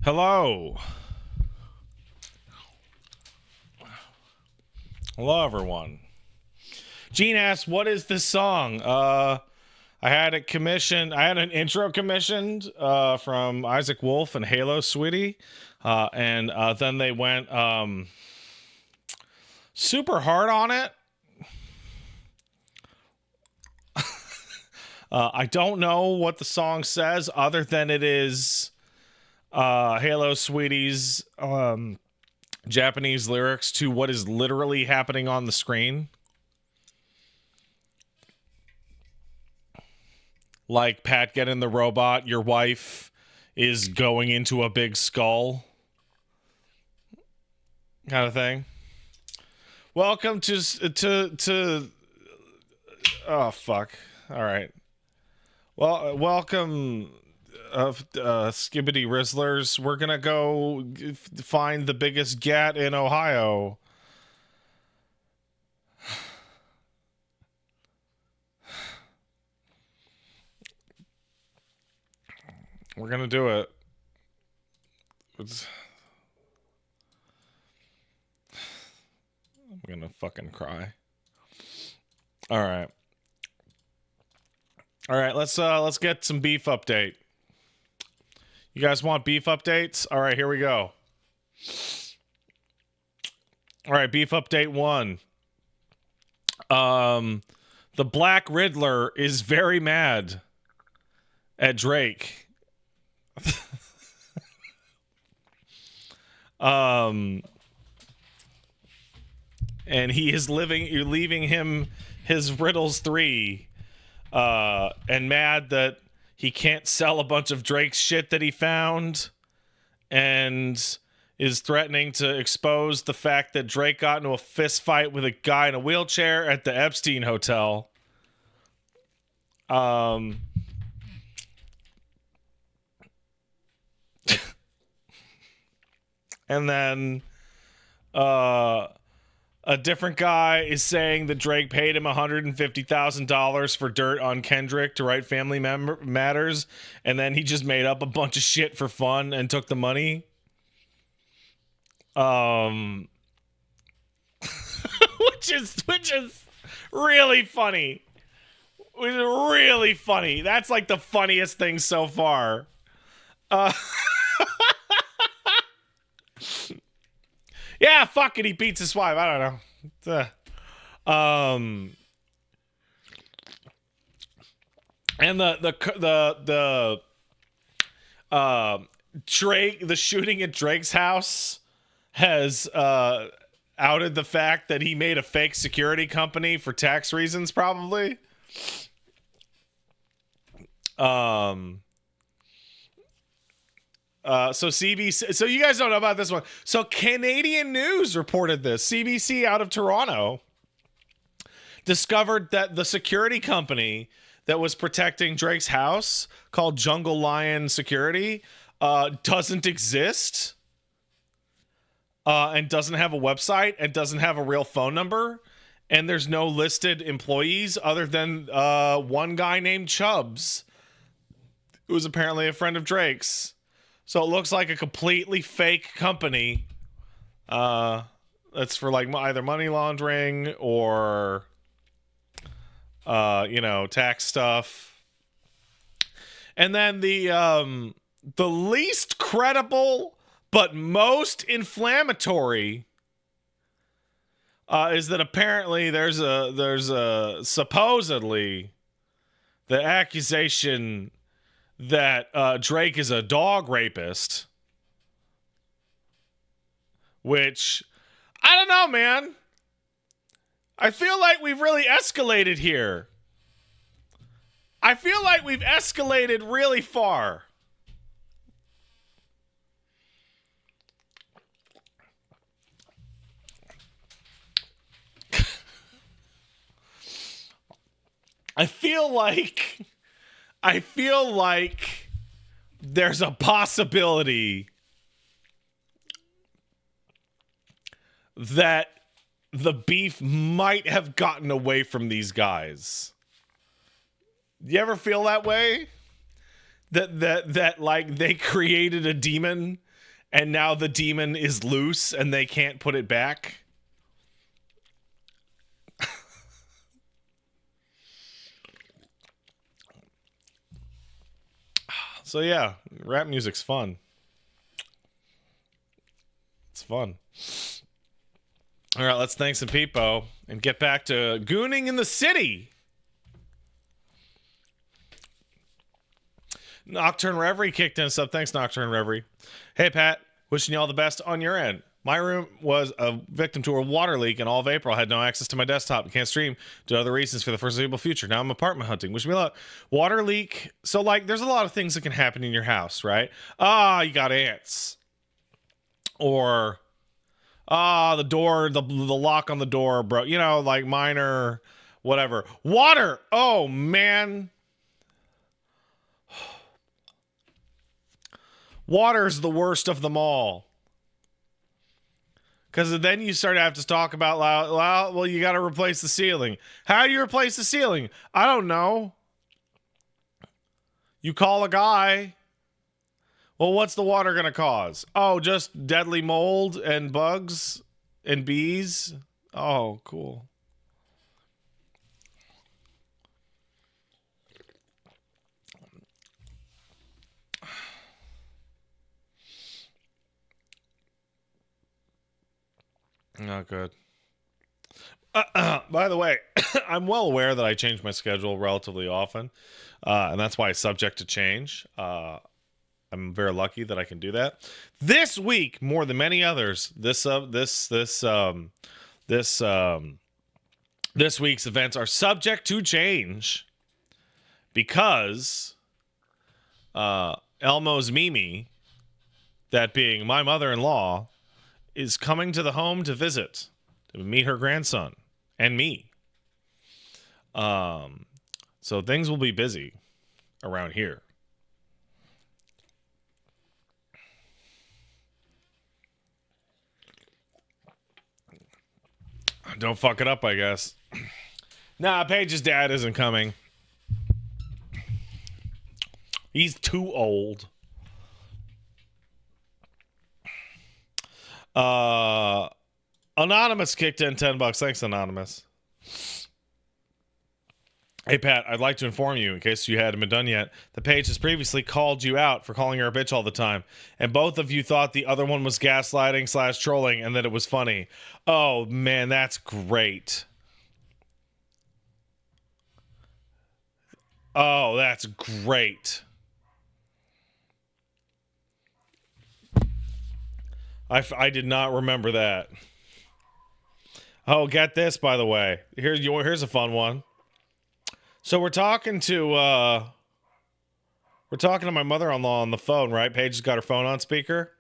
Hello. Hello, everyone. Gene asked, what is this song? I had it commissioned. I had an intro commissioned from Isaac Wolf and Halo Sweetie. And then they went super hard on it. I don't know what the song says other than it is Halo Sweetie's Japanese lyrics to what is literally happening on the screen. Like, Pat, get in the robot. Your wife is going into a big skull. Kind of thing. Welcome to oh, fuck. All right. Well, welcome, Skibbity Rizzlers. We're gonna go find the biggest gat in Ohio. We're gonna do it. I'm gonna fucking cry. All right. All right, let's get some beef update. You guys want beef updates? All right, here we go. All right, beef update 1. The Black Riddler is very mad at Drake. And he is leaving him his riddles 3. And mad that he can't sell a bunch of Drake's shit that he found, and is threatening to expose the fact that Drake got into a fist fight with a guy in a wheelchair at the Epstein Hotel. And then a different guy is saying that Drake paid him $150,000 for dirt on Kendrick to write Family Matters, and then he just made up a bunch of shit for fun and took the money. Which is really funny. Which is really funny. That's like the funniest thing so far. Yeah, fuck it, he beats his wife. I don't know. And the Drake, the shooting at Drake's house has outed the fact that he made a fake security company for tax reasons, probably. So CBC, so you guys don't know about this one. So Canadian News reported this. CBC out of Toronto discovered that the security company that was protecting Drake's house, called Jungle Lion Security, doesn't exist, and doesn't have a website, and doesn't have a real phone number, and there's no listed employees other than one guy named Chubbs, who was apparently a friend of Drake's. So it looks like a completely fake company that's for like either money laundering or tax stuff. And then the least credible but most inflammatory is that apparently there's a supposedly the accusation that Drake is a dog rapist, which I don't know, man. I feel like we've really escalated here. I feel like we've escalated really far. I feel like there's a possibility that the beef might have gotten away from these guys. You ever feel that way? That like they created a demon and now the demon is loose and they can't put it back? So yeah, rap music's fun. It's fun. All right, let's thank some people and get back to gooning in the city. Nocturne Reverie kicked in a sub. Thanks, Nocturne Reverie. Hey, Pat. Wishing you all the best on your end. My room was a victim to a water leak in all of April. I had no access to my desktop and can't stream due to other reasons for the foreseeable future. Now I'm apartment hunting. Wish me luck. Water leak. So, like, there's a lot of things that can happen in your house, right? You got ants. Or, the door, the lock on the door broke. You know, like minor, whatever. Water. Oh, man. Water's the worst of them all. Because then you start to have to talk about, well, you got to replace the ceiling. How do you replace the ceiling? I don't know. You call a guy. Well, what's the water going to cause? Oh, just deadly mold and bugs and bees? Oh, cool. Not good. By the way, I'm well aware that I change my schedule relatively often, and that's why it's subject to change. I'm very lucky that I can do that. This week, more than many others, this week's events are subject to change because Elmo's Mimi, that being my mother-in-law, is coming to the home to visit, to meet her grandson and me. So things will be busy around here. Don't fuck it up, I guess. Nah, Paige's dad isn't coming. He's too old. Anonymous kicked in $10. Thanks, Anonymous. Hey, Pat, I'd like to inform you, in case you hadn't been done yet, the page has previously called you out for calling her a bitch all the time, and both of you thought the other one was gaslighting / trolling and that it was funny. Oh, man, that's great. Oh, that's great. I did not remember that. Oh, get this, by the way. Here's a fun one. So we're talking to my mother-in-law on the phone, right? Paige has got her phone on speaker.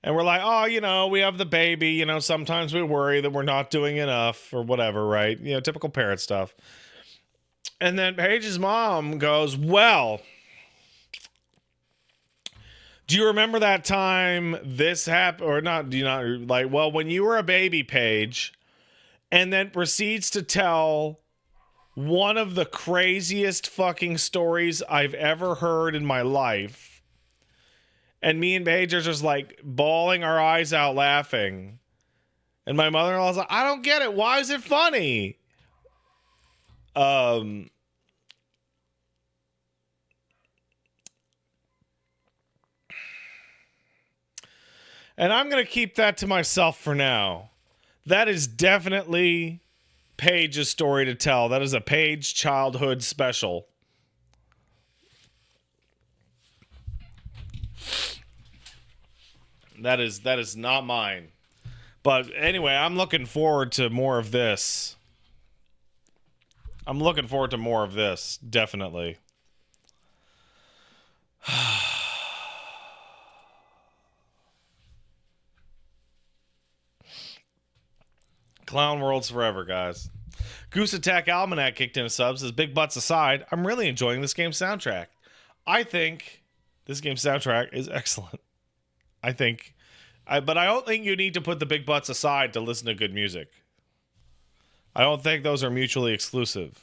And we're like, oh, we have the baby. Sometimes we worry that we're not doing enough or whatever, right? Typical parent stuff. And then Paige's mom goes, well, do you remember that time this happened? Or not, do you not? Like, well, when you were a baby, Paige, and then proceeds to tell one of the craziest fucking stories I've ever heard in my life. And me and Paige are just like bawling our eyes out laughing. And my mother-in-law's like, I don't get it. Why is it funny? And I'm going to keep that to myself for now. That is definitely Paige's story to tell. That is a Paige childhood special. That is not mine. But anyway, I'm looking forward to more of this. Definitely. Clown World's forever, guys. Goose Attack Almanac kicked in a sub, says, big butts aside, I'm really enjoying this game's soundtrack. I think this game's soundtrack is excellent. But I don't think you need to put the big butts aside to listen to good music. I don't think those are mutually exclusive.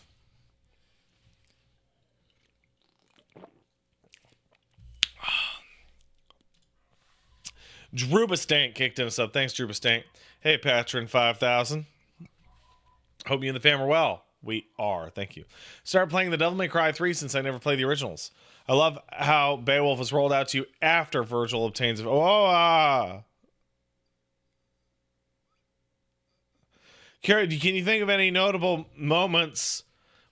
Drubastank kicked in us up. Thanks, Drubastank. Hey, Patron 5000. Hope you and the fam are well. We are. Thank you. Started playing the Devil May Cry 3 since I never played the originals. I love how Beowulf was rolled out to you after Virgil obtains... Carrie, can you think of any notable moments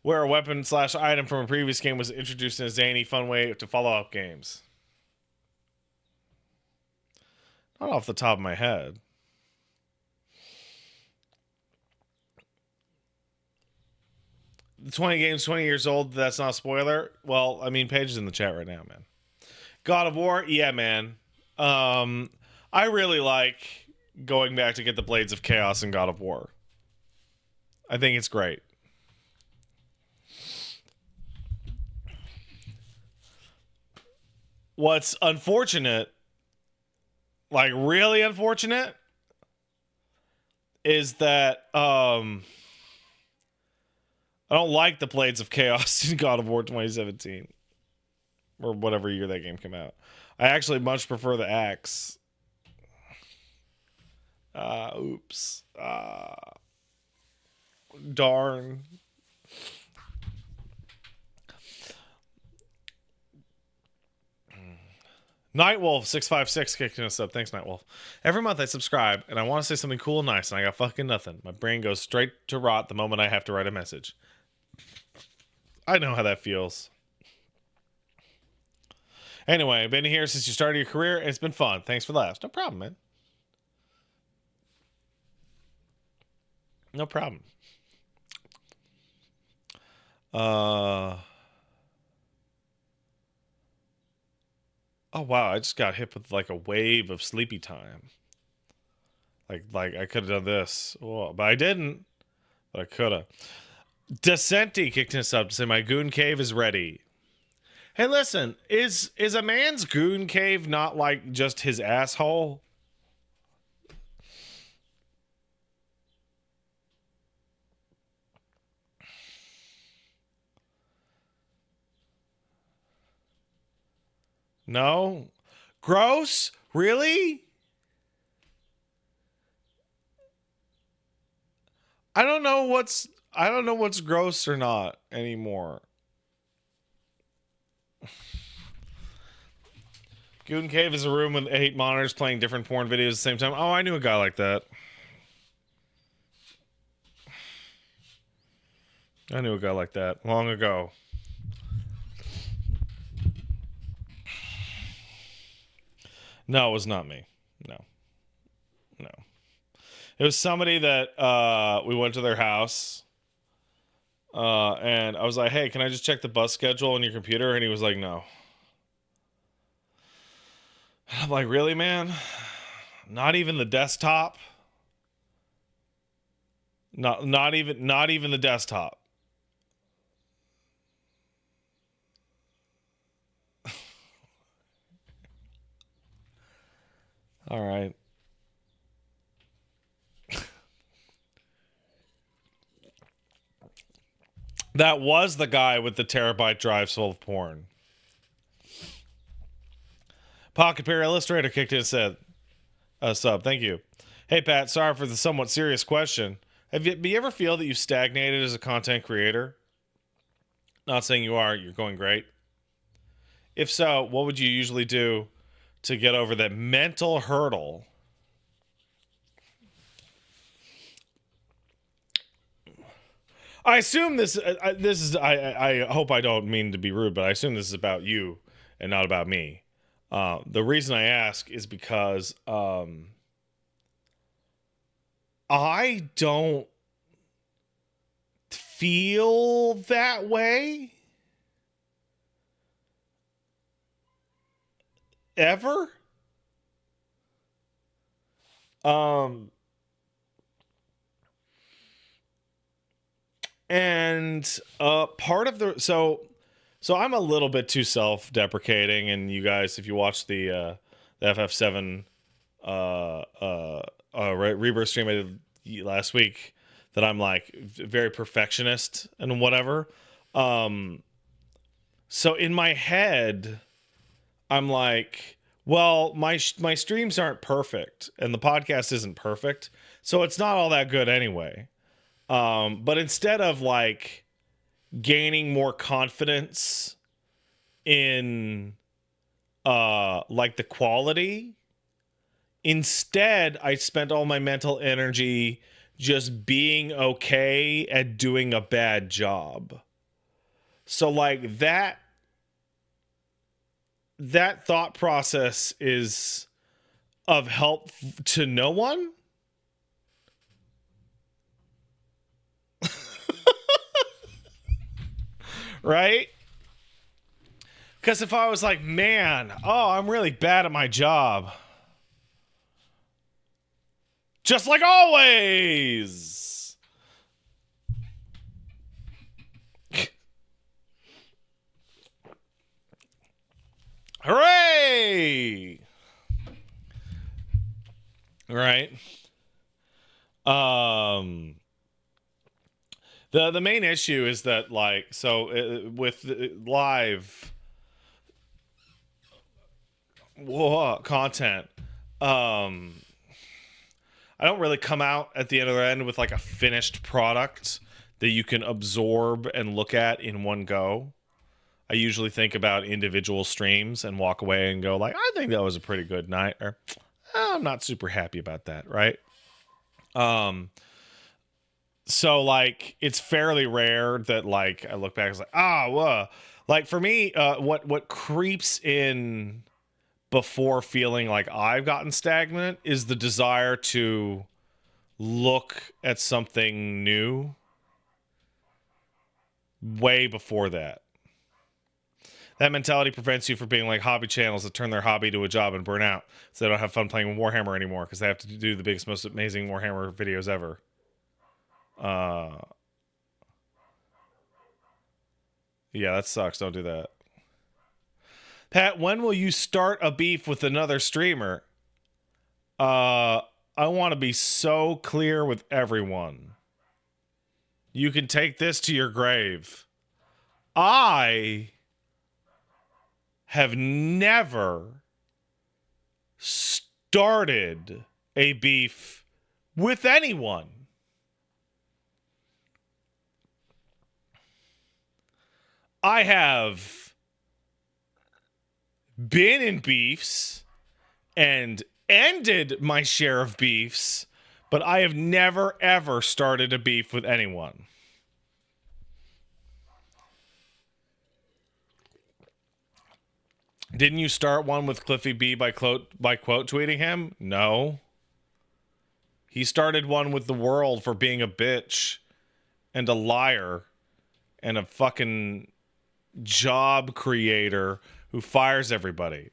where a weapon/item from a previous game was introduced in a zany, fun way to follow up games? Not off the top of my head. The 20 games, 20 years old. That's not a spoiler. Well, I mean, Paige is in the chat right now, man. God of War, yeah, man. I really like going back to get the Blades of Chaos in God of War. I think it's great. What's unfortunate, like really unfortunate, is that I don't like the Blades of Chaos in God of War 2017 or whatever year that game came out. I actually much prefer the axe. Oops. Darn. Nightwolf 656 kicking us up. Thanks, Nightwolf. Every month I subscribe and I want to say something cool and nice, and I got fucking nothing. My brain goes straight to rot the moment I have to write a message. I know how that feels. Anyway, I've been here since you started your career, and it's been fun. Thanks for the laughs. No problem, man. No problem. Oh wow, I just got hit with like a wave of sleepy time. Like I could have done this. Oh, but I didn't. But I could have. Decenti kicked us up to say my goon cave is ready. Hey, listen, is a man's goon cave not like just his asshole? No? Gross? Really? I don't know what's gross or not anymore. Goon Cave is a room with 8 monitors playing different porn videos at the same time. Oh, I knew a guy like that. I knew a guy like that long ago. No, it was not me. No. It was somebody that we went to their house. And I was like, hey, can I just check the bus schedule on your computer? And he was like, no. I'm like, really, man? Not even the desktop? Not even the desktop. All right. That was the guy with the terabyte drives full of porn. Pocket Pair Illustrator kicked in and said, sub, thank you. Hey, Pat, sorry for the somewhat serious question. Do you ever feel that you stagnated as a content creator? Not saying you are, you're going great. If so, what would you usually do to get over that mental hurdle? I assume this is I hope I don't mean to be rude, but I assume this is about you and not about me. The reason I ask is because I don't feel that way ever. And part of the so I'm a little bit too self-deprecating, and you guys, if you watch the FF7 Rebirth stream I did last week, that I'm like very perfectionist and whatever. So in my head, I'm like, Well, my streams aren't perfect, and the podcast isn't perfect, so it's not all that good anyway. But instead of like gaining more confidence in like the quality, instead I spent all my mental energy just being okay at doing a bad job. So like that thought process is of help to no one. Right? Because if I was like, man, oh, I'm really bad at my job, just like always. Hooray! Right. Um the main issue is that like so with live content, um I don't really come out at the other end with like a finished product that you can absorb and look at in one go. I usually think about individual streams and walk away and go like, I think that was a pretty good night, or I'm not super happy about that, right? Um, so like it's fairly rare that like I look back and it's like, like for me, what creeps in before feeling like I've gotten stagnant is the desire to look at something new way before that. That mentality prevents you from being like hobby channels that turn their hobby to a job and burn out, so they don't have fun playing Warhammer anymore because they have to do the biggest, most amazing Warhammer videos ever. Uh, yeah, that sucks. Don't do that. Pat, when will you start a beef with another streamer? I want to be so clear with everyone. You can take this to your grave. I have never started a beef with anyone. I have been in beefs and ended my share of beefs, but I have never ever started a beef with anyone. Didn't you start one with Cliffy B by quote tweeting him? No. He started one with the world for being a bitch and a liar and a fucking job creator who fires everybody.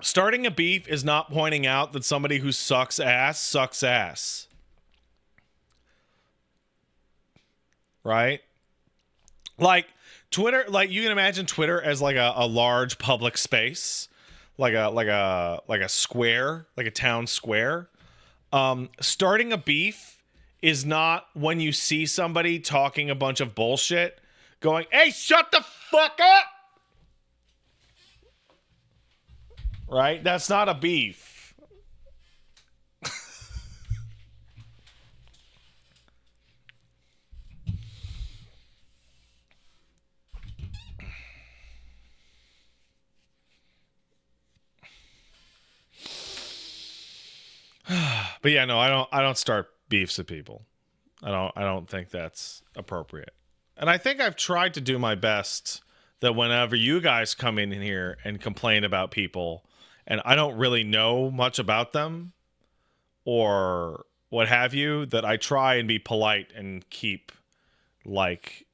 Starting a beef is not pointing out that somebody who sucks ass. Right? Like Twitter, like you can imagine Twitter as like a large public space, like a square, like a town square. Starting a beef is not when you see somebody talking a bunch of bullshit, going, "Hey, shut the fuck up!" Right? That's not a beef. But yeah, no, I don't start beefs with people. I don't think that's appropriate. And I think I've tried to do my best that whenever you guys come in here and complain about people and I don't really know much about them or what have you, that I try and be polite and keep like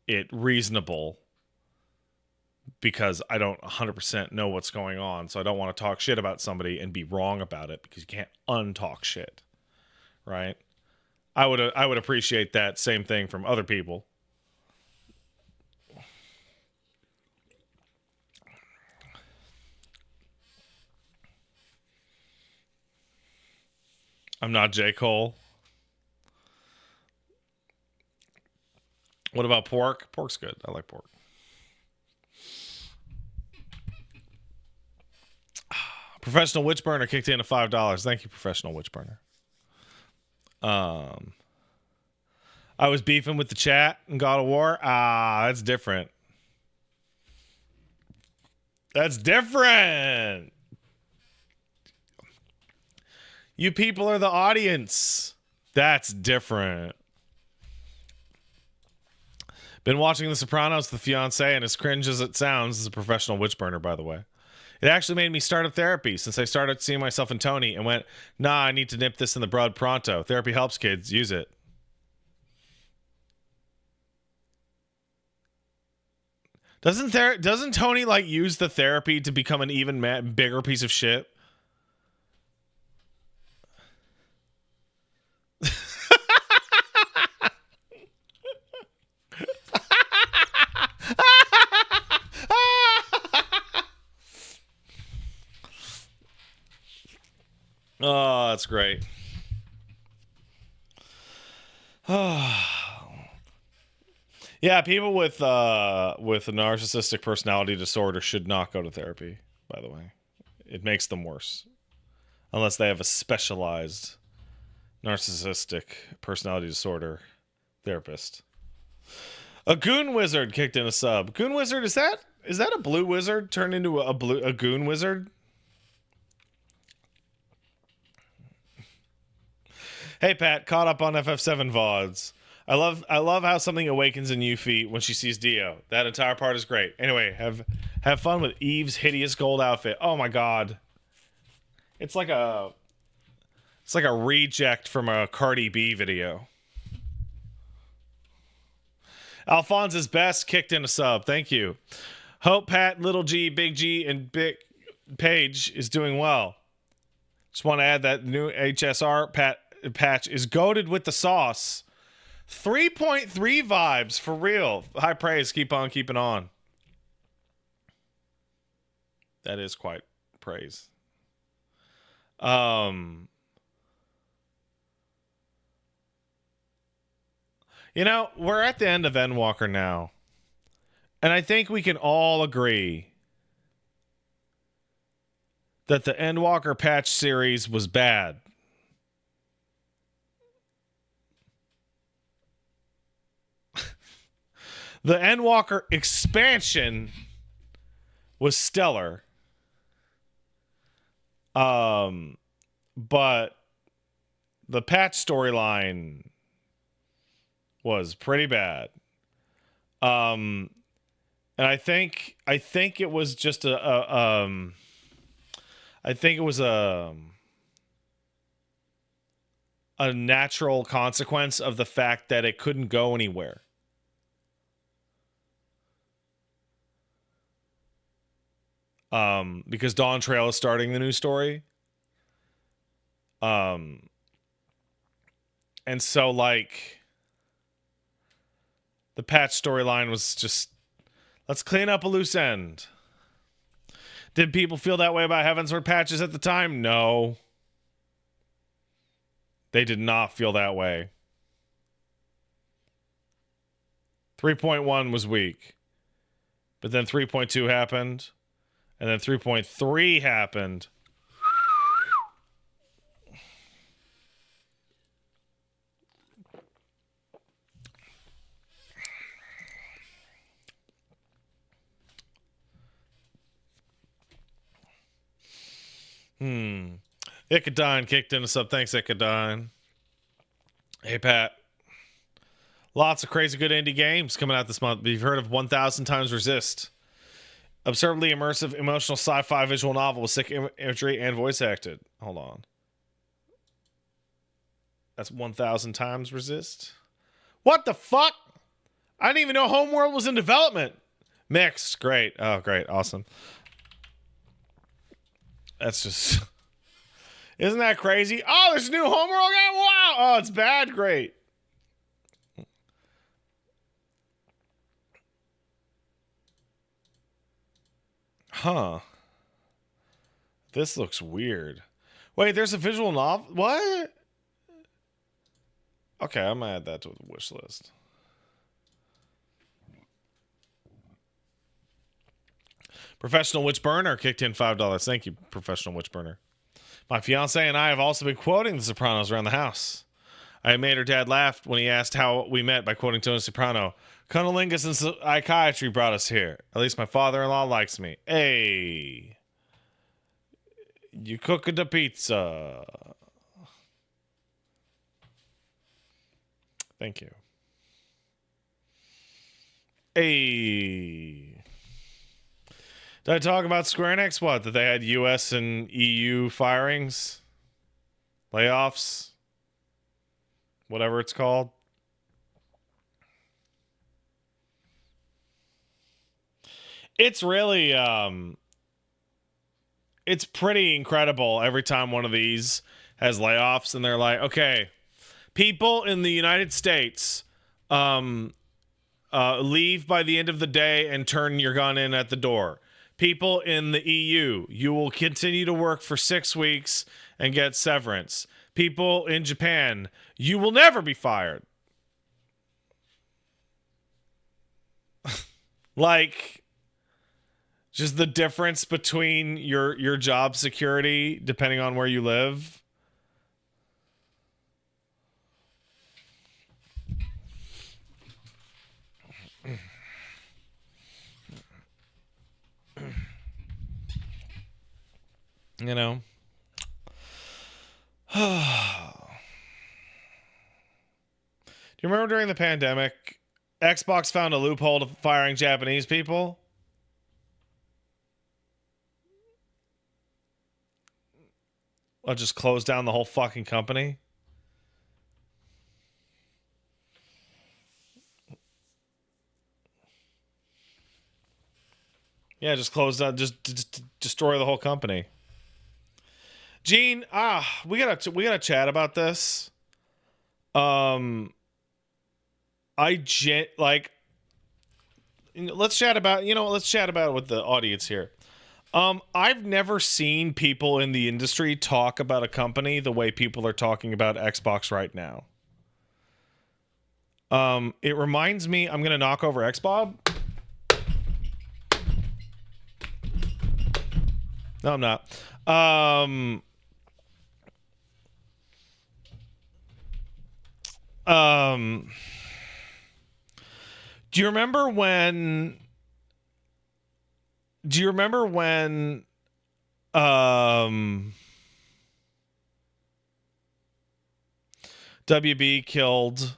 it reasonable because I don't 100% know what's going on. So I don't want to talk shit about somebody and be wrong about it because you can't untalk shit. Right? I would appreciate that same thing from other people. I'm not J. Cole. What about pork? Pork's good. I like pork. Professional Witch Burner kicked in at $5. Thank you, Professional Witch Burner. I was beefing with the chat in God of War. That's different. That's different. You people are the audience. That's different. Been watching The Sopranos with the fiance, and as cringe as it sounds, this is a professional witch burner, by the way. It actually made me start a therapy since I started seeing myself in Tony and went, nah, I need to nip this in the bud pronto. Therapy helps, kids. Use it. Doesn't Tony like use the therapy to become an even bigger piece of shit? Oh, that's great. Yeah, people with a narcissistic personality disorder should not go to therapy, by the way. It makes them worse. Unless they have a specialized narcissistic personality disorder therapist. A Goon Wizard kicked in a sub. Goon Wizard, is that a blue wizard turned into a Goon Wizard? Hey Pat, caught up on FF7 VODs. I love how something awakens in Yuffie when she sees Dio. That entire part is great. Anyway, have fun with Eve's hideous gold outfit. Oh my god. It's like a reject from a Cardi B video. Alphonse's best kicked in a sub. Thank you. Hope Pat, Little G, and Big Paige is doing well. Just want to add that new HSR patch is goated with the sauce. 3.3 vibes for real. High praise. Keep on keeping on. That is quite praise. You know, we're at the end of Endwalker now. And I think we can all agree that the Endwalker patch series was bad. The Endwalker expansion was stellar. But the patch storyline was pretty bad. And I think it was just I think it was a natural consequence of the fact that it couldn't go anywhere. Because Dawn Trail is starting the new story. And so like the patch storyline was just, let's clean up a loose end. Did people feel that way about Heavensward patches at the time? No. They did not feel that way. 3.1 was weak. But then 3.2 happened. And then 3.3 happened. Icodine kicked in a sub. Thanks, Icodine. Hey, Pat. Lots of crazy good indie games coming out this month. You've heard of 1000 Times Resist. Absurdly immersive, emotional sci-fi visual novel with sick imagery and voice acted. Hold on. That's 1000 Times Resist? What the fuck? I didn't even know Homeworld was in development. Mixed. Great. Oh, great. Awesome. That's just... Isn't that crazy? Oh, there's a new Homeworld game? Wow. Oh, it's bad. Great. Huh. This looks weird. Wait, there's a visual novel? What? Okay, I'm gonna add that to the wish list. Professional Witch Burner kicked in $5. Thank you, Professional Witch Burner. My fiance and I have also been quoting The Sopranos around the house. I made her dad laugh when he asked how we met by quoting Tony Soprano. Cunnilingus and psychiatry brought us here. At least my father-in-law likes me. Hey, you cooking the pizza. Thank you. Hey. Did I talk about Square Enix? What? That they had US and EU firings? Layoffs? Whatever it's called. It's really, it's pretty incredible every time one of these has layoffs and they're like, okay, people in the United States, leave by the end of the day and turn your gun in at the door. People in the EU, you will continue to work for 6 weeks and get severance. People in Japan, you will never be fired. Like, just the difference between your job security depending on where you live. You know. Do you remember during the pandemic, Xbox found a loophole to firing Japanese people? I'll just close down the whole fucking company. Yeah, just close down, just destroy the whole company. Gene, we gotta chat about this. Let's chat about it with the audience here. I've never seen people in the industry talk about a company the way people are talking about Xbox right now. It reminds me, I'm gonna knock over Xbob. No, I'm not. Do you remember when WB killed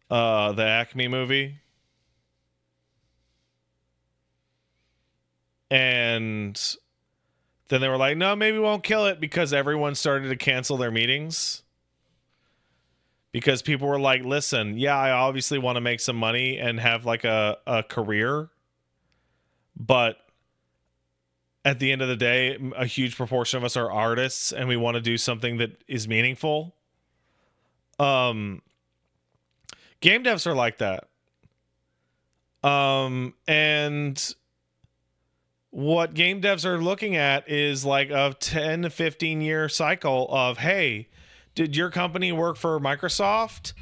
the Acme movie? And then they were like, no, maybe we won't kill it, because everyone started to cancel their meetings. Because people were like, listen, yeah, I obviously want to make some money and have like a career. But at the end of the day, a huge proportion of us are artists and we want to do something that is meaningful. Game devs are like that. And what game devs are looking at is like a 10 to 15 year cycle of, hey, did your company work for Microsoft?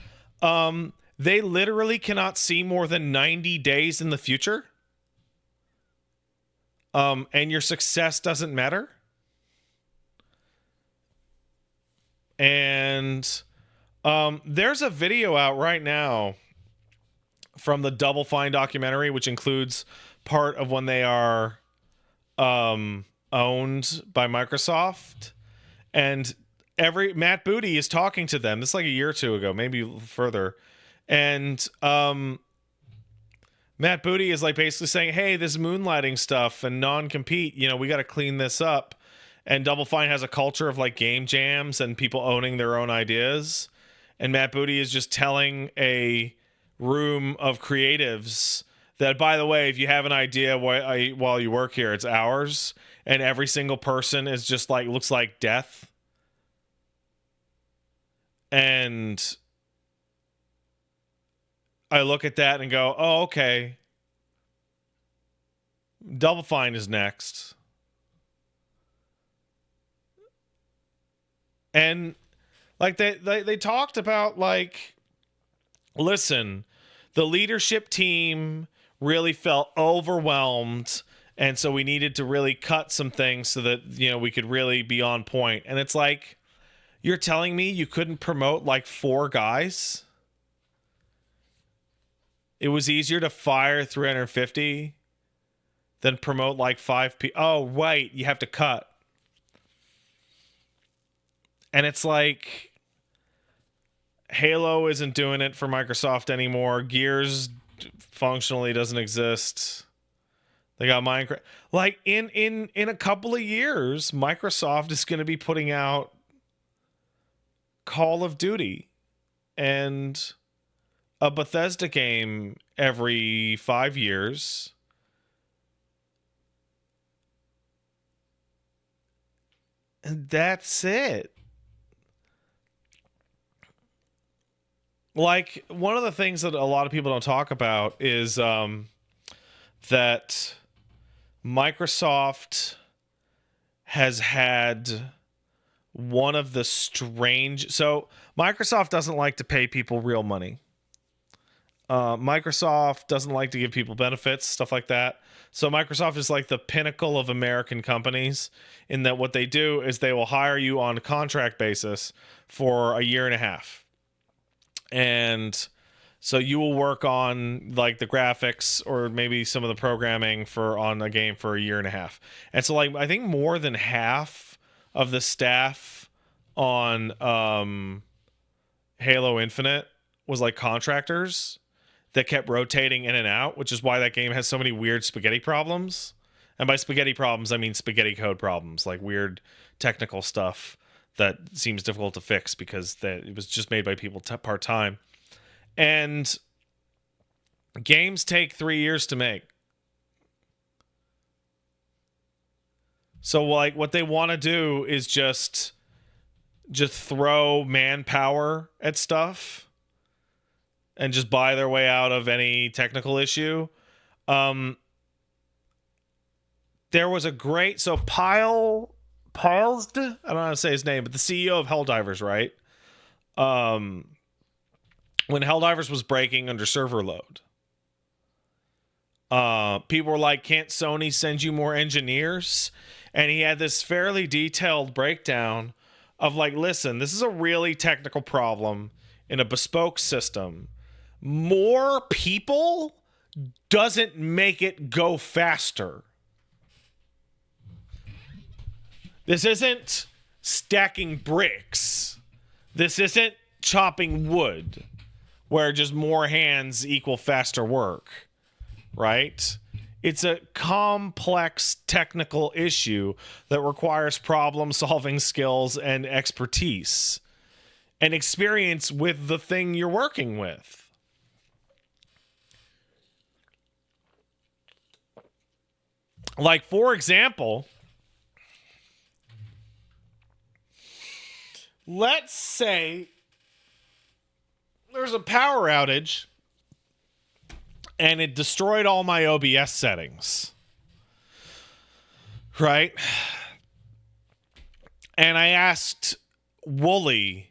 They literally cannot see more than 90 days in the future. And your success doesn't matter. And there's a video out right now from the Double Fine documentary, which includes part of when they are owned by Microsoft. And Matt Booty is talking to them. This is like a year or two ago, maybe further. And Matt Booty is like basically saying, hey, this moonlighting stuff and non-compete, we got to clean this up. And Double Fine has a culture of like game jams and people owning their own ideas. And Matt Booty is just telling a room of creatives that, by the way, if you have an idea while you work here, it's ours. And every single person is just like, looks like death. And I look at that and go, oh, okay. Double Fine is next. And like they talked about, like, listen, the leadership team really felt overwhelmed And so we needed to really cut some things so that, we could really be on point. And it's like, you're telling me you couldn't promote like 4 guys? It was easier to fire 350 than promote like 5 people. Oh, right. You have to cut. And it's like, Halo isn't doing it for Microsoft anymore. Gears functionally doesn't exist. They got Minecraft. Like in a couple of years, Microsoft is going to be putting out Call of Duty and a Bethesda game every 5 years. And that's it. Like, one of the things that a lot of people don't talk about is that Microsoft has had one of the strange... So, Microsoft doesn't like to pay people real money. Microsoft doesn't like to give people benefits, stuff like that. So Microsoft is like the pinnacle of American companies in that what they do is they will hire you on a contract basis for a year and a half. And so you will work on like the graphics or maybe some of the programming on a game for a year and a half. And so like I think more than half of the staff on Halo Infinite was like contractors that kept rotating in and out, which is why that game has so many weird spaghetti problems. And by spaghetti problems, I mean spaghetti code problems, like weird technical stuff that seems difficult to fix because it was just made by people part-time. And games take 3 years to make. So like what they want to do is just throw manpower at stuff and just buy their way out of any technical issue. There was a great... So Pilesd, I don't know how to say his name, but the CEO of Helldivers, right? When Helldivers was breaking under server load, people were like, can't Sony send you more engineers? And he had this fairly detailed breakdown of like, listen, this is a really technical problem in a bespoke system. More people doesn't make it go faster. This isn't stacking bricks. This isn't chopping wood, where just more hands equal faster work, right? It's a complex technical issue that requires problem-solving skills and expertise and experience with the thing you're working with. Like, for example, let's say there's a power outage and it destroyed all my OBS settings, right? And I asked Wooly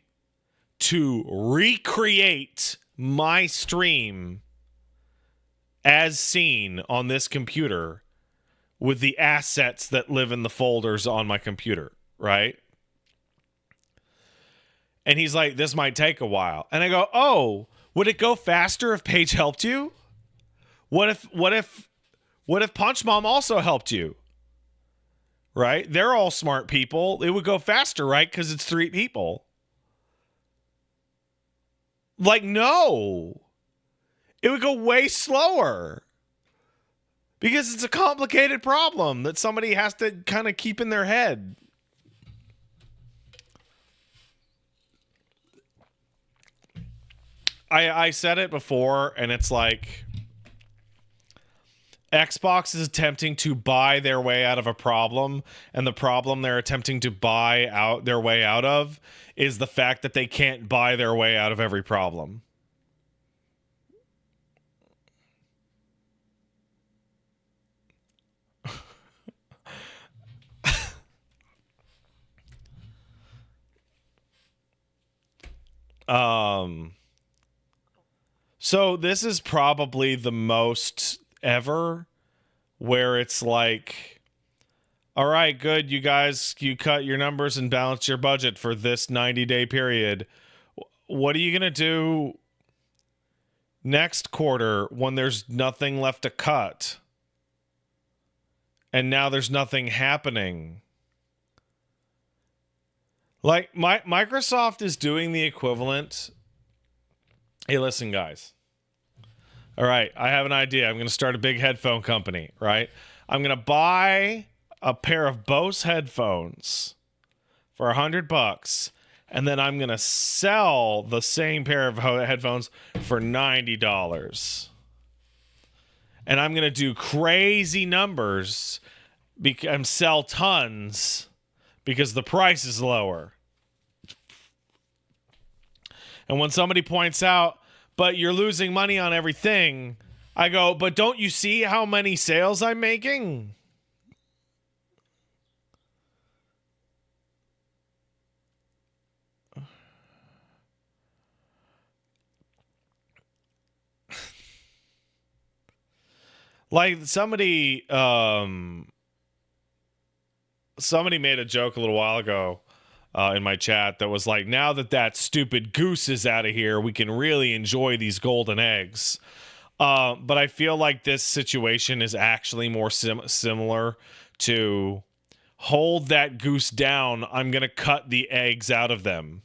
to recreate my stream as seen on this computer with the assets that live in the folders on my computer, right? And he's like, this might take a while. And I go, oh, would it go faster if Paige helped you? What if Punch Mom also helped you? Right? They're all smart people. It would go faster, right? Because it's 3 people. Like, no. It would go way slower. Because it's a complicated problem that somebody has to kind of keep in their head. I said it before, and it's like Xbox is attempting to buy their way out of a problem, and the problem they're attempting to buy out their way out of is the fact that they can't buy their way out of every problem. So this is probably the most ever where it's like, all right, good, you guys, you cut your numbers and balance your budget for this 90-day period. What are you going to do next quarter when there's nothing left to cut? And now there's nothing happening. Like, Microsoft is doing the equivalent. Hey, listen, guys. All right, I have an idea. I'm going to start a big headphone company, right? I'm going to buy a pair of Bose headphones for $100, and then I'm going to sell the same pair of headphones for $90. And I'm going to do crazy numbers and sell tons because the price is lower. And when somebody points out, but you're losing money on everything, I go, but don't you see how many sales I'm making? Like somebody made a joke a little while ago in my chat that was like, now that stupid goose is out of here, we can really enjoy these golden eggs. But I feel like this situation is actually more similar to hold that goose down. I'm going to cut the eggs out of them.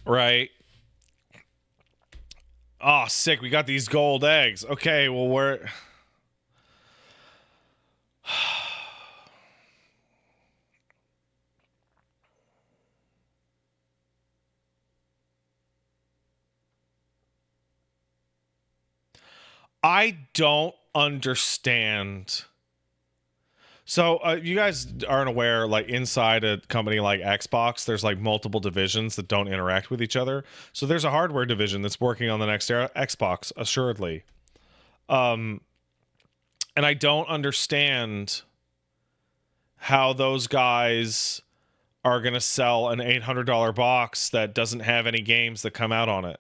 Right. Oh, sick. We got these gold eggs. Okay, well, we're... I don't understand. So you guys aren't aware, like inside a company like Xbox, there's like multiple divisions that don't interact with each other. So there's a hardware division that's working on the next Xbox, assuredly. And I don't understand how those guys are going to sell an $800 box that doesn't have any games that come out on it.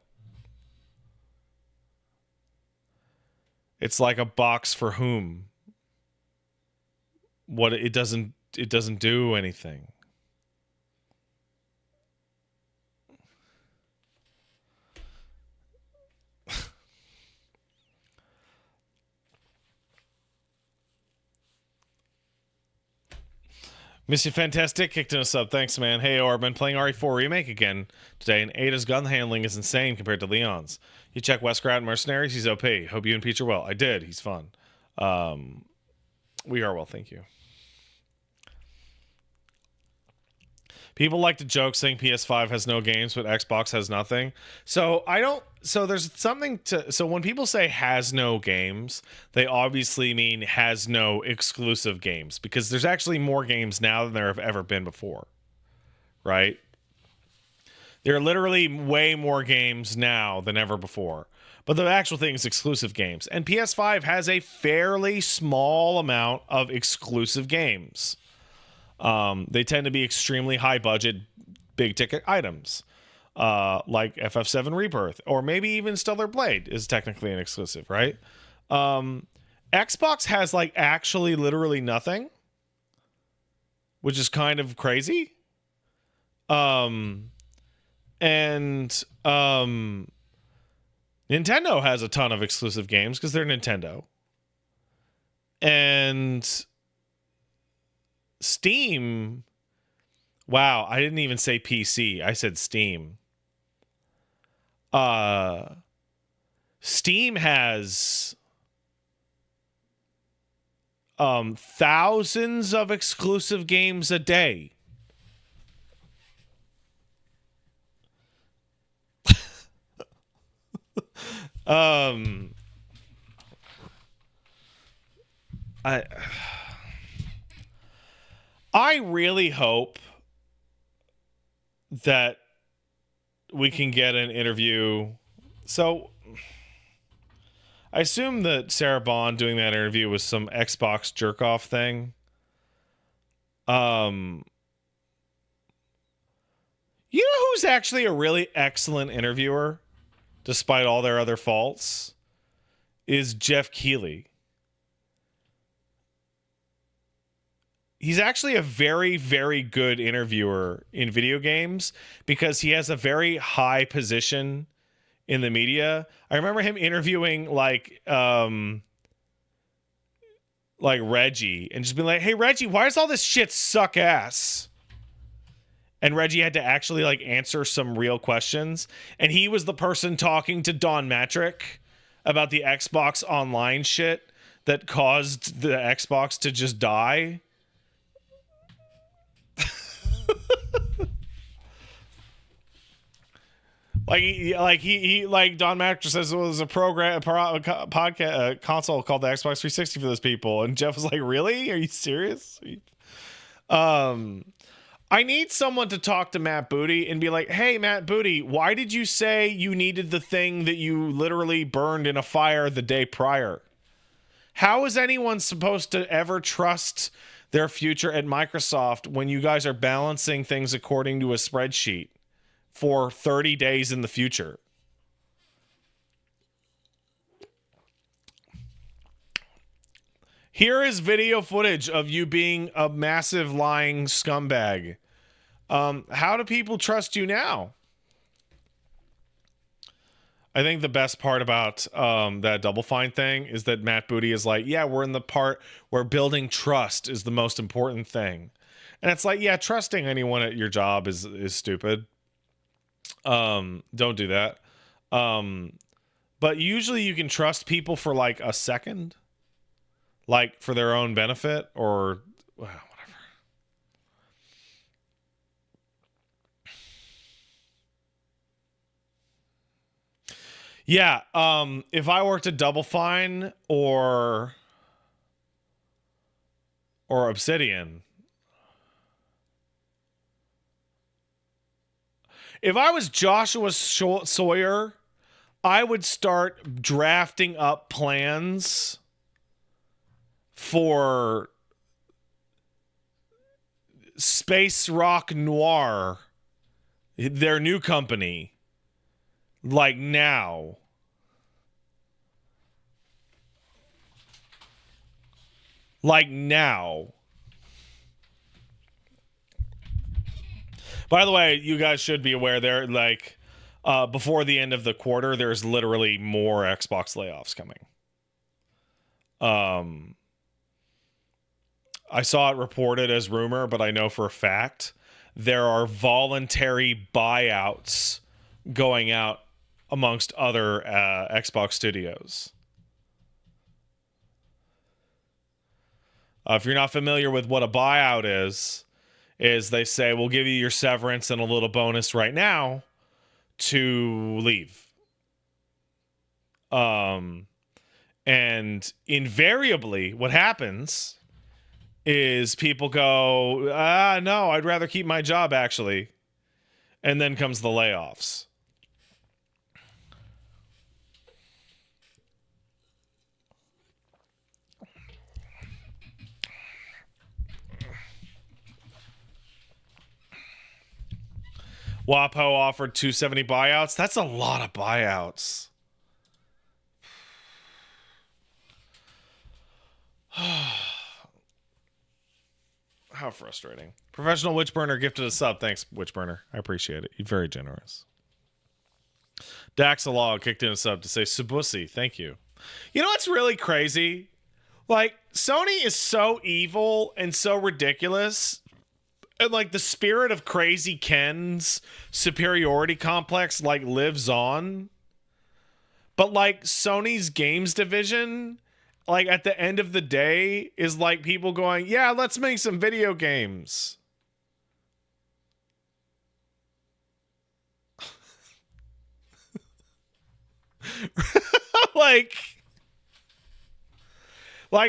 It's like a box for whom? What it doesn't do anything. Mr. Fantastic kicked in a sub. Thanks, man. Hey, Orban, playing RE4 Remake again today, and Ada's gun handling is insane compared to Leon's. You check Westcrat Mercenaries, he's OP. Hope you and Peach are well. I did. He's fun. We are well, thank you. People like to joke saying PS5 has no games, but Xbox has nothing. So there's something to, so when people say has no games, they obviously mean has no exclusive games, because there's actually more games now than there have ever been before. Right? There are literally way more games now than ever before. But the actual thing is exclusive games. And PS5 has a fairly small amount of exclusive games. They tend to be extremely high budget, big ticket items, like FF7 Rebirth, or maybe even Stellar Blade is technically an exclusive, right? Xbox has like actually literally nothing, which is kind of crazy. Nintendo has a ton of exclusive games because they're Nintendo. And Steam, wow, I didn't even say PC. I said Steam. Steam has thousands of exclusive games a day. I really hope that we can get an interview. So I assume that Sarah Bond doing that interview was some Xbox jerk-off thing. You know who's actually a really excellent interviewer, despite all their other faults, is Jeff Keighley. He's actually a very, very good interviewer in video games because he has a very high position in the media. I remember him interviewing like Reggie and just being like, "Hey Reggie, why does all this shit suck ass?" And Reggie had to actually like answer some real questions. And he was the person talking to Don Matrick about the Xbox Online shit that caused the Xbox to just die. Like Don Matrick says it was a podcast console called the Xbox 360 for those people, and Jeff was like, "Really? Are you serious?" I need someone to talk to Matt Booty and be like, "Hey, Matt Booty, why did you say you needed the thing that you literally burned in a fire the day prior? How is anyone supposed to ever trust their future at Microsoft when you guys are balancing things according to a spreadsheet for 30 days in the future?" Here is video footage of you being a massive lying scumbag. How do people trust you now? I think the best part about that Double Fine thing is that Matt Booty is like, yeah, we're in the part where building trust is the most important thing. And it's like, yeah, trusting anyone at your job is stupid. Don't do that. But usually you can trust people for like a second, like for their own benefit or whatever. Yeah, if I worked at Double Fine or Obsidian, if I was Joshua Sawyer, I would start drafting up plans for Space Rock Noir, their new company. Like now. Like now. By the way, you guys should be aware there, like, before the end of the quarter, there's literally more Xbox layoffs coming. I saw it reported as rumor, but I know for a fact there are voluntary buyouts going out amongst other Xbox studios. If you're not familiar with what a buyout is they say, we'll give you your severance and a little bonus right now to leave. And invariably what happens is people go, no, I'd rather keep my job actually. And then comes the layoffs. WAPO offered 270 buyouts. That's a lot of buyouts. How frustrating. Professional Witchburner gifted a sub. Thanks, Witchburner. I appreciate it. You're very generous. Daxalog kicked in a sub to say Subusi. Thank you. You know what's really crazy? Like, Sony is so evil and so ridiculous. And like the spirit of Crazy Ken's superiority complex like lives on. But like Sony's games division, like at the end of the day, is like people going, yeah, let's make some video games. like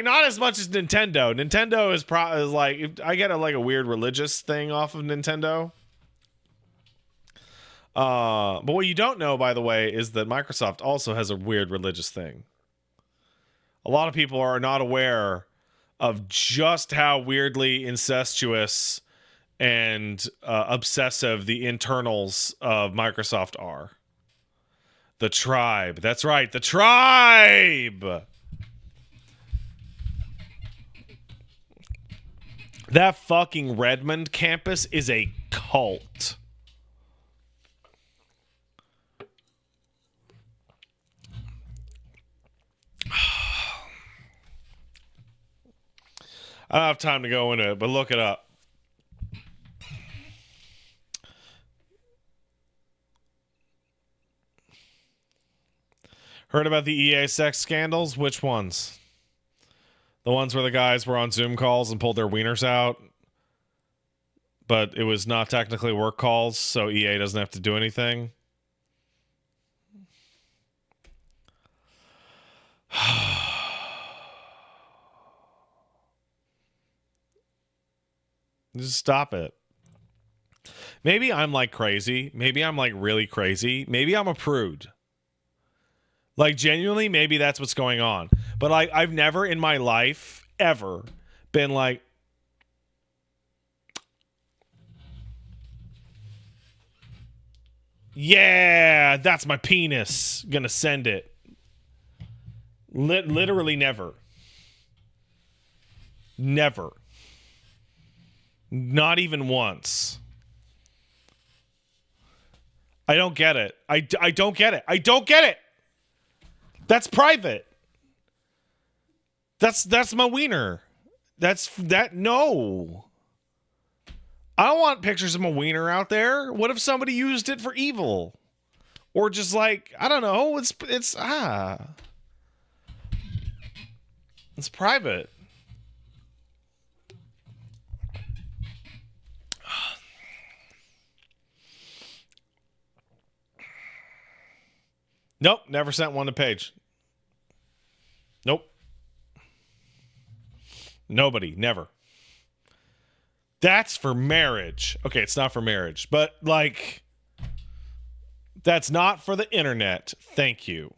not as much as Nintendo. Nintendo is like, I get a weird religious thing off of Nintendo. But what you don't know, by the way, is that Microsoft also has a weird religious thing. A lot of people are not aware of just how weirdly incestuous and obsessive the internals of Microsoft are. The Tribe. That's right, the Tribe. That fucking Redmond campus is a cult. I don't have time to go into it, but look it up. Heard about the EA sex scandals? Which ones? The ones where the guys were on Zoom calls and pulled their wieners out, but it was not technically work calls, so EA doesn't have to do anything. Just stop it. Maybe I'm like crazy. Maybe I'm like really crazy. Maybe I'm a prude. Like genuinely, maybe that's what's going on. But I've never in my life ever been like, yeah, that's my penis. Gonna send it. Literally never. Never. Not even once. I don't get it. I don't get it. I don't get it. That's private. That's my wiener. No. I don't want pictures of my wiener out there. What if somebody used it for evil? Or just like, I don't know, it's private. Nope, never sent one to Paige. Nope. Nobody, never. That's for marriage. Okay, it's not for marriage, but like, that's not for the internet. Thank you.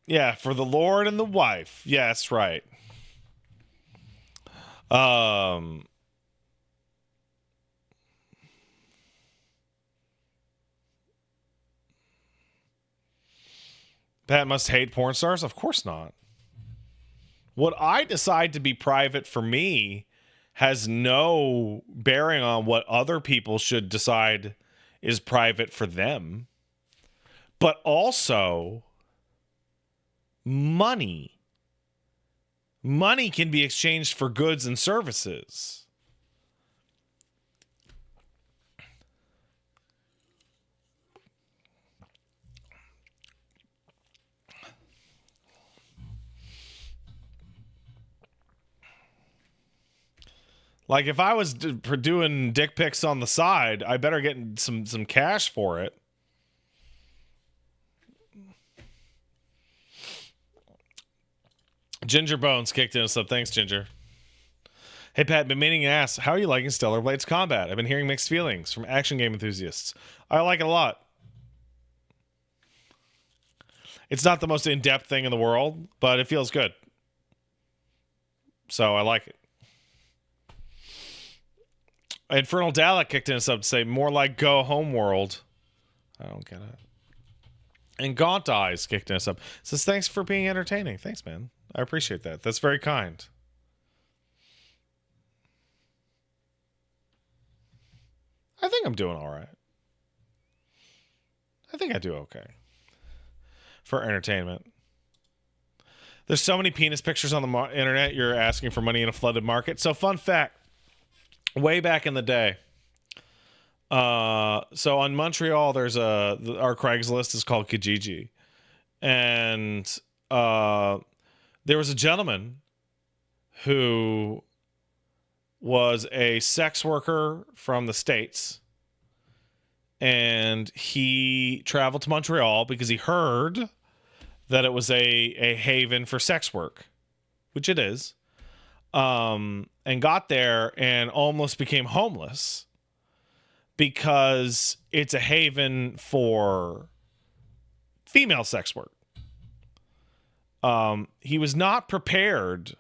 Yeah, for the Lord and the wife. Yeah, that's right. Pat must hate porn stars? Of course not. What I decide to be private for me has no bearing on what other people should decide is private for them. But also, money. Money can be exchanged for goods and services. Like if I was doing dick pics on the side, I better get some cash for it. Ginger Bones kicked in us up. Thanks, Ginger. Hey, Pat, been meaning to ask, how are you liking Stellar Blades Combat? I've been hearing mixed feelings from action game enthusiasts. I like it a lot. It's not the most in-depth thing in the world, but it feels good. So I like it. Infernal Dalek kicked in us up to say, more like Go Home World. I don't get it. And Gaunt Eyes kicked in us up. Says, thanks for being entertaining. Thanks, man. I appreciate that. That's very kind. I think I'm doing all right. I think I do okay. For entertainment. There's so many penis pictures on the internet, you're asking for money in a flooded market. So, fun fact. Way back in the day. So on Montreal, there's our Craigslist is called Kijiji. And there was a gentleman who was a sex worker from the States. And he traveled to Montreal because he heard that it was a haven for sex work, which it is. And got there and almost became homeless because it's a haven for female sex work. He was not prepared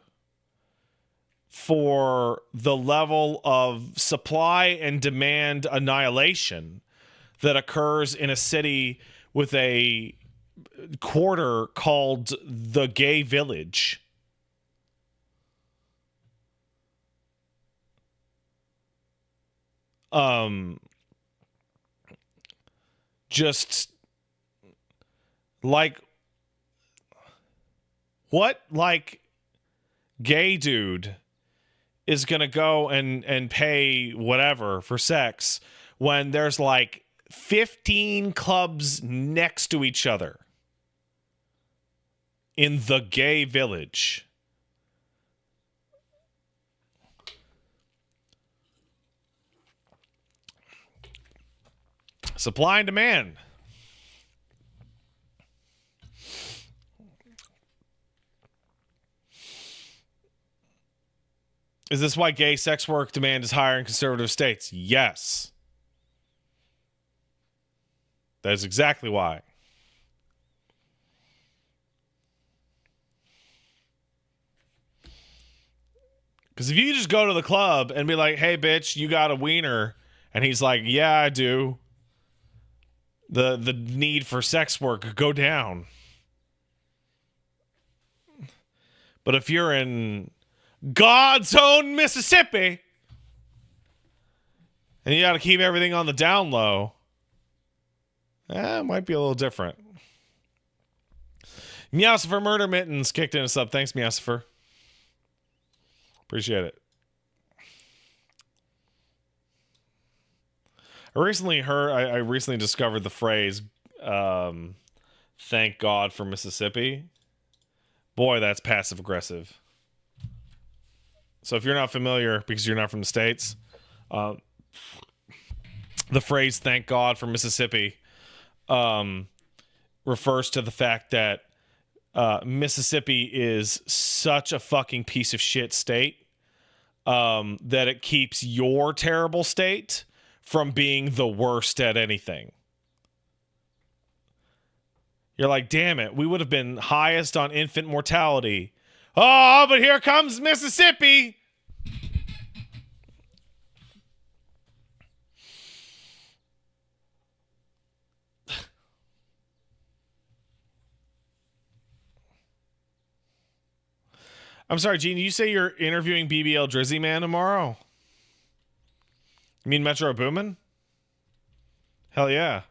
for the level of supply and demand annihilation that occurs in a city with a quarter called the Gay Village. Just like, what, like, gay dude is gonna go and pay whatever for sex when there's like 15 clubs next to each other in the Gay Village? Supply and demand. Is this why gay sex work demand is higher in conservative states? Yes. That is exactly why. Because if you just go to the club and be like, hey, bitch, you got a wiener, and he's like, yeah, I do, the need for sex work go down. But if you're in God's own Mississippi and you got to keep everything on the down low, it might be a little different. Meowsifer Murder Mittens kicked in a sub. Thanks, Meowsifer. Appreciate it. I recently discovered the phrase, thank God for Mississippi. Boy, that's passive aggressive. So if you're not familiar, because you're not from the States, the phrase thank God for Mississippi refers to the fact that Mississippi is such a fucking piece of shit state that it keeps your terrible state from being the worst at anything. You're like, damn it, we would have been highest on infant mortality. Oh, but here comes Mississippi. I'm sorry, Gene, you say you're interviewing BBL Drizzy Man tomorrow? You mean Metro Boomin? Hell yeah.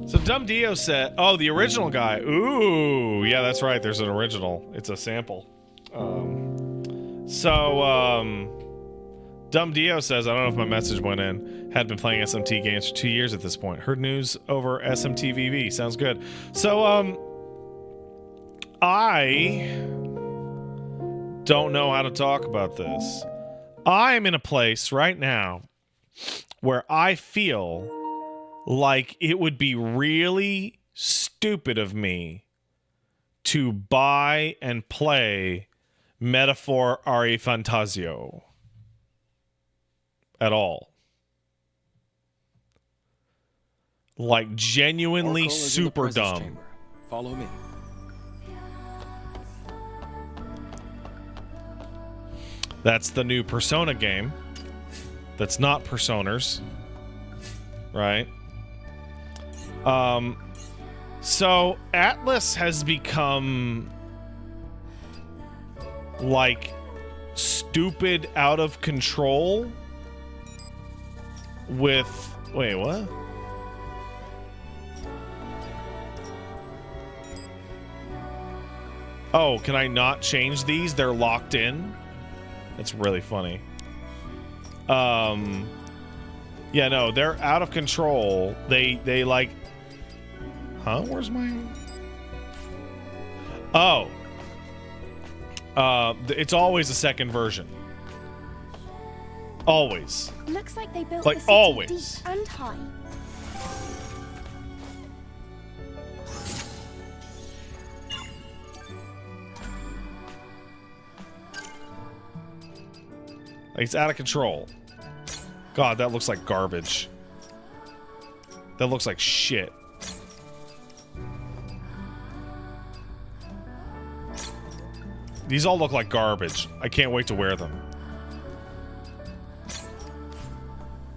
So Dumb Dio said, oh, the original guy. Ooh, yeah, that's right. There's an original. It's a sample. Dumb Dio says, I don't know if my message went in, had been playing SMT games for 2 years at this point. Heard news over SMTVV. Sounds good. So, I don't know how to talk about this. I'm in a place right now where I feel like it would be really stupid of me to buy and play Metaphor Ari Fantasio at all. Like, genuinely super dumb. Chamber. Follow me. That's the new Persona game. That's not Personers. Right? So Atlas has become like stupid out of control with, wait, what? Oh, can I not change these? They're locked in? That's really funny. Yeah, no, they're out of control. They like, huh? Where's my? Oh. It's always a second version. Always. Looks like they built like the city always. deep and high. Like, it's out of control. God, that looks like garbage. That looks like shit. These all look like garbage. I can't wait to wear them.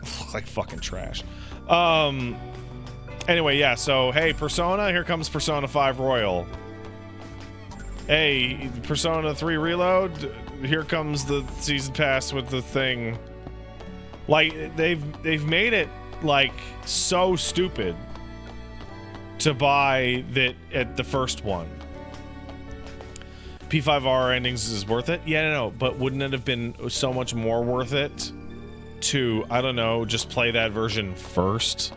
Look like fucking trash. Anyway, yeah, so, hey, Persona, here comes Persona 5 Royal. Hey, Persona 3 Reload, here comes the season pass with the thing. Like, they've made it, like, so stupid to buy that at the first one. P5R endings is worth it? Yeah, no, but wouldn't it have been so much more worth it to, I don't know, just play that version first?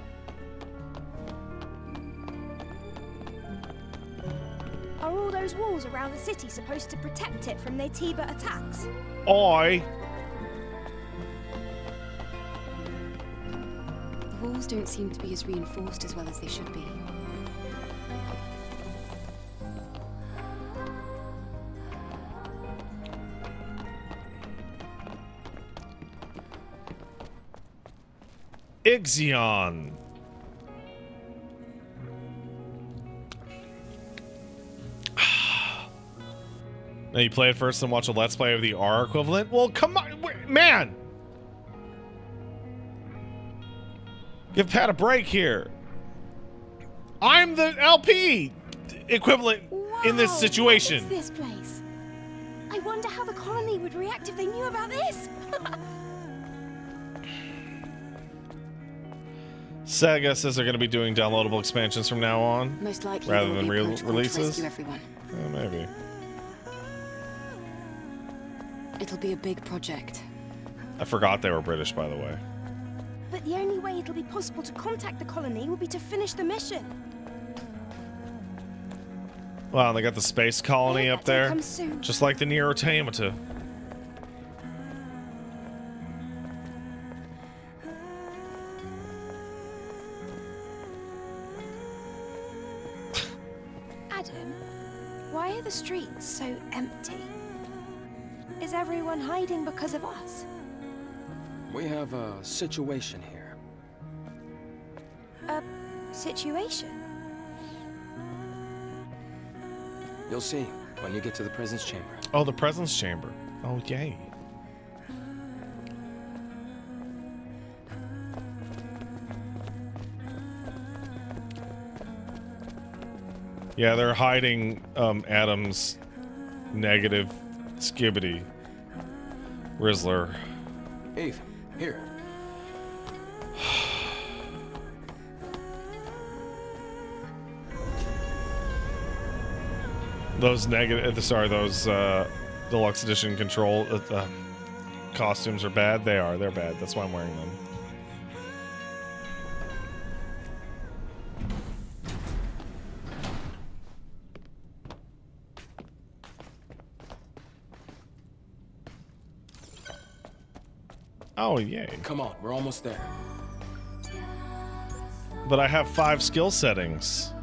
Are all those walls around the city supposed to protect it from Naytiba attacks? Oi! The walls don't seem to be as reinforced as well as they should be. Ixion. Now you play it first and watch a Let's Play of the R equivalent? Well, come on, man! Give Pat a break here. I'm the LP equivalent in this situation. What is this place? I wonder how the colony would react if they knew about this. Sega says they're going to be doing downloadable expansions from now on, Most likely rather there will than be a real protocol to releases. rescue everyone. Maybe. It'll be a big project. I forgot they were British, by the way. But the only way it'll be possible to contact the colony will be to finish the mission. Wow, they got the space colony Yeah, up that day there, comes soon. just like the Nier Automata. Adam, why are the streets so empty? Is everyone hiding because of us? We have a situation here. A situation? You'll see when you get to the presence chamber. Oh, the presence chamber. Oh, yay. Yeah, they're hiding Adam's negative skibbity. Rizzler. Eve, here. Those negative, sorry, those deluxe edition control costumes are bad. They are. They're bad. That's why I'm wearing them. Oh, yay. Come on, we're almost there. But I have 5 skill settings.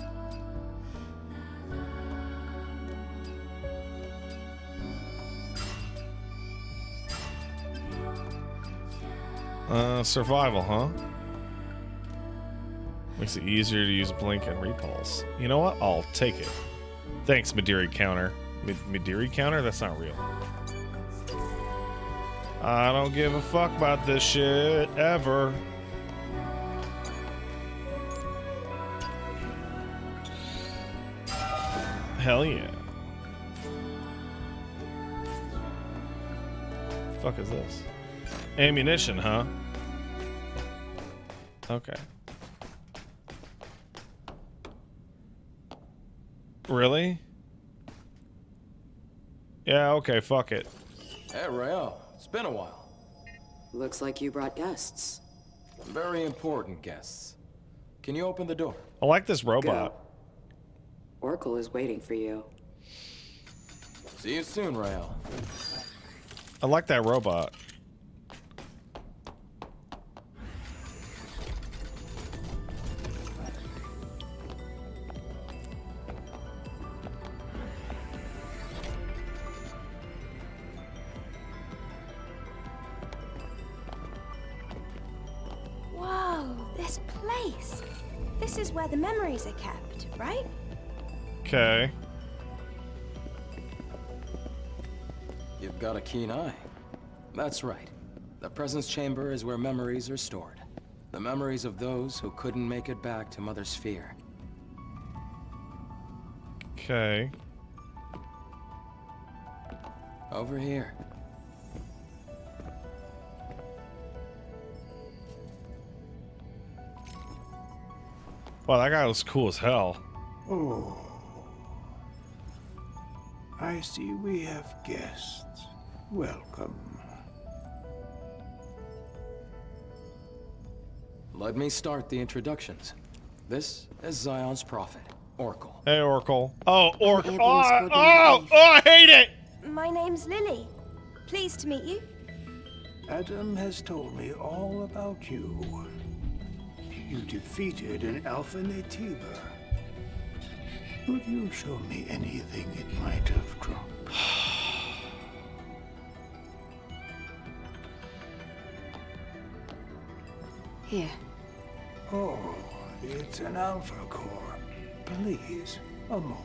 Survival, huh? Makes it easier to use blink and repulse. You know what? I'll take it. Thanks, Madiri counter. Madiri counter? That's not real. I don't give a fuck about this shit ever. Hell yeah. The fuck is this? Ammunition, huh? Okay. Really? Yeah, okay, fuck it. Hey, Rael, it's been a while. Looks like you brought guests. Very important guests. Can you open the door? I like this robot. Oracle is waiting for you. See you soon, Rael. I like that robot. This is where the memories are kept, right? Okay. You've got a keen eye. That's right. The presence chamber is where memories are stored. The memories of those who couldn't make it back to Mother Sphere. Okay. Over here. Wow, that guy was cool as hell. Oh. I see we have guests. Welcome. Let me start the introductions. This is Zion's prophet, Oracle. Hey, Oracle. Oh, Oracle. Airborne Oh, Squadron oh, Brief. oh, I hate it. My name's Lily. Pleased to meet you. Adam has told me all about you. You defeated an Alpha Natiba. Could you show me anything it might have dropped? Here. Oh, it's an Alpha Core. Please, a moment.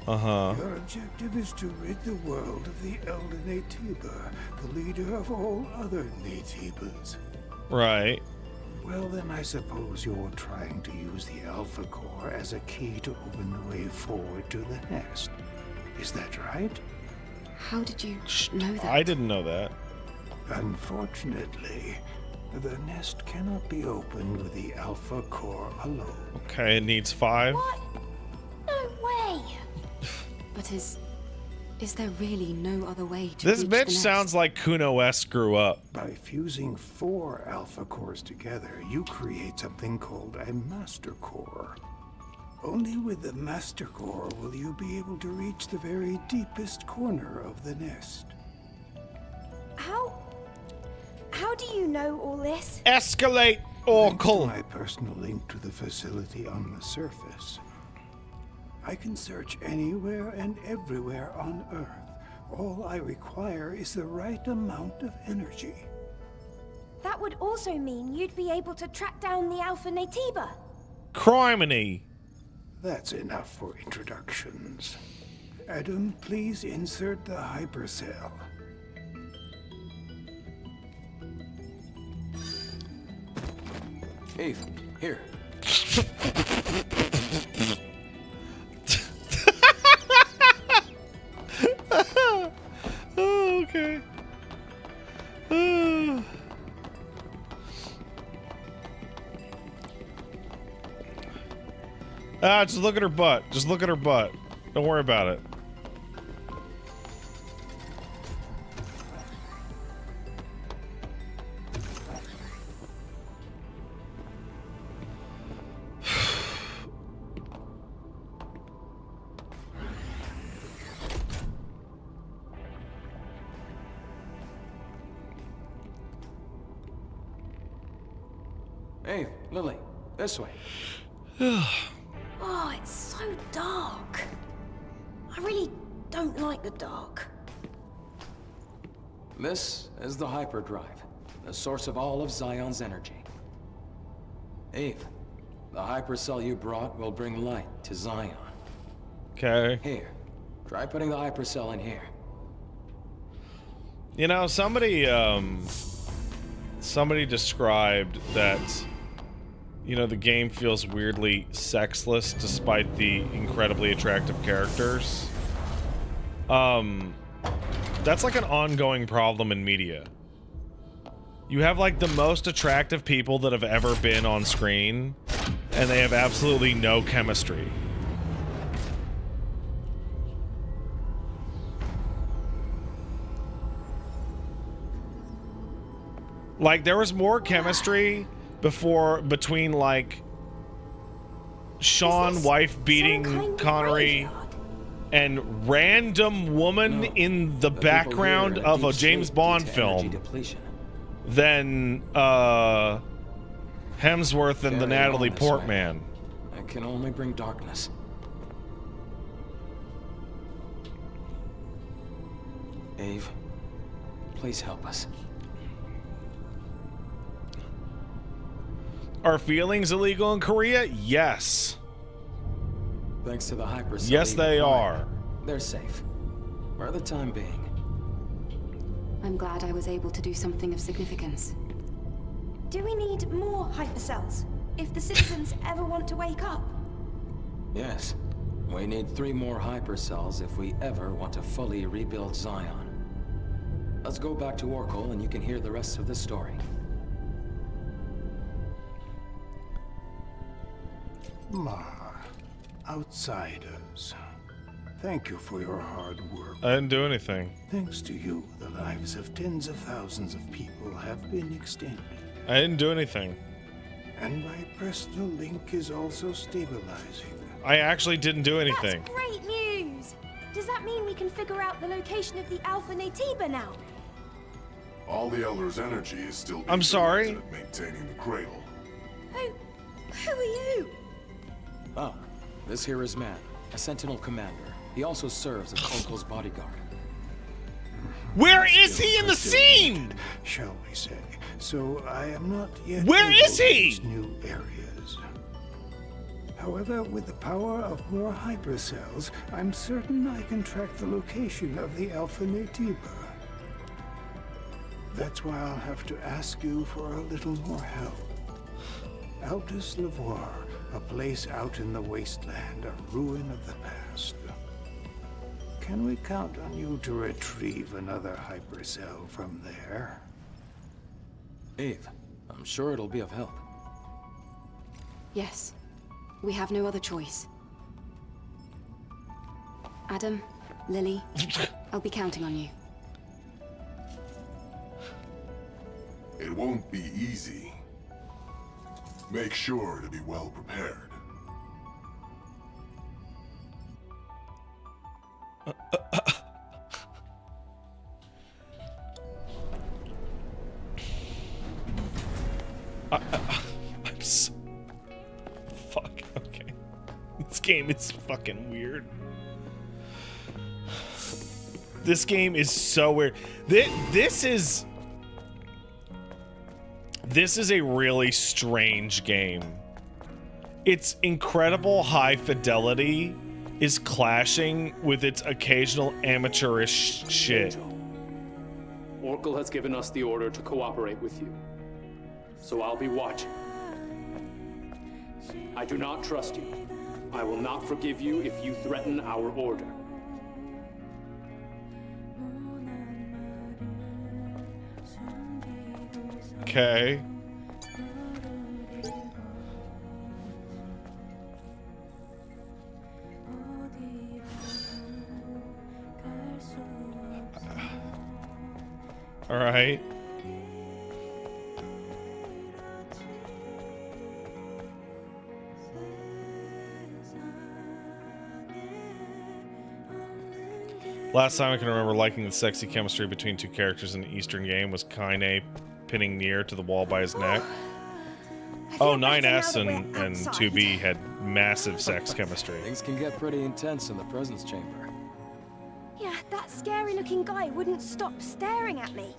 Uh-huh. Your objective is to rid the world of the Elder Natiba, the leader of all other Natibas. Right. Well, then I suppose you're trying to use the Alpha Core as a key to open the way forward to the nest. Is that right? How did you know that? I didn't know that. Unfortunately, the nest cannot be opened with the Alpha Core alone. Okay, it needs 5. What? No way! But is there really no other way to This reach the bitch nest? sounds like Kuno West grew up. By fusing 4 Alpha Cores together, you create something called a Master Core. Only with the Master Core will you be able to reach the very deepest corner of the nest. How do you know all this? Escalate, Thanks to Oracle. my personal link to the facility on the surface, I can search anywhere and everywhere on Earth. All I require is the right amount of energy. That would also mean you'd be able to track down the Alpha Natiba. Criminy. That's enough for introductions. Adam, please insert the hypercell. Eve, here. Oh, okay. Just look at her butt. Just look at her butt. Don't worry about it. Eve, Lily, this way. Oh, it's so dark. I really don't like the dark. This is the hyperdrive, the source of all of Zion's energy. Eve, the hypercell you brought will bring light to Zion. Okay. Here, try putting the hypercell in here. You know, somebody described that, you know, the game feels weirdly sexless despite the incredibly attractive characters. That's like an ongoing problem in media. You have like the most attractive people that have ever been on screen, and they have absolutely no chemistry. Like, there was more chemistry between like Sean Is this wife some beating kind of Connery graveyard? and random woman No, in the people background here in a of a deep James sleep Bond due to energy film depletion. than Hemsworth and the Carry Natalie on this way. Portman. It can only bring darkness. Eve, please help us. Are feelings illegal in Korea? Yes. Thanks to the hypercell. Yes, they are. They're safe. For the time being. I'm glad I was able to do something of significance. Do we need more hypercells if the citizens ever want to wake up? Yes. We need 3 more hypercells if we ever want to fully rebuild Zion. Let's go back to Orkel and you can hear the rest of the story. Outsiders. Thank you for your hard work. I didn't do anything. Thanks to you, the lives of tens of thousands of people have been extended. I didn't do anything. And my personal link is also stabilizing. I actually didn't do anything. That's great news! Does that mean we can figure out the location of the Alpha Natiba now? All the Elder's energy is still being I'm sorry? directed at maintaining the cradle. Who are you? Oh, this here is Man, a Sentinel commander. He also serves as Orkel's bodyguard. Where is he in the scene? Shall we say? So I am not yet. Where able is to he? reach new areas. However, with the power of more hypercells, I'm certain I can track the location of the Alpha Natiba. That's why I'll have to ask you for a little more help. Aldous Lavoir, a place out in the wasteland, a ruin of the past. Can we count on you to retrieve another hypercell from there? Eve, I'm sure it'll be of help. Yes. We have no other choice. Adam, Lily, I'll be counting on you. It won't be easy. Make sure to be well prepared. I'm so... Fuck, okay. This game is fucking weird. This game is so weird. This is a really strange game. Its incredible high fidelity is clashing with its occasional amateurish shit. Orkel has given us the order to cooperate with you. So I'll be watching. I do not trust you. I will not forgive you if you threaten our order. Okay. All right. Last time I can remember liking the sexy chemistry between two characters in the Eastern game was Kaine pinning Nier to the wall by his neck. Oh, 9S and 2B had massive sex chemistry. Things can get pretty intense in the presence chamber. Yeah, that scary-looking guy wouldn't stop staring at me.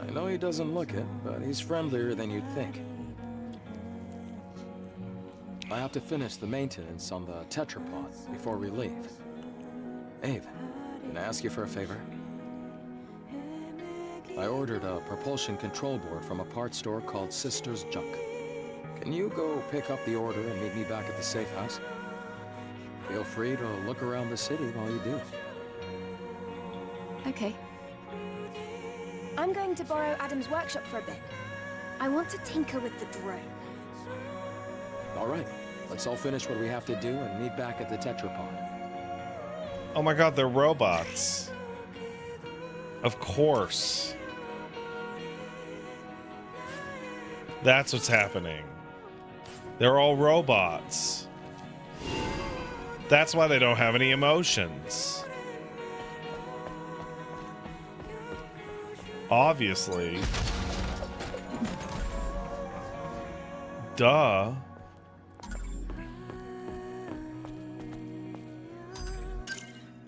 I know he doesn't look it, but he's friendlier than you'd think. I have to finish the maintenance on the tetrapod before we leave. Ave, can I ask you for a favor? I ordered a propulsion control board from a parts store called Sister's Junk. Can you go pick up the order and meet me back at the safe house? Feel free to look around the city while you do. Okay. I'm going to borrow Adam's workshop for a bit. I want to tinker with the drone. All right, let's all finish what we have to do and meet back at the tetrapod. Oh my god, they're robots. Of course. That's what's happening. They're all robots. That's why they don't have any emotions. Obviously. Duh.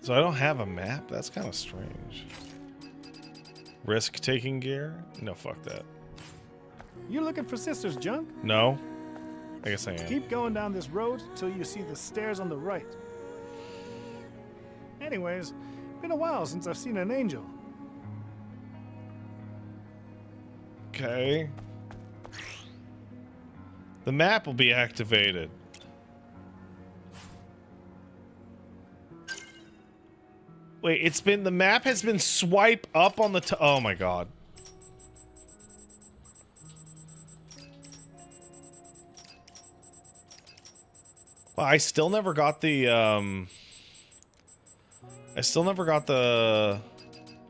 So I don't have a map? That's kind of strange. Risk-taking gear? No, fuck that. You looking for Sister's Junk? No. I guess I am. Keep going down this road till you see the stairs on the right. Anyways, been a while since I've seen an angel. Okay. The map will be activated. Wait, the map has been swipe up on the oh my god. Well, I still never got the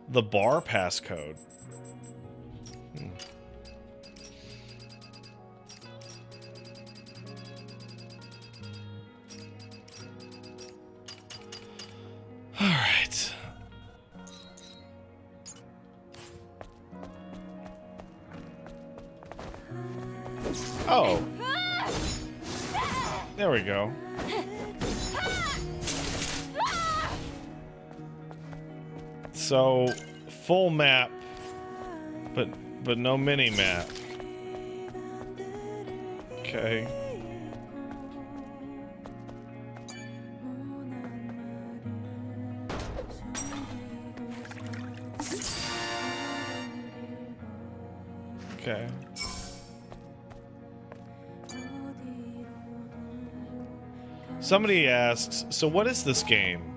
the bar passcode. All right. Oh. There we go. So, full map, but no mini map. Okay. Okay. Somebody asks, so what is this game?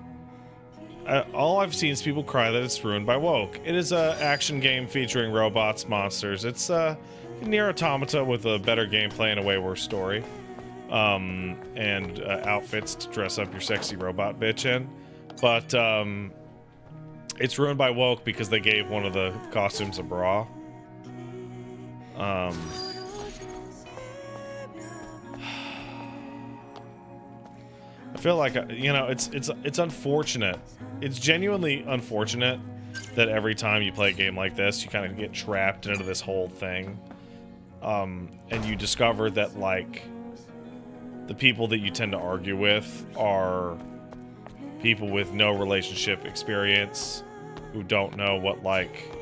All I've seen is people cry that it's ruined by woke. It is a action game featuring robots, monsters. It's Nier Automata with a better gameplay and a way worse story. And outfits to dress up your sexy robot bitch in. But it's ruined by woke because they gave one of the costumes a bra. I feel like, you know, it's unfortunate. It's genuinely unfortunate that every time you play a game like this, you kind of get trapped into this whole thing. And you discover that, like, the people that you tend to argue with are people with no relationship experience, who don't know what, like,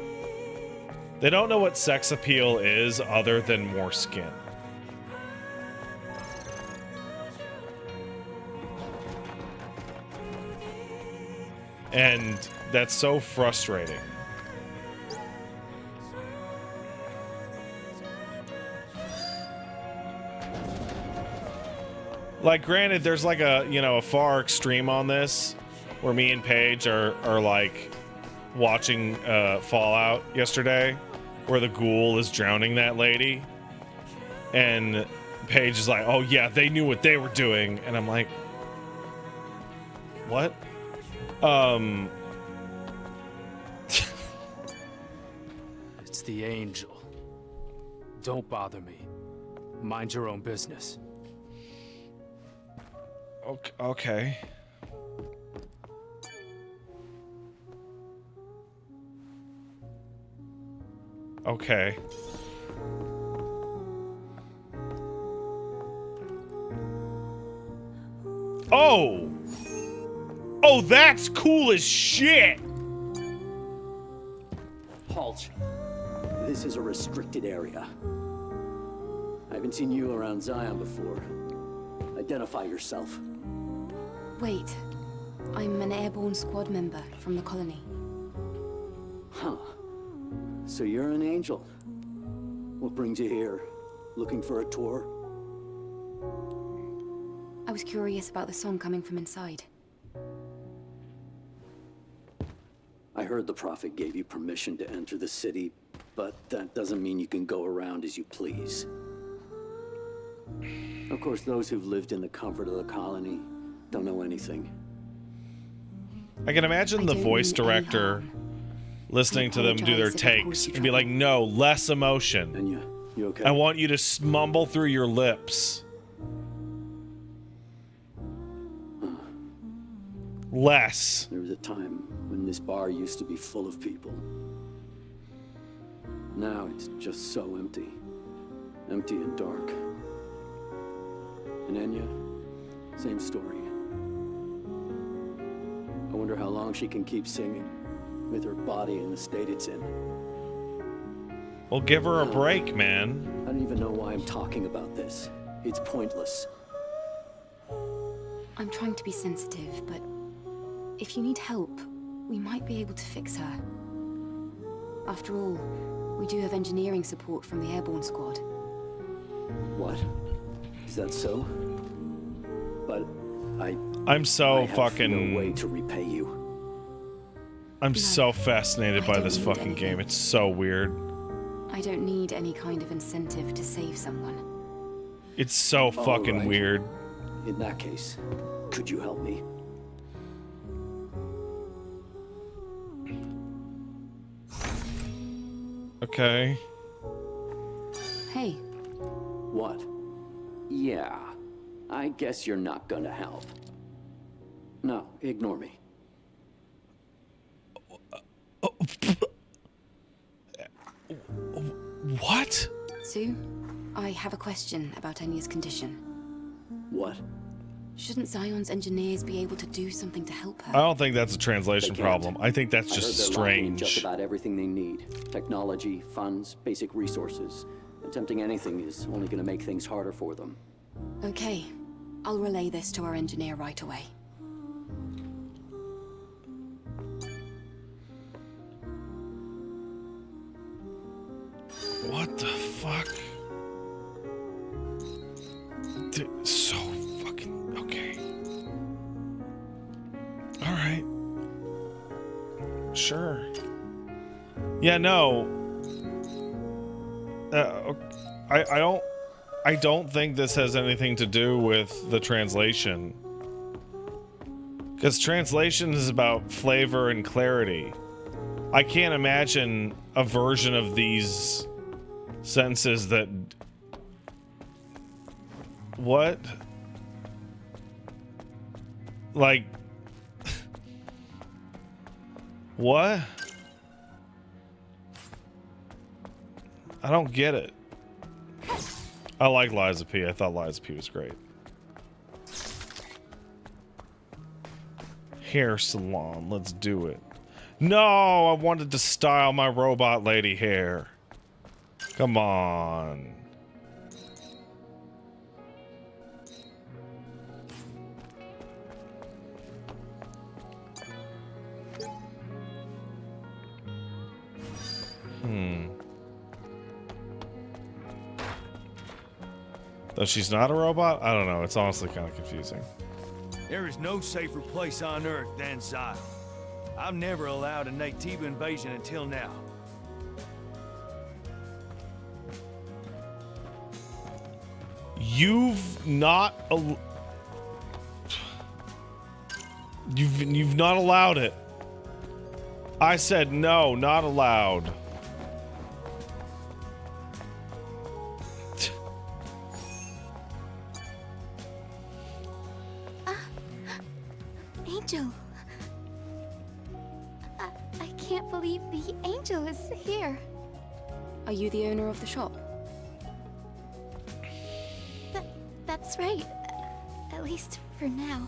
they don't know what sex appeal is other than more skin. And that's so frustrating. Like, granted, there's like a, you know, a far extreme on this, where me and Paige are like watching Fallout yesterday, where the ghoul is drowning that lady, and Paige is like, oh yeah, they knew what they were doing, and I'm like, what? It's the angel. Don't bother me. Mind your own business. Okay. Okay. Oh! Oh, that's cool as shit! Halt. This is a restricted area. I haven't seen you around Zion before. Identify yourself. Wait. I'm an airborne squad member from the colony. Huh. So you're an angel. What brings you here? Looking for a tour? I was curious about the song coming from inside. I heard the Prophet gave you permission to enter the city, but that doesn't mean you can go around as you please. Of course, those who've lived in the comfort of the colony don't know anything. I can imagine the voice director listening to them do their takes and be like, no, less emotion. Enya, you okay? I want you to mumble through your lips. Less. There was a time when this bar used to be full of people. Now it's just so empty. Empty and dark. And Enya, same story. I wonder how long she can keep singing, with her body in the state it's in. Well, give her a break, man. I don't even know why I'm talking about this. It's pointless. I'm trying to be sensitive, but if you need help, we might be able to fix her. After all, we do have engineering support from the Airborne Squad. What? Is that so? But I'm so I have fucking. no way to repay you. I'm so fascinated I by don't this need fucking anything. game. It's so weird. I don't need any kind of incentive to save someone. It's so fucking right. weird. In that case, could you help me? Okay. Hey, What? Yeah. I guess you're not gonna help. No, ignore me. What? Sue, I have a question about Enya's condition. What? Shouldn't Zion's engineers be able to do something to help her? I don't think that's a translation They can't. problem. I think that's I just heard they're lacking in strange. just about everything they need. Technology, funds, basic resources. Attempting anything is only gonna make things harder for them. Okay, I'll relay this to our engineer right away. What the fuck? So fucking okay. All right. Sure. Yeah, no. I don't think this has anything to do with the translation. Because translation is about flavor and clarity. I can't imagine a version of these sentences that... What? Like... What? I don't get it. I like Liza P. I thought Liza P was great. Hair salon, let's do it. No, I wanted to style my robot lady hair. Come on. Though she's not a robot? I don't know. It's honestly kind of confusing. There is no safer place on Earth than Zion. I've never allowed a Naytiba invasion until now. You've not you've not allowed it. I said no, not allowed. Angel. I can't believe the Angel is here. Are you the owner of the shop? That's right. At least for now.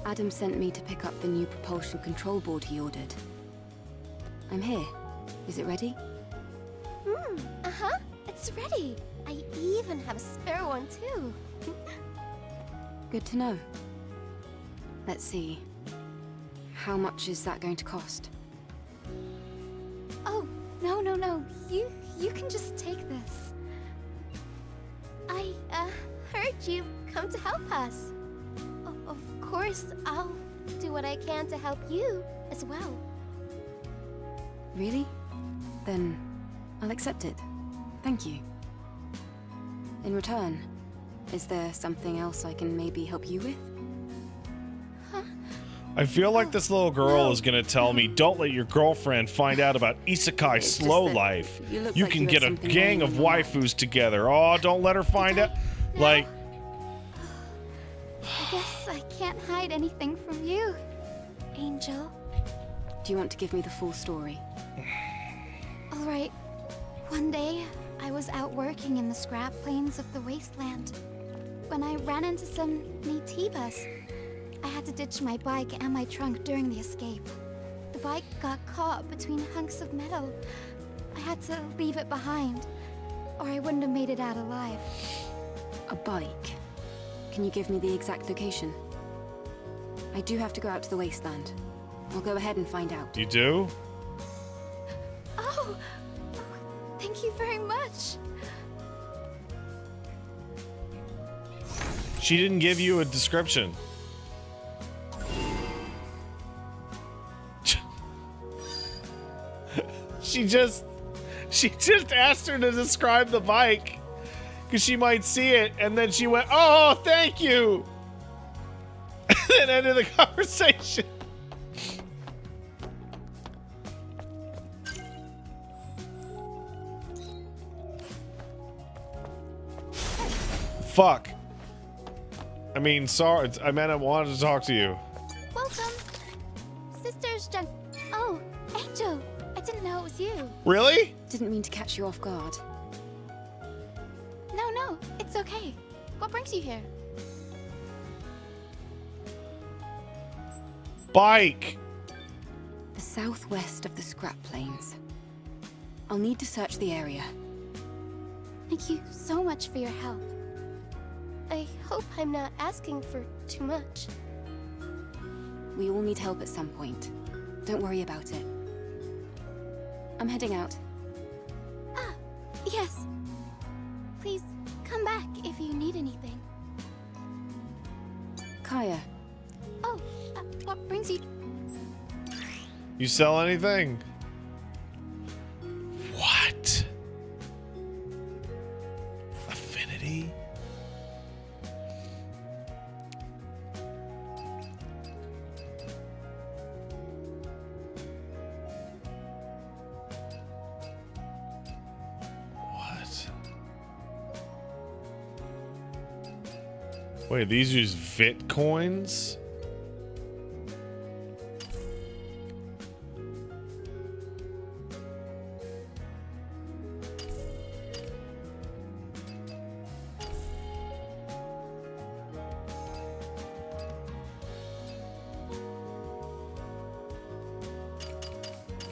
Adam sent me to pick up the new propulsion control board he ordered. I'm here. Is it ready? Uh-huh. It's ready. I even have a spare one, too. Good to know. Let's see. How much is that going to cost? Oh, no. You can just take this. I, heard you come to help us. Of course, I'll do what I can to help you as well. Really? Then I'll accept it. Thank you. In return, is there something else I can maybe help you with? I feel like this little girl is gonna tell me, don't let your girlfriend find out about Isekai It's just slow that life. you look You like can you had get a something gang going of on in your life. waifus together. Oh, don't let her find out. No. Like, I guess I can't hide anything from you, Angel. Do you want to give me the full story? All right. One day, I was out working in the scrap plains of the wasteland when I ran into some Naytibas. I had to ditch my bike and my trunk during the escape. The bike got caught between hunks of metal. I had to leave it behind, or I wouldn't have made it out alive. A bike. Can you give me the exact location? I do have to go out to the wasteland. I'll go ahead and find out. You do? Oh, thank you very much. She didn't give you a description. She just asked her to describe the bike because she might see it, and then she went, "Oh, thank you," and then ended the conversation. Fuck. I mean, sorry. I meant I wanted to talk to you. Welcome, Sisters Junk. Oh, Angel. I didn't know it was you. Really? Didn't mean to catch you off guard. No, it's okay. What brings you here? Bike. The southwest of the scrap plains. I'll need to search the area. Thank you so much for your help. I hope I'm not asking for too much. We all need help at some point. Don't worry about it. I'm heading out. Ah, yes. Please come back if you need anything. Kaya. Oh, what brings you? You sell anything? What? Affinity? What? Wait, these use VIT coins?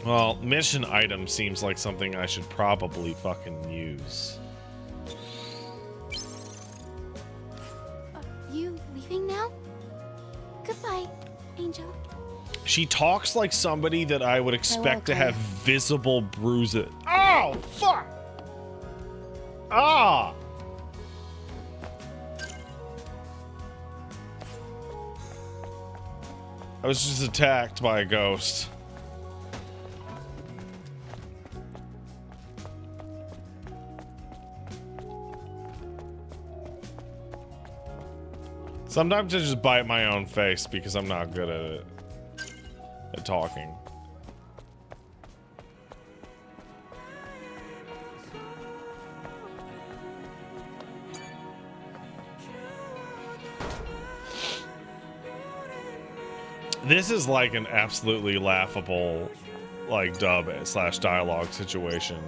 Well, mission item seems like something I should probably fucking use. You leaving now? Goodbye, Angel. She talks like somebody that I would expect to have visible bruises. Oh, fuck! Ah! I was just attacked by a ghost. Sometimes I just bite my own face because I'm not good at it. At talking. This is like an absolutely laughable, like, dub / dialogue situation.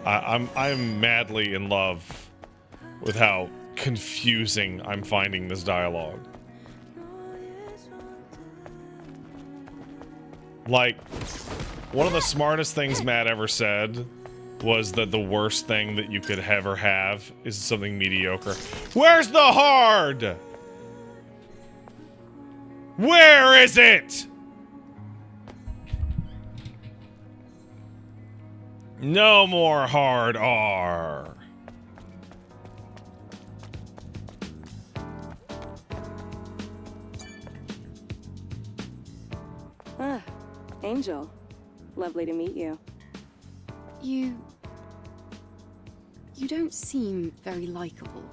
I'm madly in love with how confusing I'm finding this dialogue. Like, one of the smartest things Matt ever said was that the worst thing that you could ever have is something mediocre. Where's the hard? Where is it? No more hard R. Ah, Angel. Lovely to meet you. You don't seem very likable.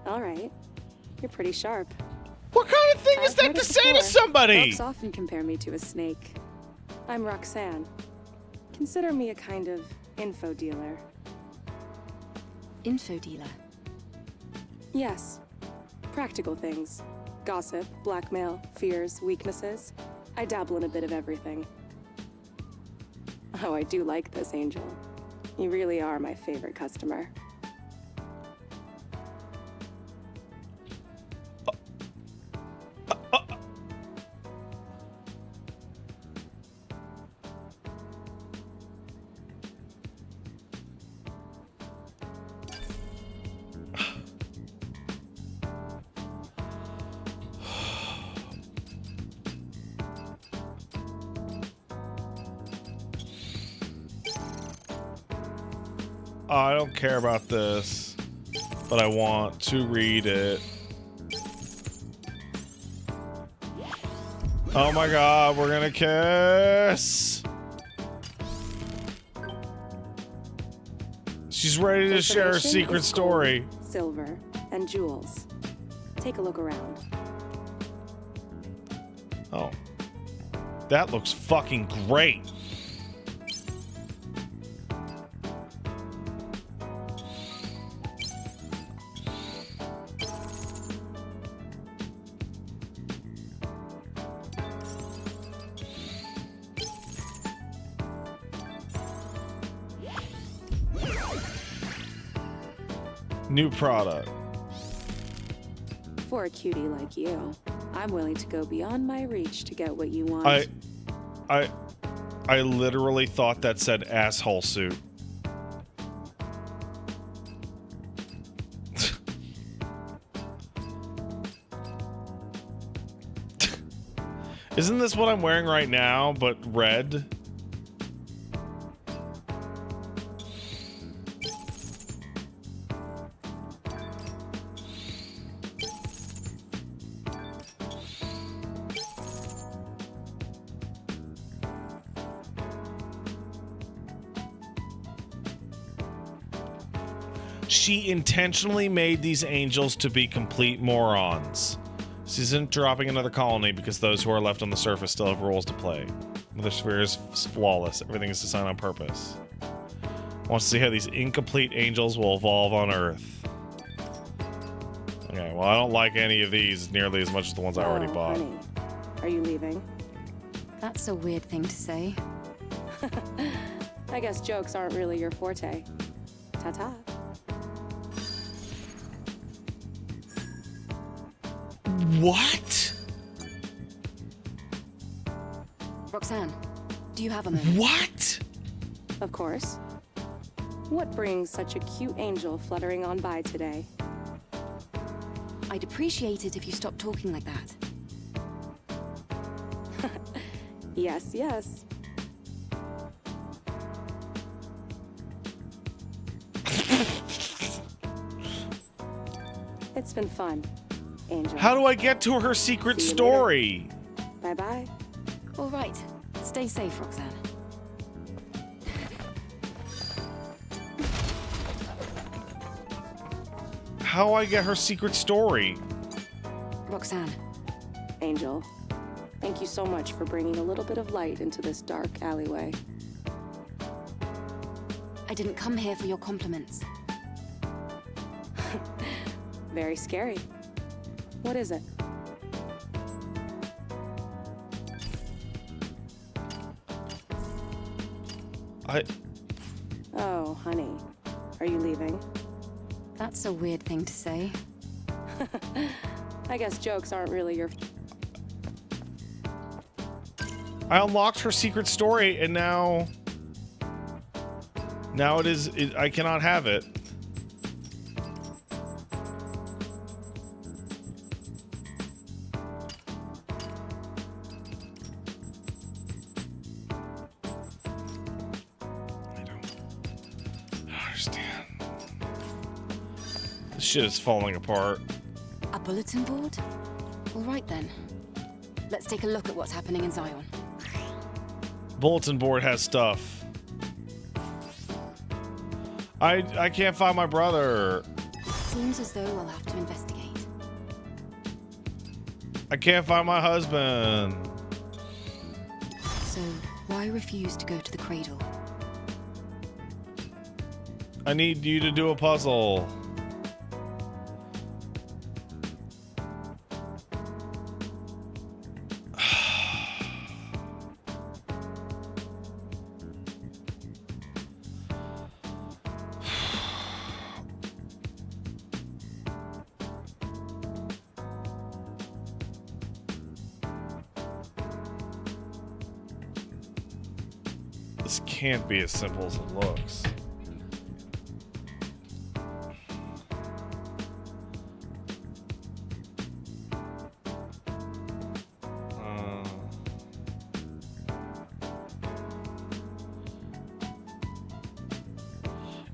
All right. You're pretty sharp. What kind of thing is that to say to somebody? Folks often compare me to a snake. I'm Roxanne. Consider me a kind of info dealer. Info dealer? Yes. Practical things. Gossip, blackmail, fears, weaknesses. I dabble in a bit of everything. Oh, I do like this, Angel. You really are my favorite customer. I don't care about this, but I want to read it. Oh my god, we're gonna kiss! She's ready to share her Information secret is story. gold, silver, and jewels. Take a look around. Oh. That looks fucking great. New product. For a cutie like you, I'm willing to go beyond my reach to get what you want. I literally thought that said asshole suit. Isn't this what I'm wearing right now, but red? She intentionally made these angels to be complete morons. She isn't dropping another colony because those who are left on the surface still have roles to play. Mother Sphere is flawless. Everything is designed on purpose. Wants to see how these incomplete angels will evolve on Earth. Okay, well, I don't like any of these nearly as much as the ones I already bought. Honey, are you leaving? That's a weird thing to say. I guess jokes aren't really your forte. Ta-ta. What? Roxanne, do you have a moment? What? Of course. What brings such a cute angel fluttering on by today? I'd appreciate it if you stopped talking like that. Yes, yes. It's been fun, Angel. How do I get to her secret See you story? Bye-bye. All right. Stay safe, Roxanne. How do I get her secret story? Roxanne. Angel, thank you so much for bringing a little bit of light into this dark alleyway. I didn't come here for your compliments. Very scary. What is it? Oh, honey. Are you leaving? That's a weird thing to say. I guess jokes aren't really your... I unlocked her secret story and now it is I cannot have it. I don't understand. This shit is falling apart. A bulletin board? All right then. Let's take a look at what's happening in Zion. Bulletin board has stuff. I can't find my brother. Seems as though I'll have to investigate. I can't find my husband. So, why refuse to go to the cradle? I need you to do a puzzle. This can't be as simple as it looks.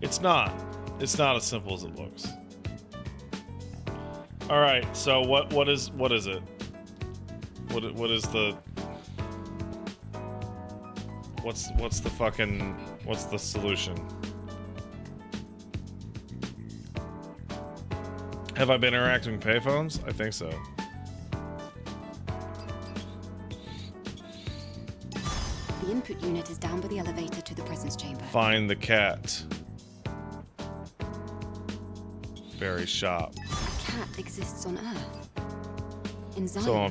It's It's not. It's not as simple as it looks. All right. So what is it? What is the what's the solution? Have I been interacting with payphones? I think so. The input unit is down by the elevator to the presence chamber. Find the cat. Barry's shop. A cat exists on Earth. In Zion. So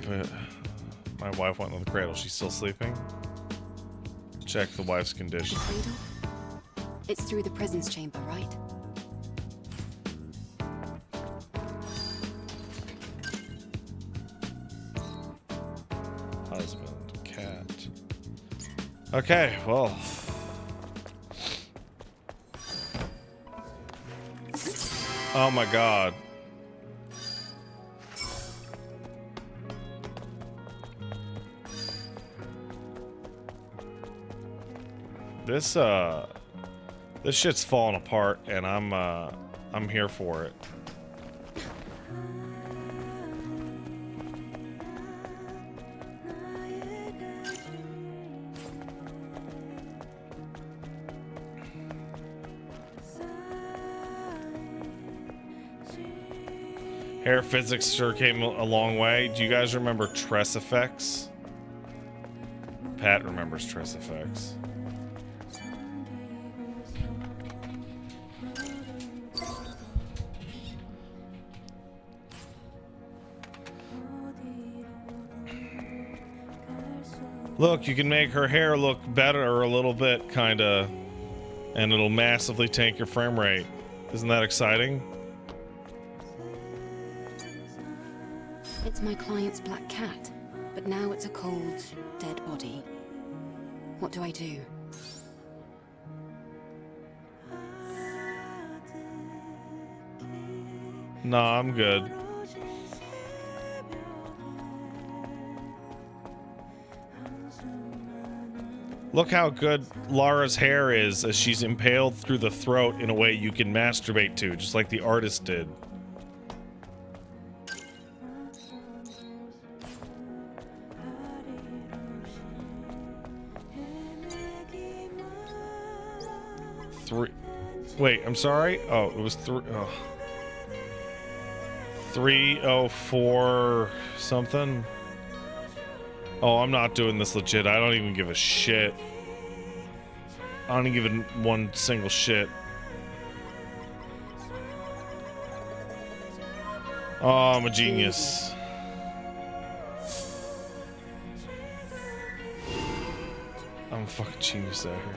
my wife went in the cradle. She's still sleeping. Check the wife's condition. The cradle? It's through the presence chamber, right? Husband, cat. Okay, well. Oh my god. This shit's falling apart, and I'm here for it. Hair physics sure came a long way. Do you guys remember Tress Effects? Pat remembers Tress Effects. Look, you can make her hair look better a little bit, kinda, and it'll massively tank your frame rate. Isn't that exciting? It's my client's black cat, but now it's a cold, dead body. What do I do? Nah, I'm good. Look how good Lara's hair is as she's impaled through the throat in a way you can masturbate to, just like the artist did. Wait, I'm sorry? Oh, it was 304 something? Oh, I'm not doing this legit. I don't even give a shit. I don't even give one single shit. Oh, I'm a genius. I'm a fucking genius out here.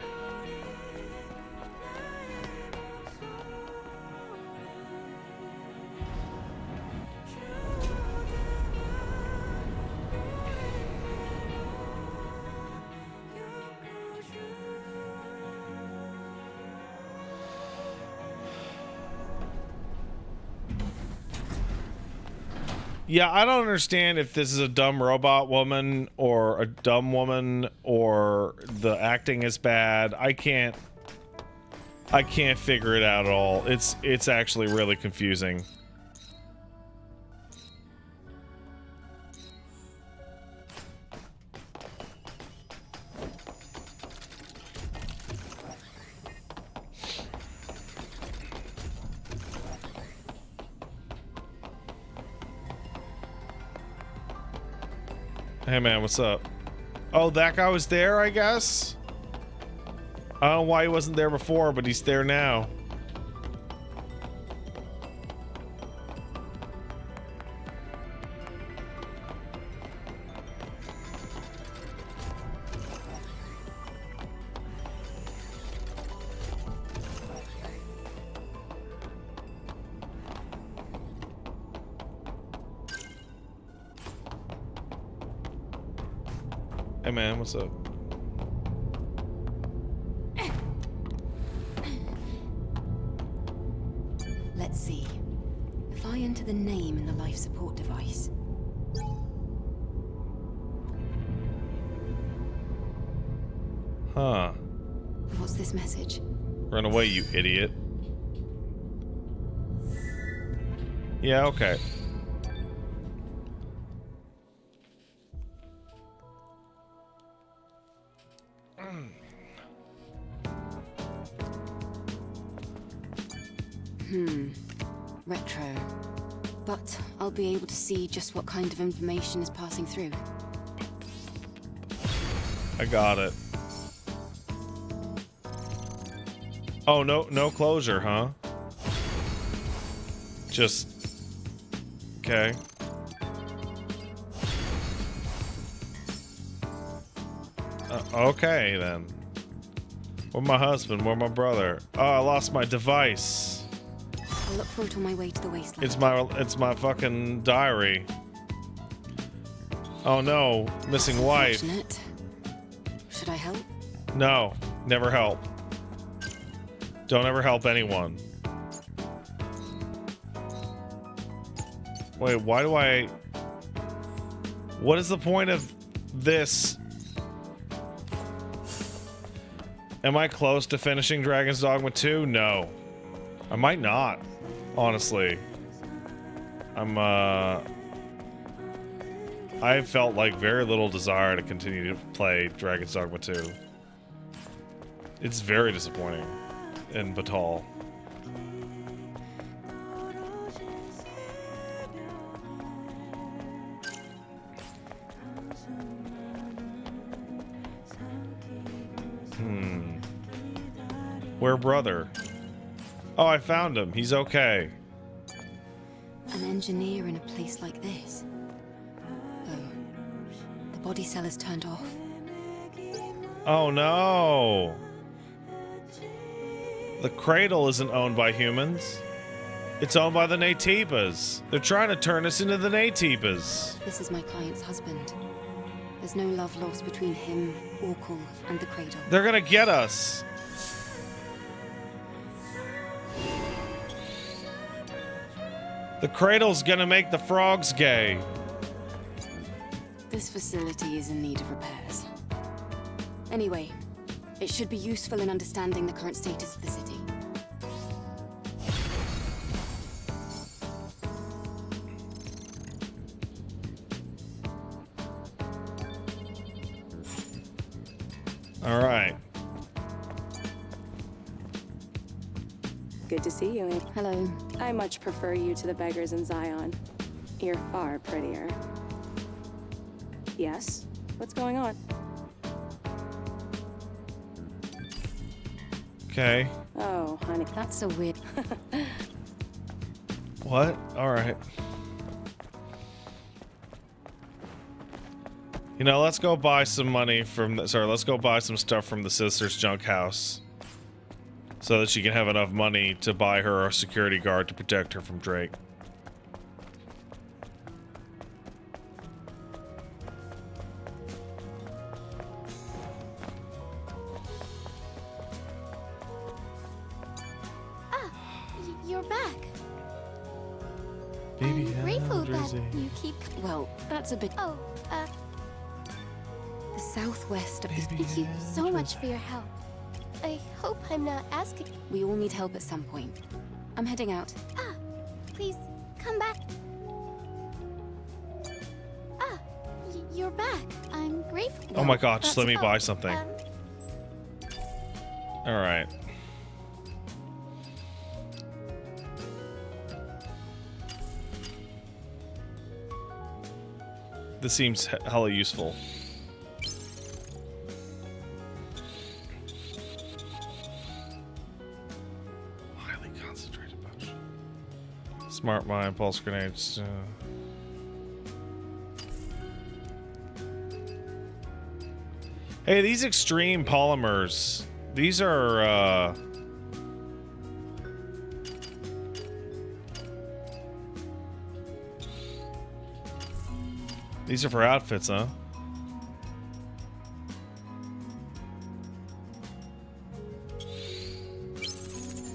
Yeah, I don't understand if this is a dumb robot woman or a dumb woman or the acting is bad. I can't figure it out at all. It's actually really confusing. Hey man, what's up? Oh, that guy was there, I guess? I don't know why he wasn't there before, but he's there now. Hey man, what's up? Let's see. If I enter the name in the life support device. Huh. What's this message? Run away, you idiot. Yeah, okay. Retro. But I'll be able to see just what kind of information is passing through. I got it. Oh, no closure, huh? Just... Okay. Okay, then. Where's my husband? Where's my brother? Oh, I lost my device. I'll look for it on my way to the wasteland. It's my fucking diary. Oh no, missing wife. Unfortunate. Should I help? No, never help. Don't ever help anyone. Wait, why do I... What is the point of this? Am I close to finishing Dragon's Dogma 2? No. I might not, honestly. I felt like very little desire to continue to play Dragon's Dogma 2. It's very disappointing in Batal. Where brother? Oh, I found him. He's okay. An engineer in a place like this? Oh. The body cell is turned off. Oh no! The cradle isn't owned by humans. It's owned by the Naytibas. They're trying to turn us into the Naytibas. This is my client's husband. There's no love lost between him, Orkul, and the cradle. They're gonna get us. The cradle's gonna make the frogs gay. This facility is in need of repairs. Anyway, it should be useful in understanding the current status of the city. All right. Good to see you. Hello. I much prefer you to the beggars in Zion. You're far prettier. Yes? What's going on? Okay. Oh, honey. That's so weird. What? All right. You know, let's go buy some money from the, sorry, let's go buy some stuff from the sister's junk house. So that she can have enough money to buy her a security guard to protect her from Drake. You're back. Baby, I'm grateful that Drizzy. you keep... Well, that's a bit... Oh, The southwest of this... thank you so much for your help. I hope I'm not asking... We all need help at some point. I'm heading out. Please, come back. You're back. I'm grateful. Oh my god, just let me That's- buy something. Alright. This seems hella useful. Highly concentrated potion. Smart mine, pulse grenades. Hey, these extreme polymers. These are, these are for outfits, huh?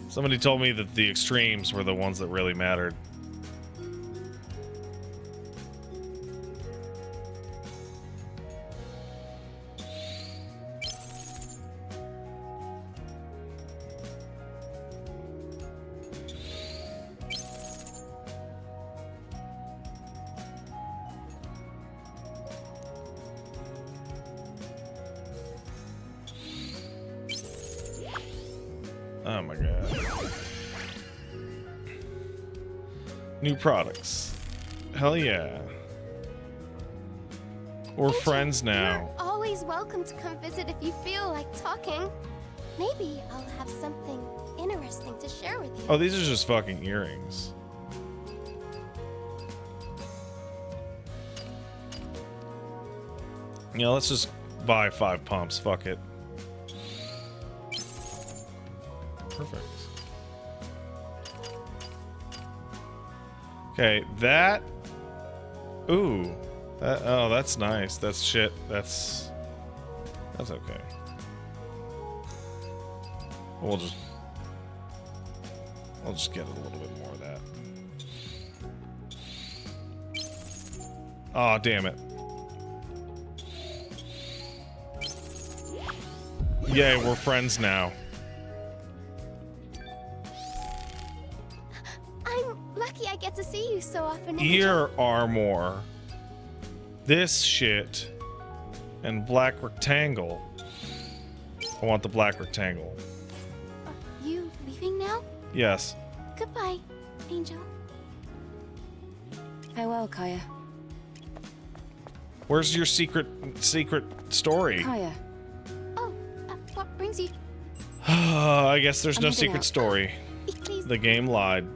Somebody told me that the extremes were the ones that really mattered. Oh my god. New products. Hell yeah. We're friends now. You're always welcome to come visit if you feel like talking. Maybe I'll have something interesting to share with you. Oh, these are just fucking earrings. Yeah, let's just buy 5 pumps. Fuck it. Perfect. Okay, that. Ooh, that. Oh, that's nice. That's shit. That's okay. I'll just get a little bit more of that. Oh, damn it. Yay, we're friends now. I'm lucky I get to see you so often. Ear armor. This shit. And black rectangle. I want the black rectangle. You leaving now? Yes. Goodbye, Angel. Farewell, Kaya. Where's your secret story? Kaya. What brings you? I guess there's I'm no heading secret out. story. Please. The game lied.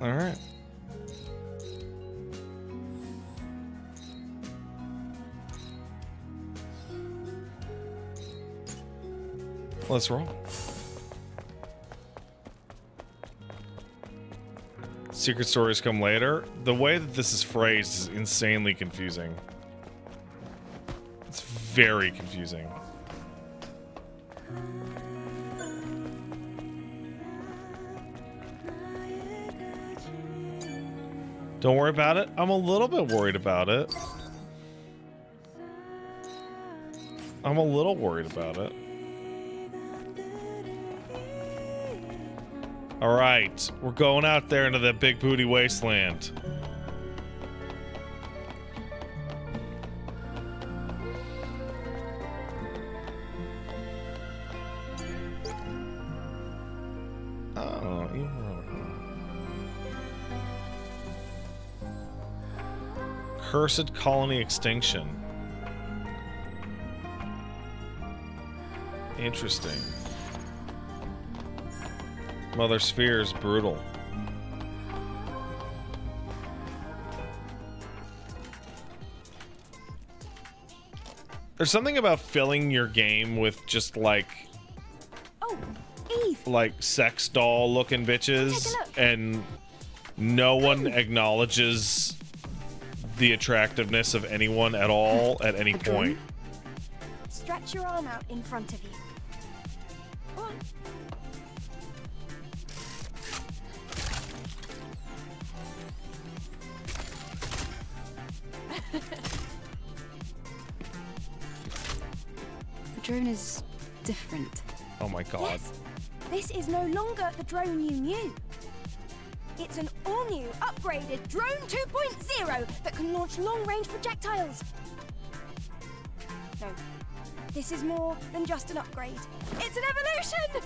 All right. Let's roll. Secret stories come later. The way that this is phrased is insanely confusing. It's very confusing. Don't worry about it. I'm a little bit worried about it. I'm a little worried about it. All right, we're going out there into that big booty wasteland. Oh, Cursed colony extinction. Interesting. Mother Sphere is brutal. There's something about filling your game with just like sex doll looking bitches and no one acknowledges the attractiveness of anyone at all at any point. Stretch your arm out in front of you. Go on. The drone is different. Oh my god. Yes, this is no longer the drone you knew. It's an all-new, upgraded Drone 2.0 that can launch long-range projectiles. No, this is more than just an upgrade. It's an evolution!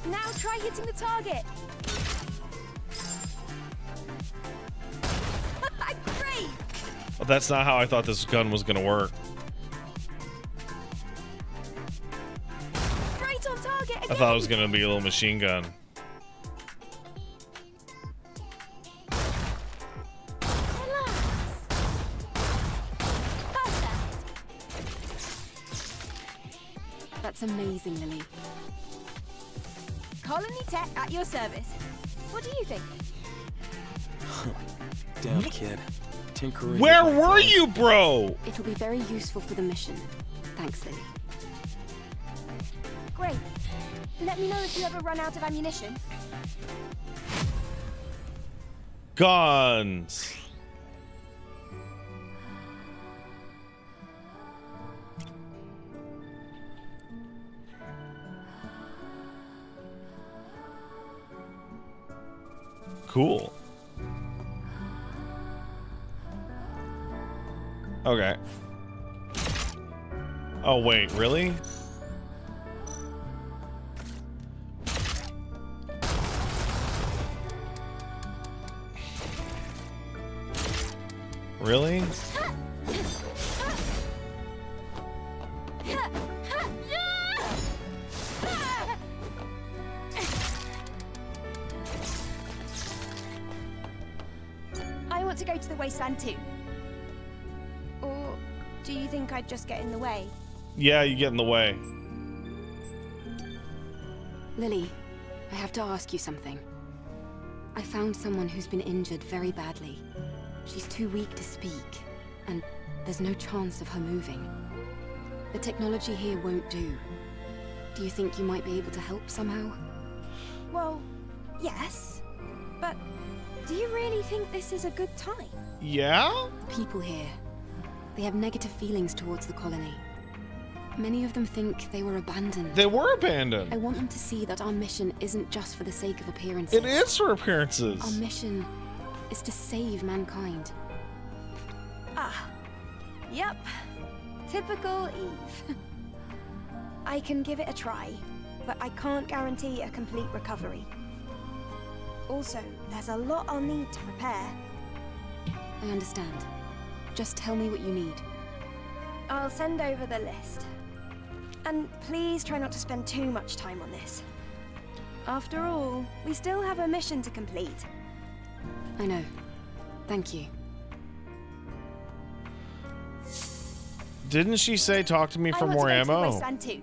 Now try hitting the target. Great! Well, that's not how I thought this gun was gonna work. Straight on target again. I thought it was gonna be a little machine gun. That's amazing, Lily. Colony Tech at your service. What do you think? Damn kid. Tinkering. Where were you, bro? It will be very useful for the mission. Thanks, Lily. Great. Let me know if you ever run out of ammunition. Guns. cool. Okay. Oh, wait, really? Really? I want to go to the wasteland too. Or do you think I'd just get in the way? Yeah, you get in the way. Lily, I have to ask you something. I found someone who's been injured very badly. She's too weak to speak, and there's no chance of her moving. The technology here won't do. Do you think you might be able to help somehow? Well, yes. But do you really think this is a good time? Yeah? The people here, they have negative feelings towards the colony. Many of them think they were abandoned. They were abandoned. I want them to see that our mission isn't just for the sake of appearances. It is for appearances. Our mission is to save mankind. Ah, yep. Typical Eve. I can give it a try, but I can't guarantee a complete recovery. Also, there's a lot I'll need to prepare. I understand. Just tell me what you need. I'll send over the list. And please try not to spend too much time on this. After all, we still have a mission to complete. I know. Thank you. Didn't she say talk to me for more I want to go to the ammo? wasteland too.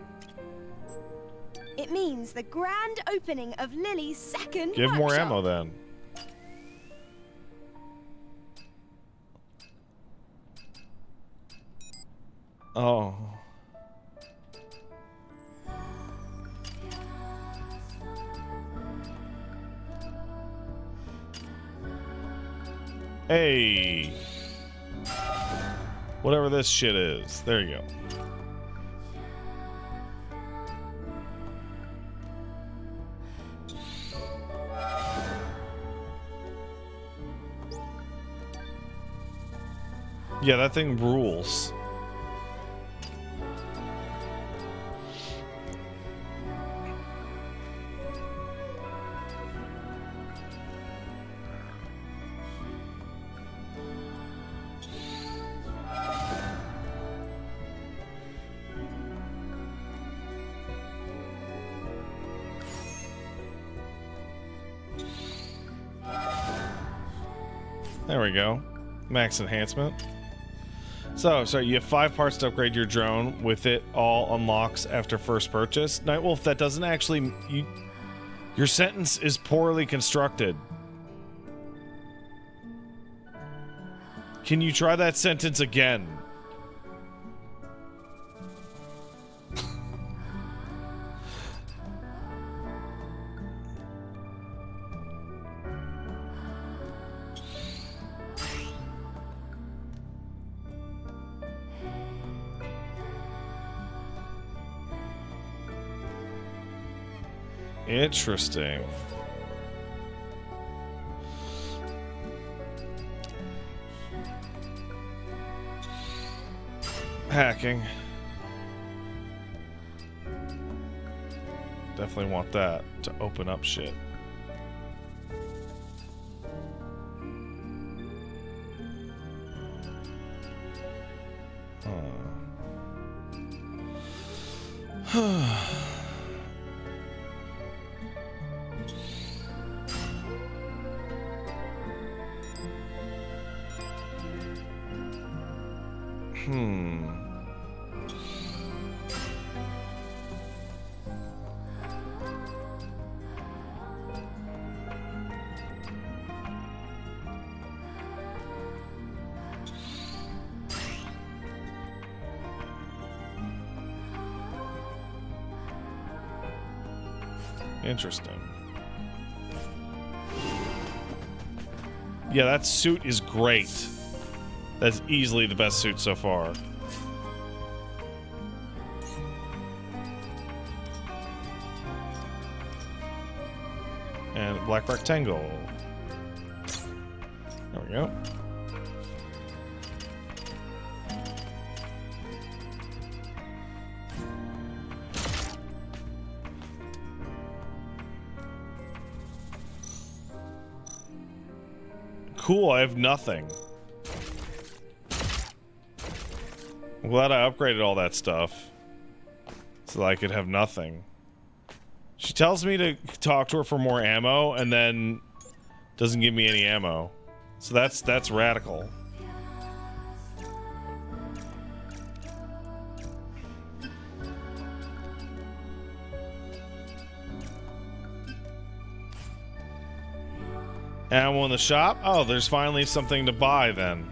It means the grand opening of Lily's second Give more workshop. ammo then. Oh. Hey. Whatever this shit is. There you go. Yeah, that thing rules. There we go. Max enhancement. So you have 5 parts to upgrade your drone. With it, all unlocks after first purchase. Nightwolf, that doesn't actually... your sentence is poorly constructed. Can you try that sentence again? Interesting. Hacking. Definitely want that to open up shit. Interesting. Yeah, that suit is great. That's easily the best suit so far. And black rectangle. go. Cool, I have nothing. I'm glad I upgraded all that stuff so that I could have nothing. She tells me to talk to her for more ammo and then doesn't give me any ammo. So that's radical. Ammo in the shop? Oh, there's finally something to buy then.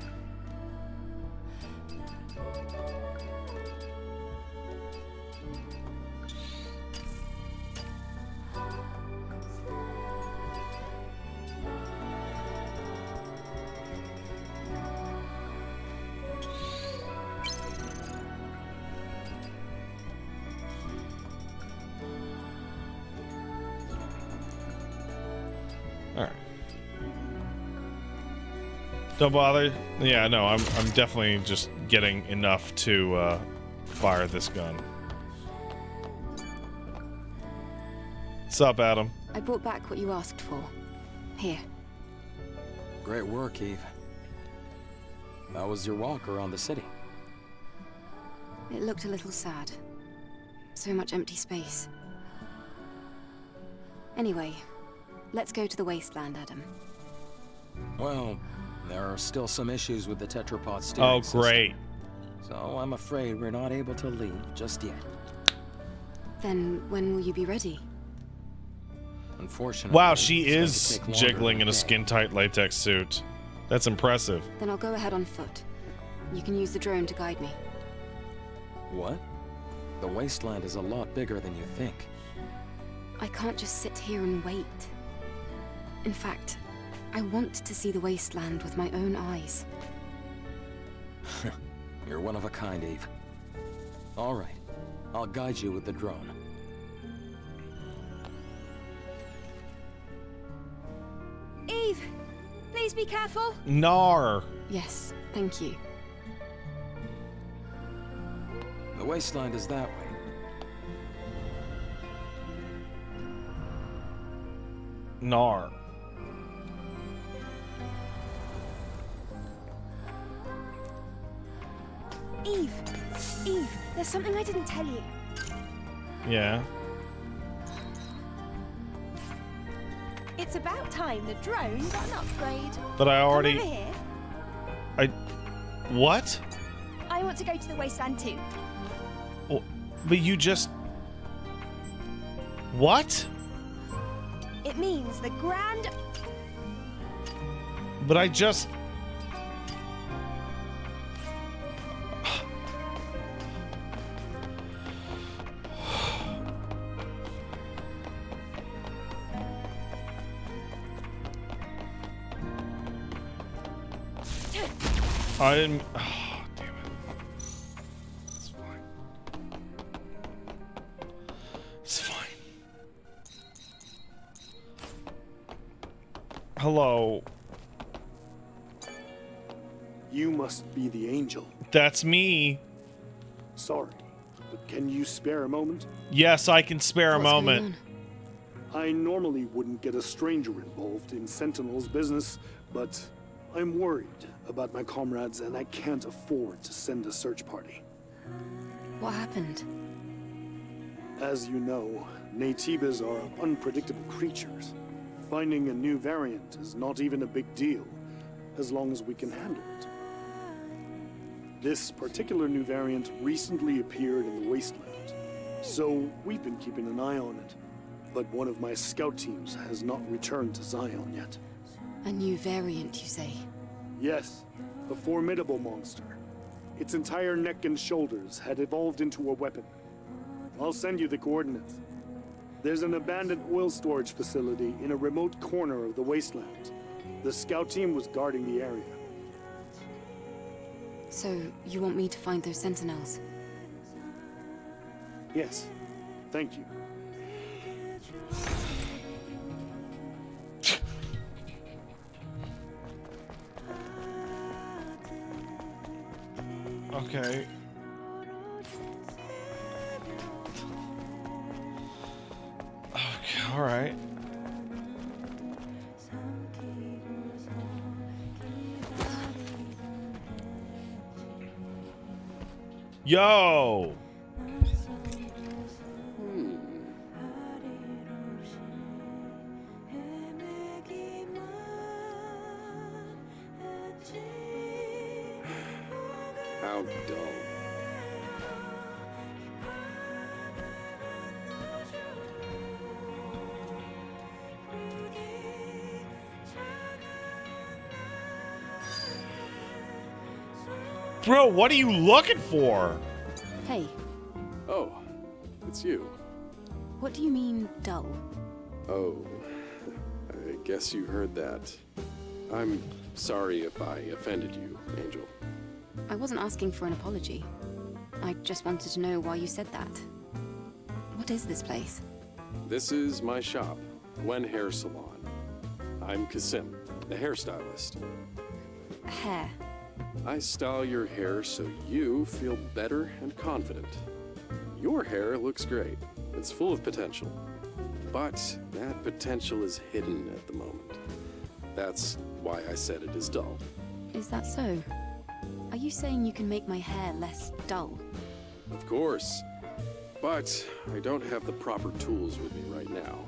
Don't bother. Yeah, no, I'm definitely just getting enough to fire this gun. What's up, Adam? I brought back what you asked for. Here. Great work, Eve. How was your walk around the city? It looked a little sad. So much empty space. Anyway, let's go to the wasteland, Adam. Well, there are still some issues with the tetrapod Oh, steering great. system, so I'm afraid we're not able to leave just yet. Then when will you be ready? Unfortunately, Wow, she it's going to is take longer jiggling than in a I thought. skin-tight latex suit. That's impressive. Then I'll go ahead on foot. You can use the drone to guide me. What? The wasteland is a lot bigger than you think. I can't just sit here and wait. In fact, I want to see the wasteland with my own eyes. You're one of a kind, Eve. All right, I'll guide you with the drone. Eve, please be careful. Nar. Yes, thank you. The wasteland is that way. Nar. Eve, there's something I didn't tell you. Yeah. It's about time the drone got an upgrade. But I already... Come over here. What? I want to go to the wasteland too. Oh, but you just... What? It means the grand... But I just... I'm... Oh, damn it. It's fine. It's fine. Hello. You must be the angel. That's me. Sorry, but can you spare a moment? Yes, I can spare a moment. I normally wouldn't get a stranger involved in Sentinel's business, but I'm worried about my comrades and I can't afford to send a search party. What happened? As you know, Naytibas are unpredictable creatures. Finding a new variant is not even a big deal, as long as we can handle it. This particular new variant recently appeared in the wasteland, so we've been keeping an eye on it. But one of my scout teams has not returned to Zion yet. A new variant, you say? Yes, a formidable monster. Its entire neck and shoulders had evolved into a weapon. I'll send you the coordinates. There's an abandoned oil storage facility in a remote corner of the wasteland. The scout team was guarding the area. So, you want me to find those sentinels? Yes, thank you. Okay. Okay, all right. Yo! How dull. Bro, what are you looking for? Hey, Oh, it's you. what do you mean, dull? Oh, I guess you heard that. I'm sorry if I offended you, Angel. I wasn't asking for an apology. I just wanted to know why you said that. What is this place? This is my shop, Wen Hair Salon. I'm Kasim, the hairstylist. Hair. I style your hair so you feel better and confident. Your hair looks great. It's full of potential. But that potential is hidden at the moment. That's why I said it is dull. Is that so? Are you saying you can make my hair less dull? Of course. But I don't have the proper tools with me right now.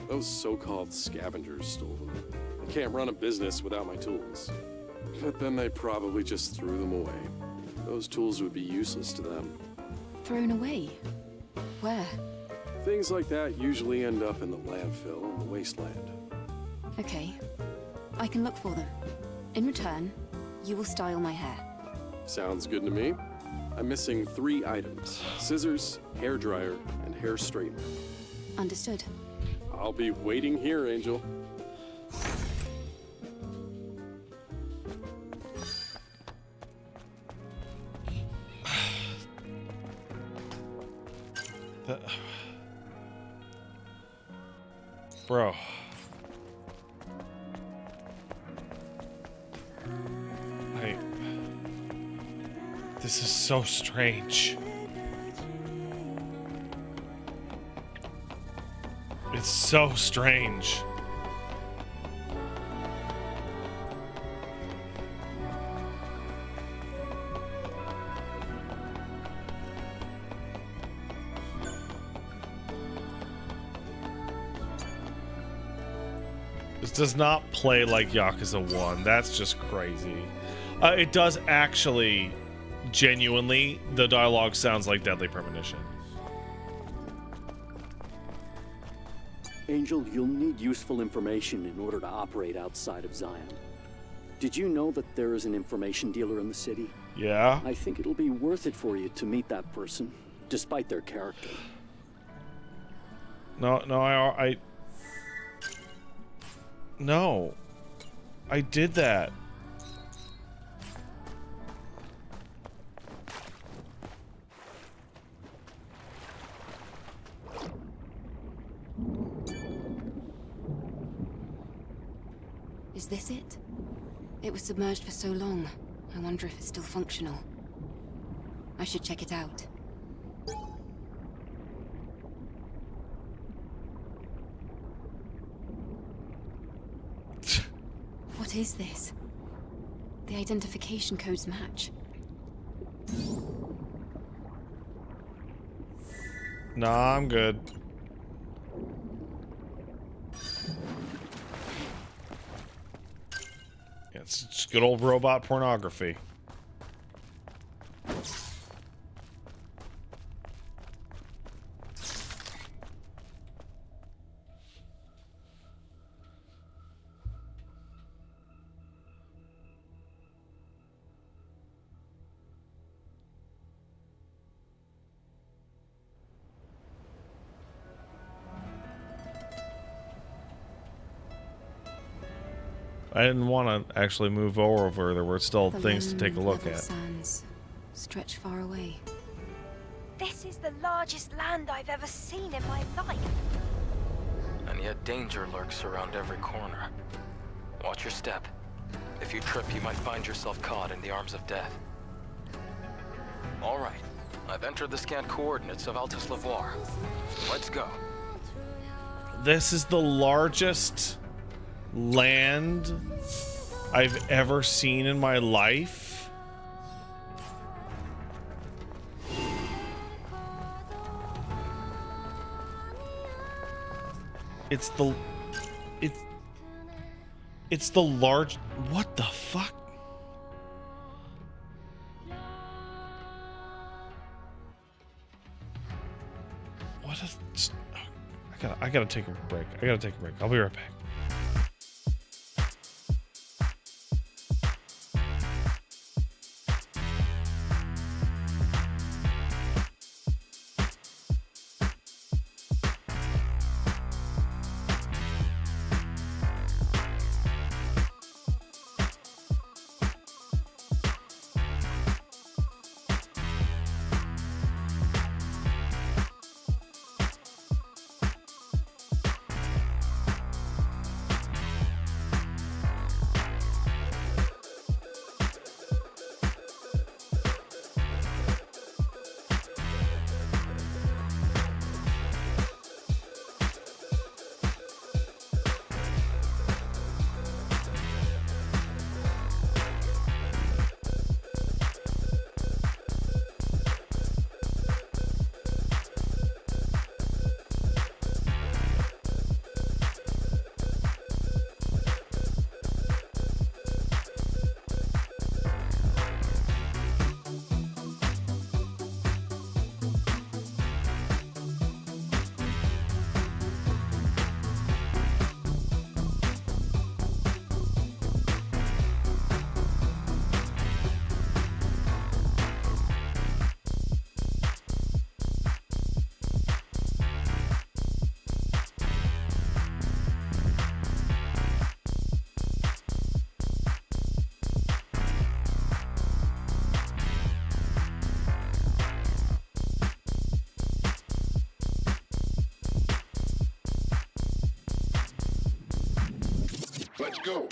Those so-called scavengers stole them. I can't run a business without my tools. But then they probably just threw them away. Those tools would be useless to them. Thrown away? Where? Things like that usually end up in the landfill in the wasteland. Okay. I can look for them. In return, you will style my hair. Sounds good to me. I'm missing 3 items. Scissors, hair dryer, and hair straightener. Understood. I'll be waiting here, Angel. Bro. This is so strange. It's so strange. This does not play like Yakuza 1. That's just crazy. It does actually, genuinely, the dialogue sounds like Deadly Premonition. Angel, you'll need useful information in order to operate outside of Zion. Did you know that there is an information dealer in the city? Yeah. I think it'll be worth it for you to meet that person, despite their character. No, I did that. Is this it? It was submerged for so long. I wonder if it's still functional. I should check it out. What is this? The identification codes match. Nah, I'm good. It's just good old robot pornography. I didn't want to actually move over. There were still things to take a look at. Sands stretch far away. This is the largest land I've ever seen in my life. And yet danger lurks around every corner. Watch your step. If you trip, you might find yourself caught in the arms of death. All right. I've entered the scanned coordinates of Altus Lavoir. Let's go. This is the largest land I've ever seen in my life. It's the large. What the fuck? What is? I gotta take a break. I'll be right back. Let's go.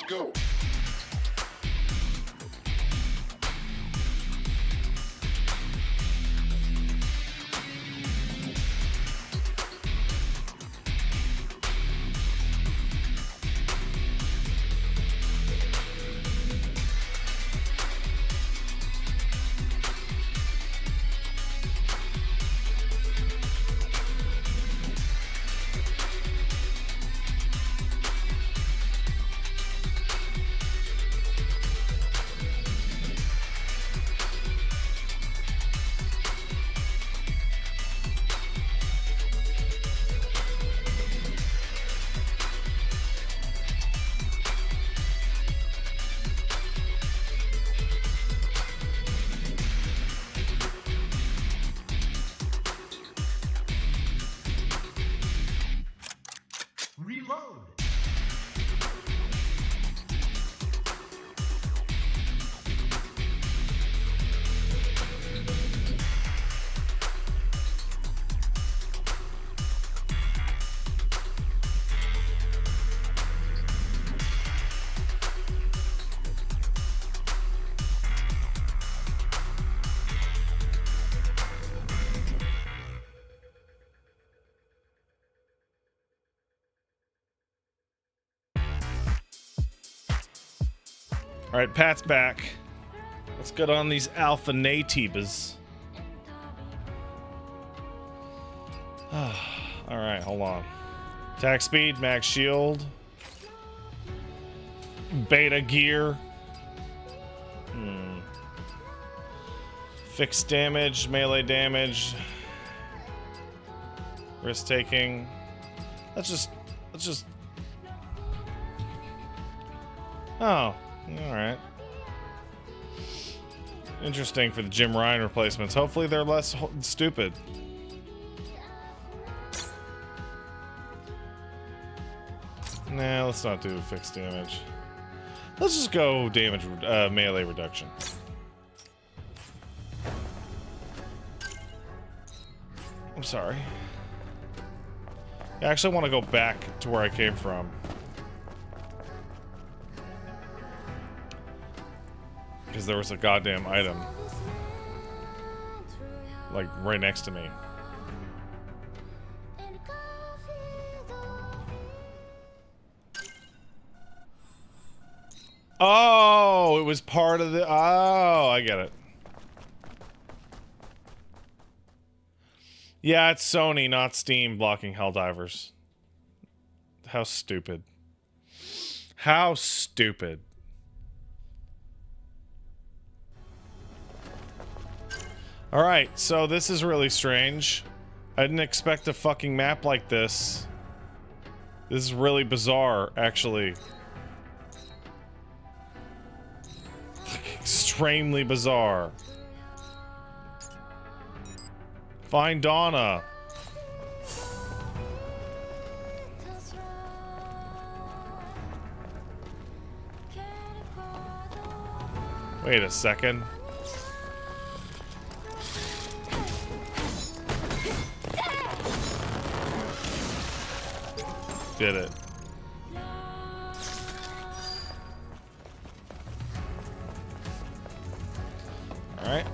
go. All right, Pat's back. Let's get on these alpha Naytibas. All right, hold on. Attack speed, max shield, beta gear, fixed damage, melee damage, risk taking. Let's just. Oh. Alright. Interesting for the Jim Ryan replacements. Hopefully they're less stupid. Nah, let's not do fixed damage. Let's just go damage melee reduction. I'm sorry. I actually want to go back to where I came from. Because there was a goddamn item like right next to me. Oh, it was part of the... Oh, I get it. Yeah, it's Sony, not Steam, blocking Helldivers. How stupid. How stupid. Alright, so this is really strange. I didn't expect a fucking map like this. This is really bizarre, actually. Extremely bizarre. Find Donna. Wait a second. Did it. All right.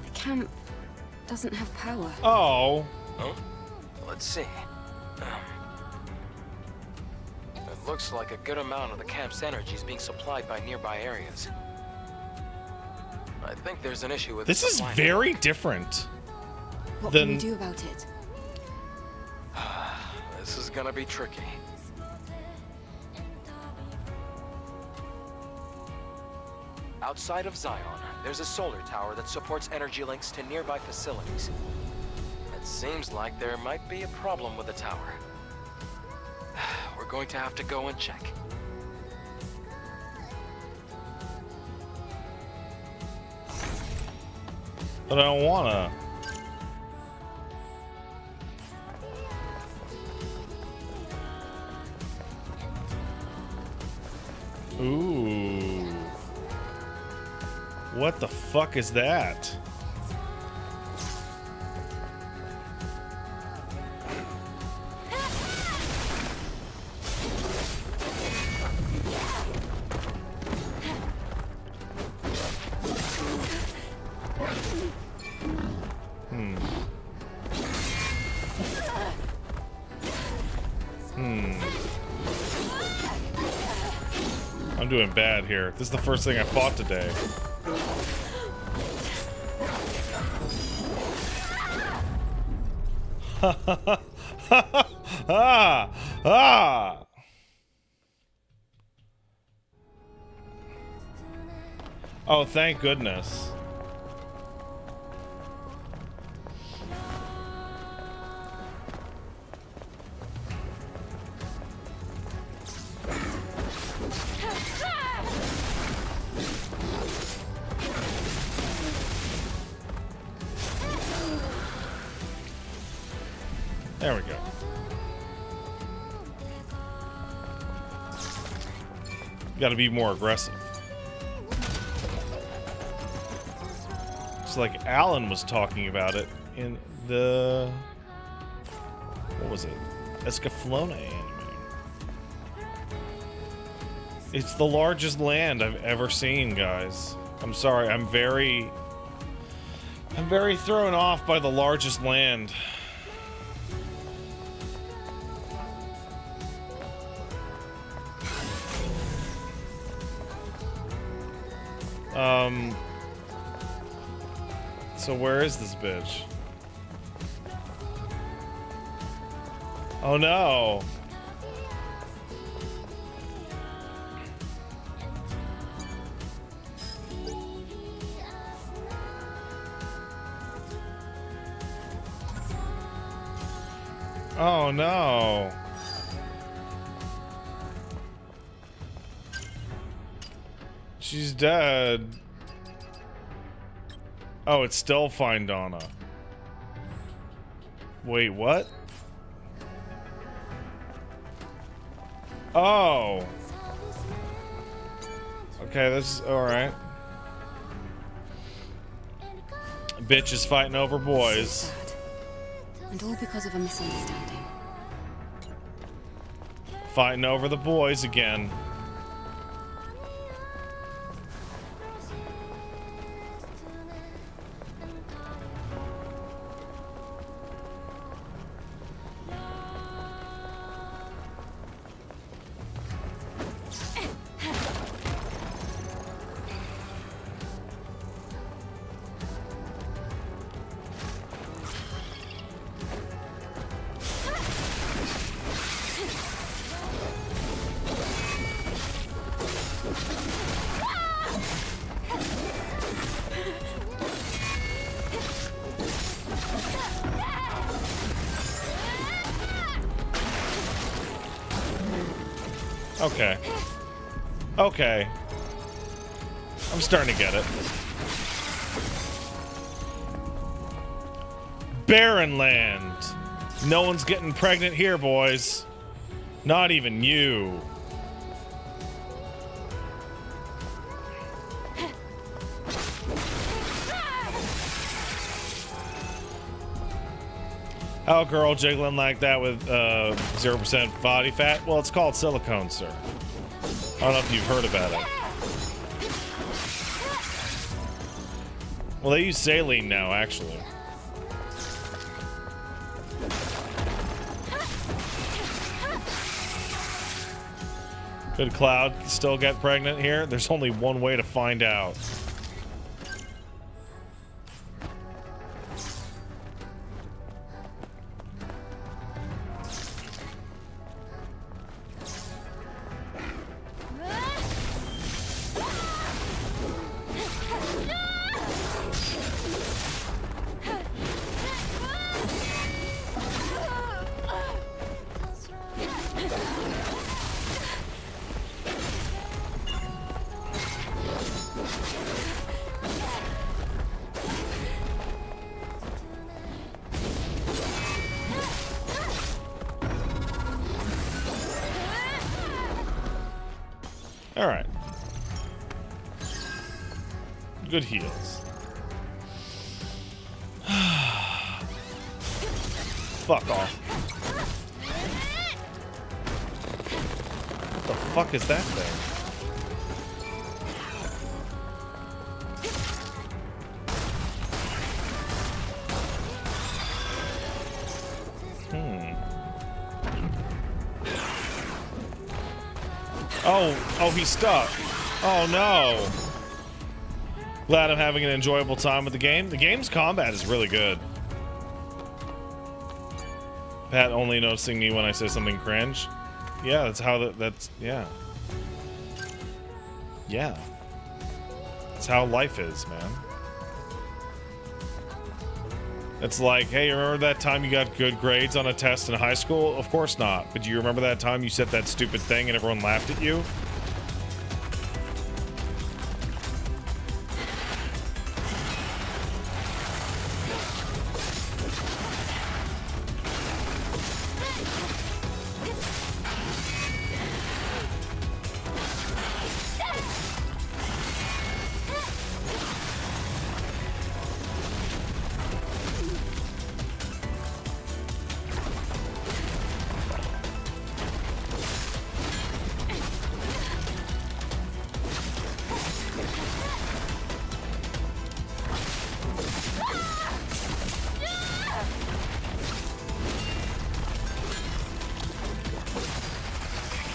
The camp doesn't have power. Oh. Oh? Let's see. It looks like a good amount of the camp's energy is being supplied by nearby areas. I think there's an issue with this is very different. What can we do about it? This is gonna be tricky. Outside of Zion, there's a solar tower that supports energy links to nearby facilities. It seems like there might be a problem with the tower. We're going to have to go and check. But I don't wanna. Ooh. What the fuck is that? I'm doing bad here. This is the first thing I fought today. Oh, thank goodness. There we go. Got to be more aggressive. It's like Alan was talking about it in the... What was it? Escaflowne anime. It's the largest land I've ever seen, guys. I'm sorry, I'm very thrown off by the largest land. So where is this bitch? Oh no. Oh no. She's dead. Oh, it's still Find Donna. Wait, what? Oh. Okay, this is alright. Bitch is fighting over boys. And all because of a misunderstanding. Fighting over the boys again. Okay. Okay. I'm starting to get it. Barren land. No one's getting pregnant here, boys. Not even you. How a girl jiggling like that with 0% body fat? Well, it's called silicone, sir. I don't know if you've heard about it. Well, they use saline now, actually. Could Cloud still get pregnant here? There's only one way to find out. All right. Good heals. Fuck off. What the fuck is that thing? Oh, he's stuck. Oh no. Glad I'm having an enjoyable time with the game. The game's combat is really good. Pat only noticing me when I say something cringe. Yeah, that's how that's yeah. Yeah. That's how life is, man. It's like, hey, remember that time you got good grades on a test in high school? Of course not. But do you remember that time you said that stupid thing and everyone laughed at you?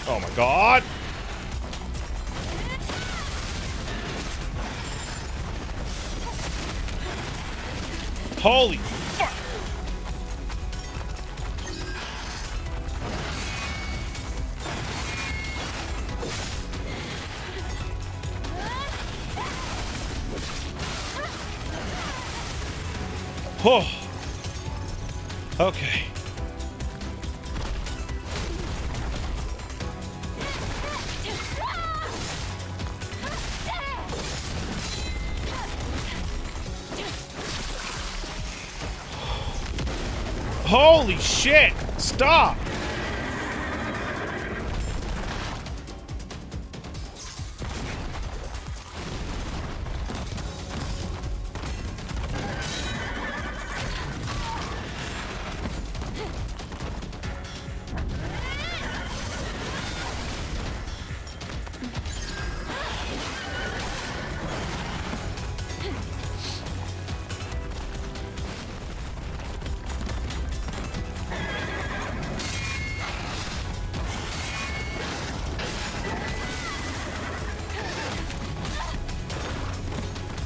Oh my god! Holy fuck! Oh. Okay. Holy shit! Stop!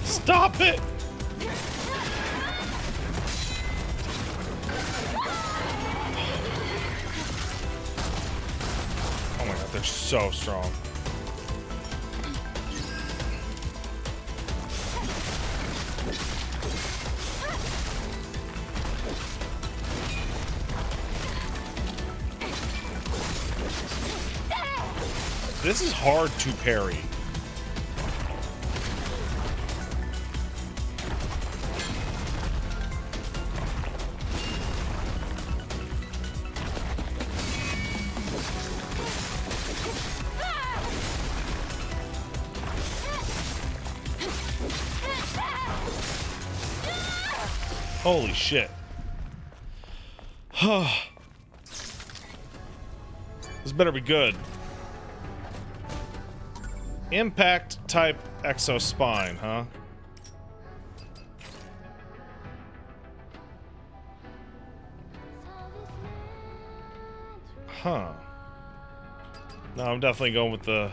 Stop it! Oh my god, they're so strong. This is hard to parry. Holy shit. This better be good. Impact type exospine, huh? Huh. No, I'm definitely going with the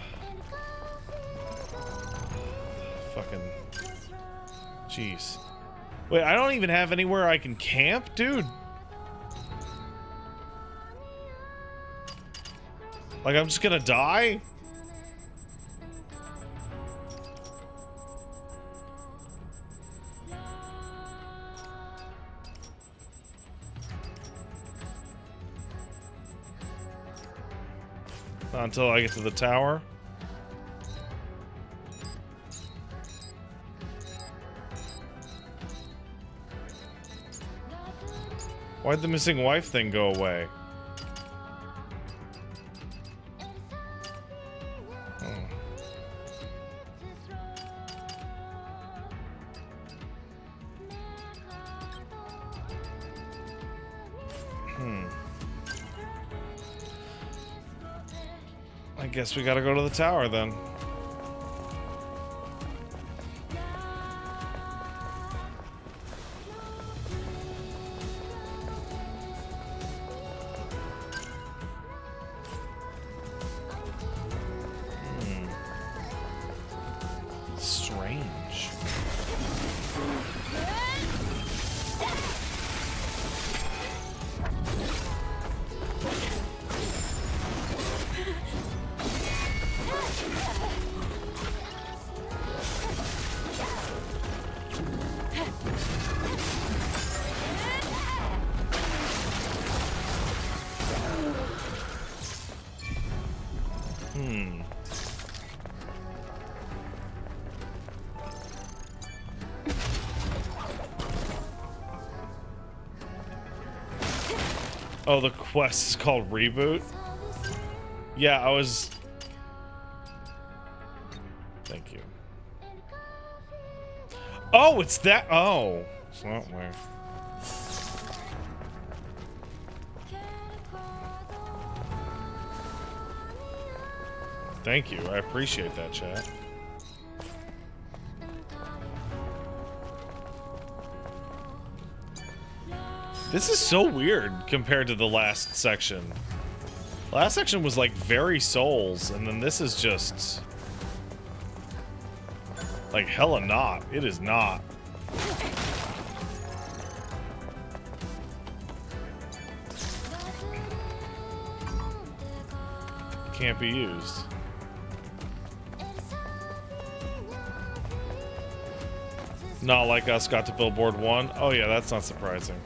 fucking jeez. Wait, I don't even have anywhere I can camp, dude. Like, I'm just gonna die? Not until I get to the tower. Why'd the missing wife thing go away? I guess we gotta go to the tower then. Oh, the quest is called Reboot? Yeah, I was... Thank you. Oh, it's that... Oh. It's that way. Thank you. I appreciate that, chat. This is so weird compared to the last section. Last section was like very Souls, and then this is just like hella not. It is not. Can't be used. Not Like Us got to Billboard 1. Oh yeah, that's not surprising.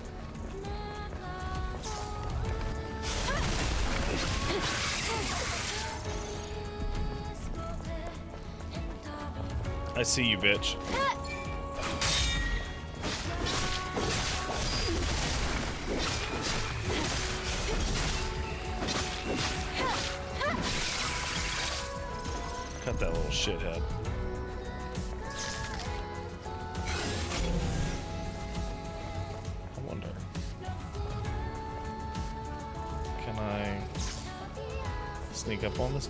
I see you, bitch. Cut that little shithead. I wonder. Can I sneak up on this?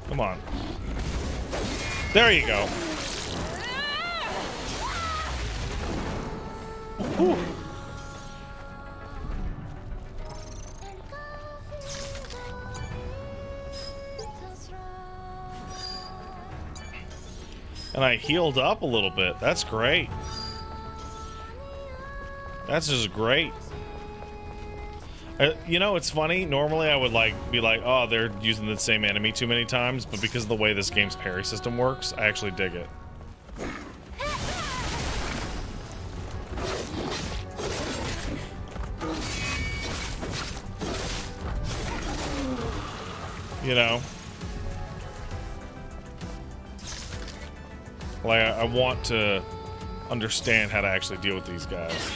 Come on. There you go. Whew. And I healed up a little bit. That's great. That's just great. You know, it's funny. Normally, I would be like, "Oh, they're using the same enemy too many times," but because of the way this game's parry system works, I actually dig it. You know, like I want to understand how to actually deal with these guys.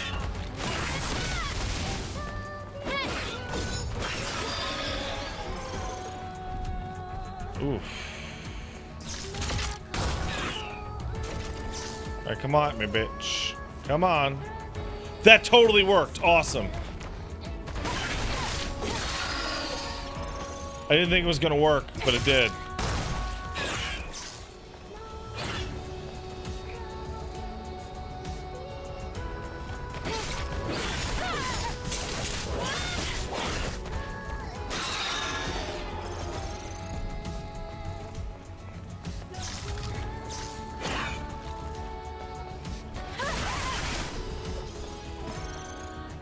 Oof. Alright, come on, me bitch. Come on. That totally worked. Awesome. I didn't think it was gonna work, but it did.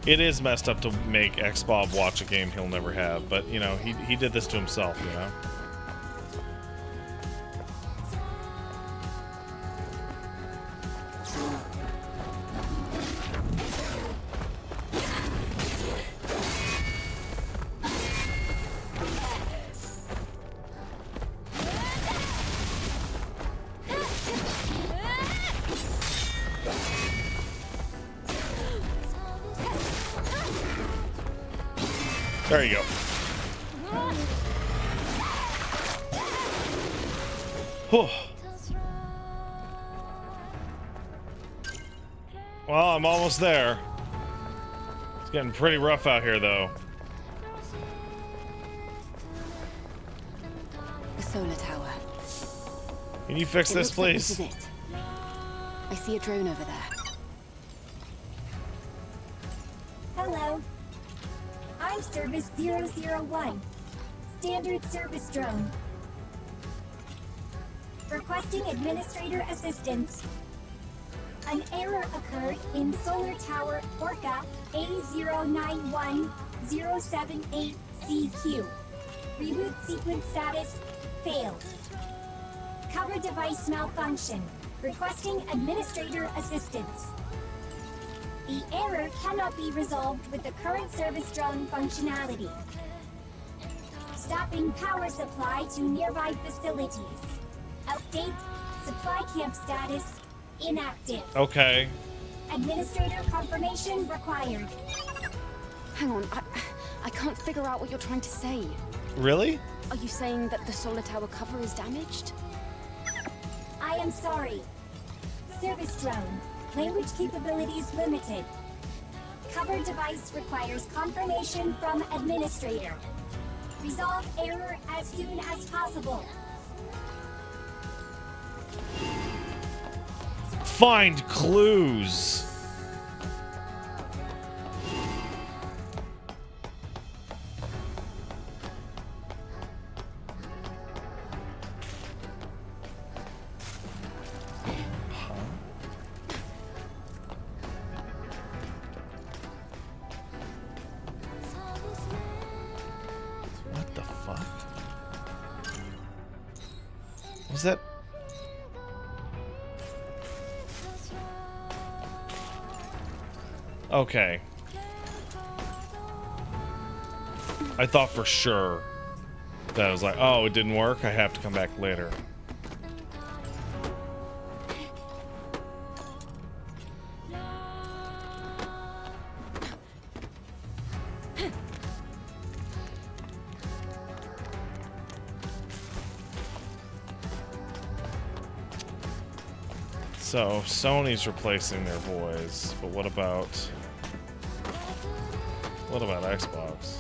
It is messed up to make X-Bob watch a game he'll never have, but, you know, he did this to himself, you know? There you go. Whew. Well, I'm almost there. It's getting pretty rough out here, though. The solar tower. Can you fix this, please? This is it. I see a drone over there. Hello. I'm Service 001, Standard Service Drone. Requesting Administrator Assistance. An error occurred in Solar Tower Orca A091078CQ. Reboot sequence status failed. Cover device malfunction. Requesting administrator assistance. The error cannot be resolved with the current service drone functionality. Stopping power supply to nearby facilities. Update. Supply camp status inactive. Okay. Administrator confirmation required. Hang on, I can't figure out what you're trying to say. Really? Are you saying that the solar tower cover is damaged? I am sorry. Service drone. Language capabilities limited. Cover device requires confirmation from administrator. Resolve error as soon as possible. Find clues. What the fuck? Was that? Okay. I thought for sure that I was like, oh, it didn't work. I have to come back later. So Sony's replacing their voice, but what about Xbox?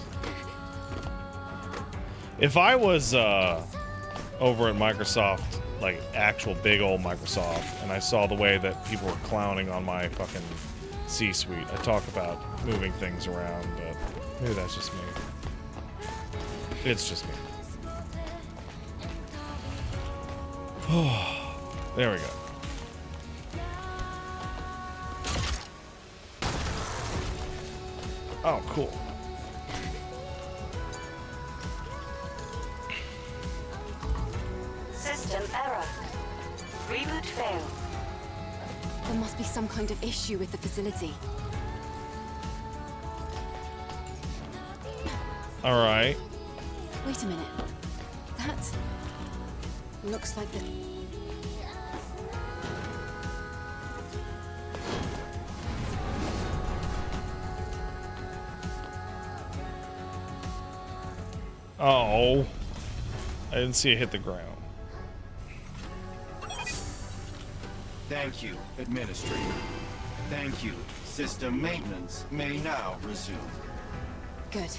If I was over at Microsoft, like actual big old Microsoft, and I saw the way that people were clowning on my fucking C-suite, I talk about moving things around, but maybe that's just me. It's just me. There we go. Oh, cool. System error. Reboot failed. There must be some kind of issue with the facility. All right. Wait a minute. That looks like the... Oh. I didn't see it hit the ground. Thank you, Administrator. Thank you. System maintenance may now resume. Good.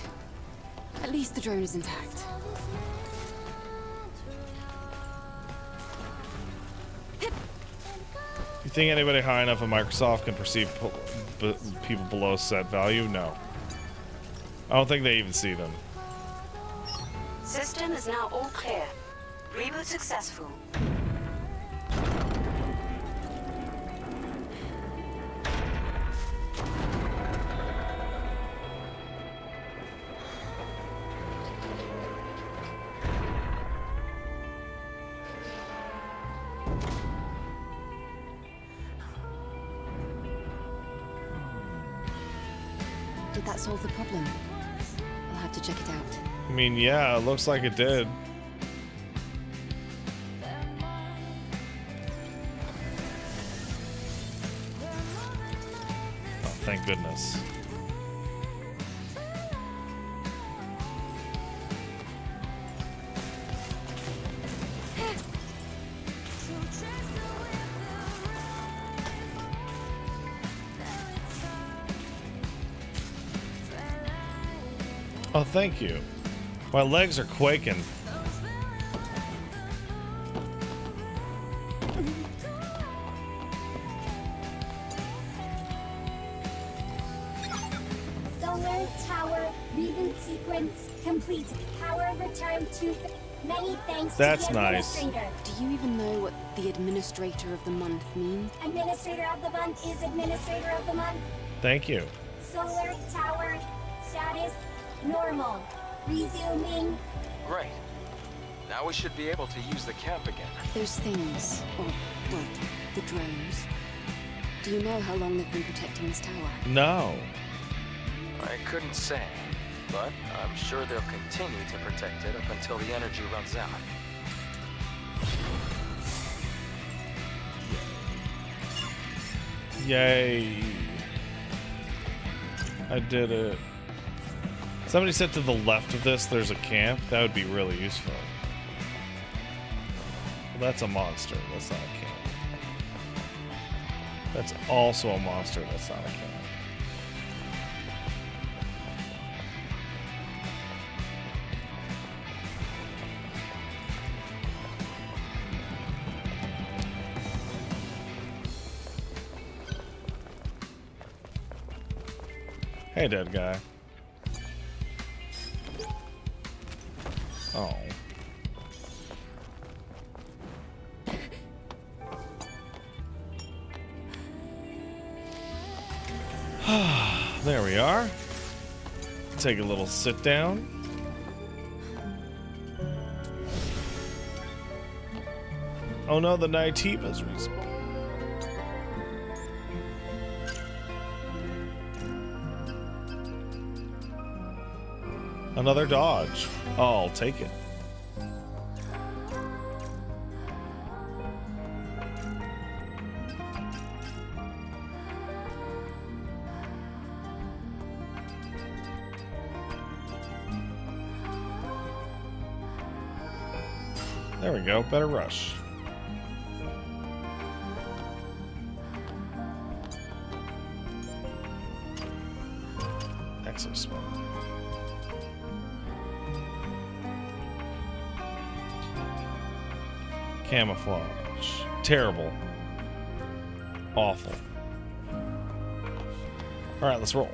At least the drone is intact. You think anybody high enough at Microsoft can perceive people below set value? No. I don't think they even see them. System is now all clear. Reboot successful. Did that solve the problem? I'll have to check it out. I mean, yeah, it looks like it did. Oh, thank goodness. Oh, thank you. My legs are quaking. Solar tower reboot sequence complete. Power return to. Many thanks That's to the nice. administrator. Do you even know what the Administrator of the Month means? Administrator of the month is Administrator of the month. Thank you. Solar tower status normal. Resuming. Great. Now we should be able to use the camp again. Those things, or, well, the drones. Do you know how long they've been protecting this tower? No. I couldn't say, but I'm sure they'll continue to protect it up until the energy runs out. Yay. I did it. Somebody said to the left of this there's a camp. That would be really useful. Well, that's a monster. That's not a camp. That's also a monster. That's not a camp. Hey, dead guy. Oh. There we are. Take a little sit down. Oh no, the Naytibas respawned. Another dodge. Oh, I'll take it. There we go. Better rush. Exospot. Camouflage. Terrible. Awful. Alright, let's roll.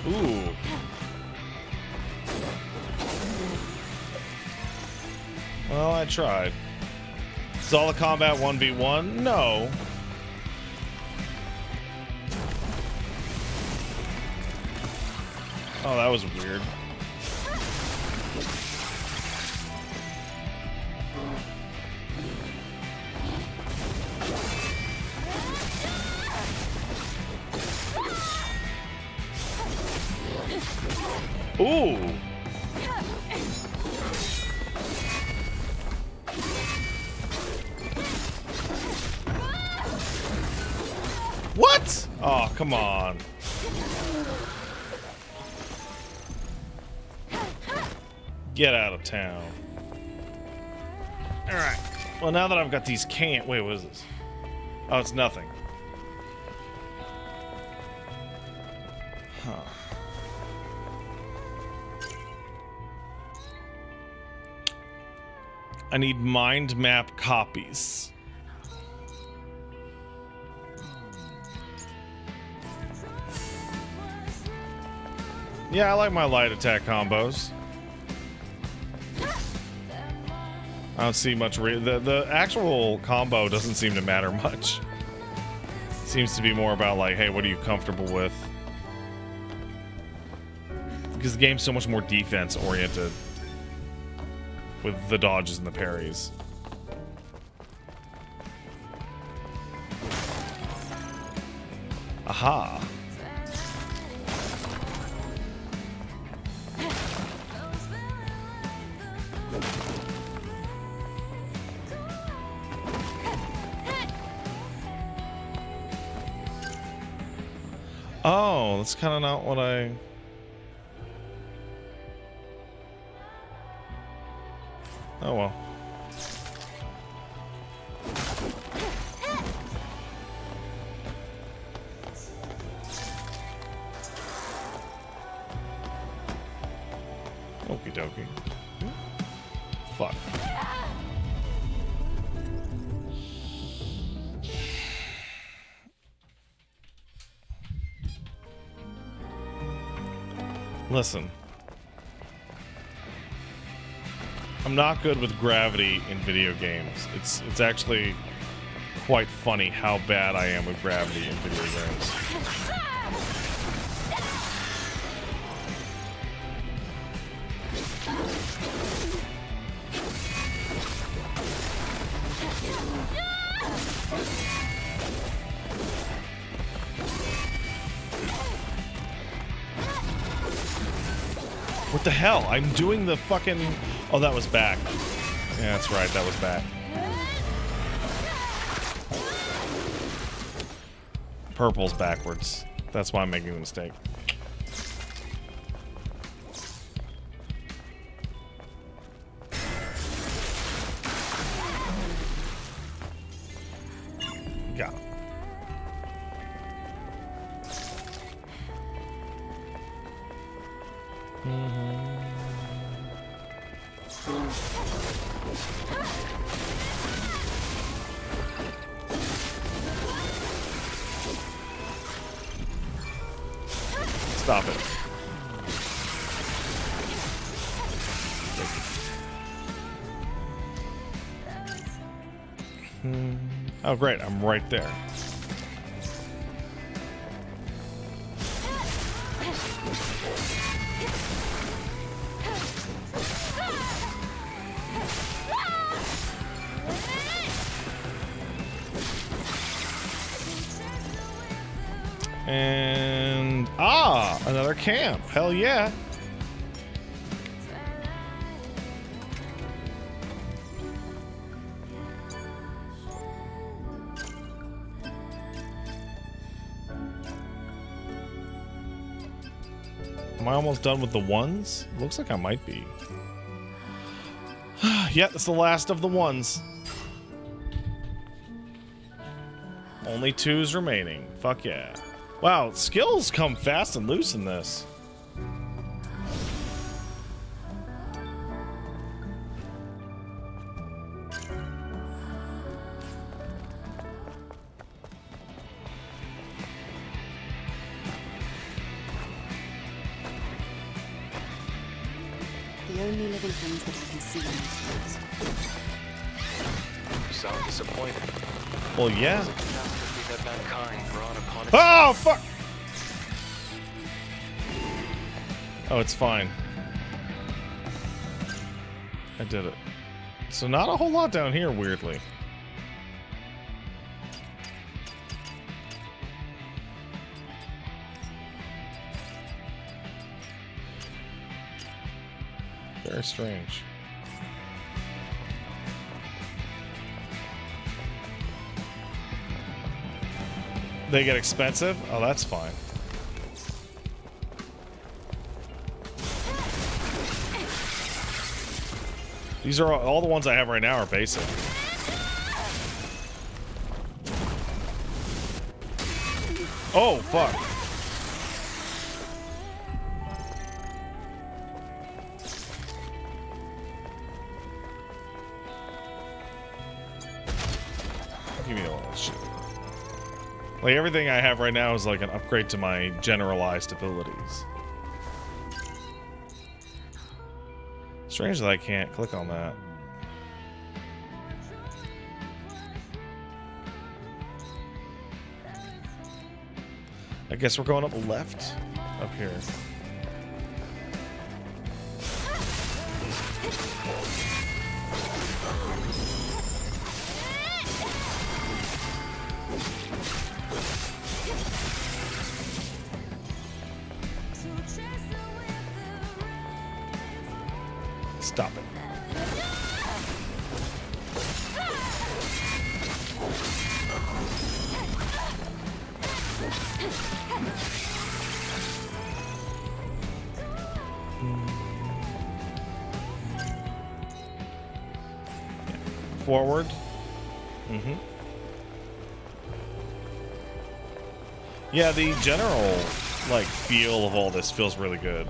Ooh. Well, I tried. Is all the combat 1v1? No. Oh, that was weird. Ooh. What? Oh, come on. Get out of town. All right. Well, now that I've got these can't. Wait, what is this? Oh, it's nothing. Huh. I need mind map copies. Yeah, I like my light attack combos. I don't see much. The actual combo doesn't seem to matter much. Seems to be more about like, hey, what are you comfortable with? Because the game's so much more defense oriented with the dodges and the parries. Aha. Oh, that's kind of not what I... Oh well. dokie. Fuck. Listen. I'm not good with gravity in video games. It's actually quite funny how bad I am with gravity in video games. What the hell? I'm doing the fucking... Oh, that was back. Yeah, that's right. That was back. Purple's backwards. That's why I'm making the mistake. Got it. Stop it. Oh, great. I'm right there. And another camp. Hell yeah. Am I almost done with the ones? Looks like I might be. Yeah, that's the last of the ones. Only 2's remaining. Fuck yeah. Wow, skills come fast and loose in this. The only living things that I can see on these fields. You sound disappointed. Well, yeah. It's a catastrophe that mankind brought upon Oh, fuck! Oh, it's fine. I did it. So not a whole lot down here, weirdly. Very strange. They get expensive? Oh, that's fine. These are all the ones I have right now are basic. Oh, fuck. Give me all that shit. Like, everything I have right now is like an upgrade to my generalized abilities. Strange that I can't click on that. I guess we're going up left up here. Stop it. Forward. Mm-hmm. Yeah, the general, like, feel of all this feels really good.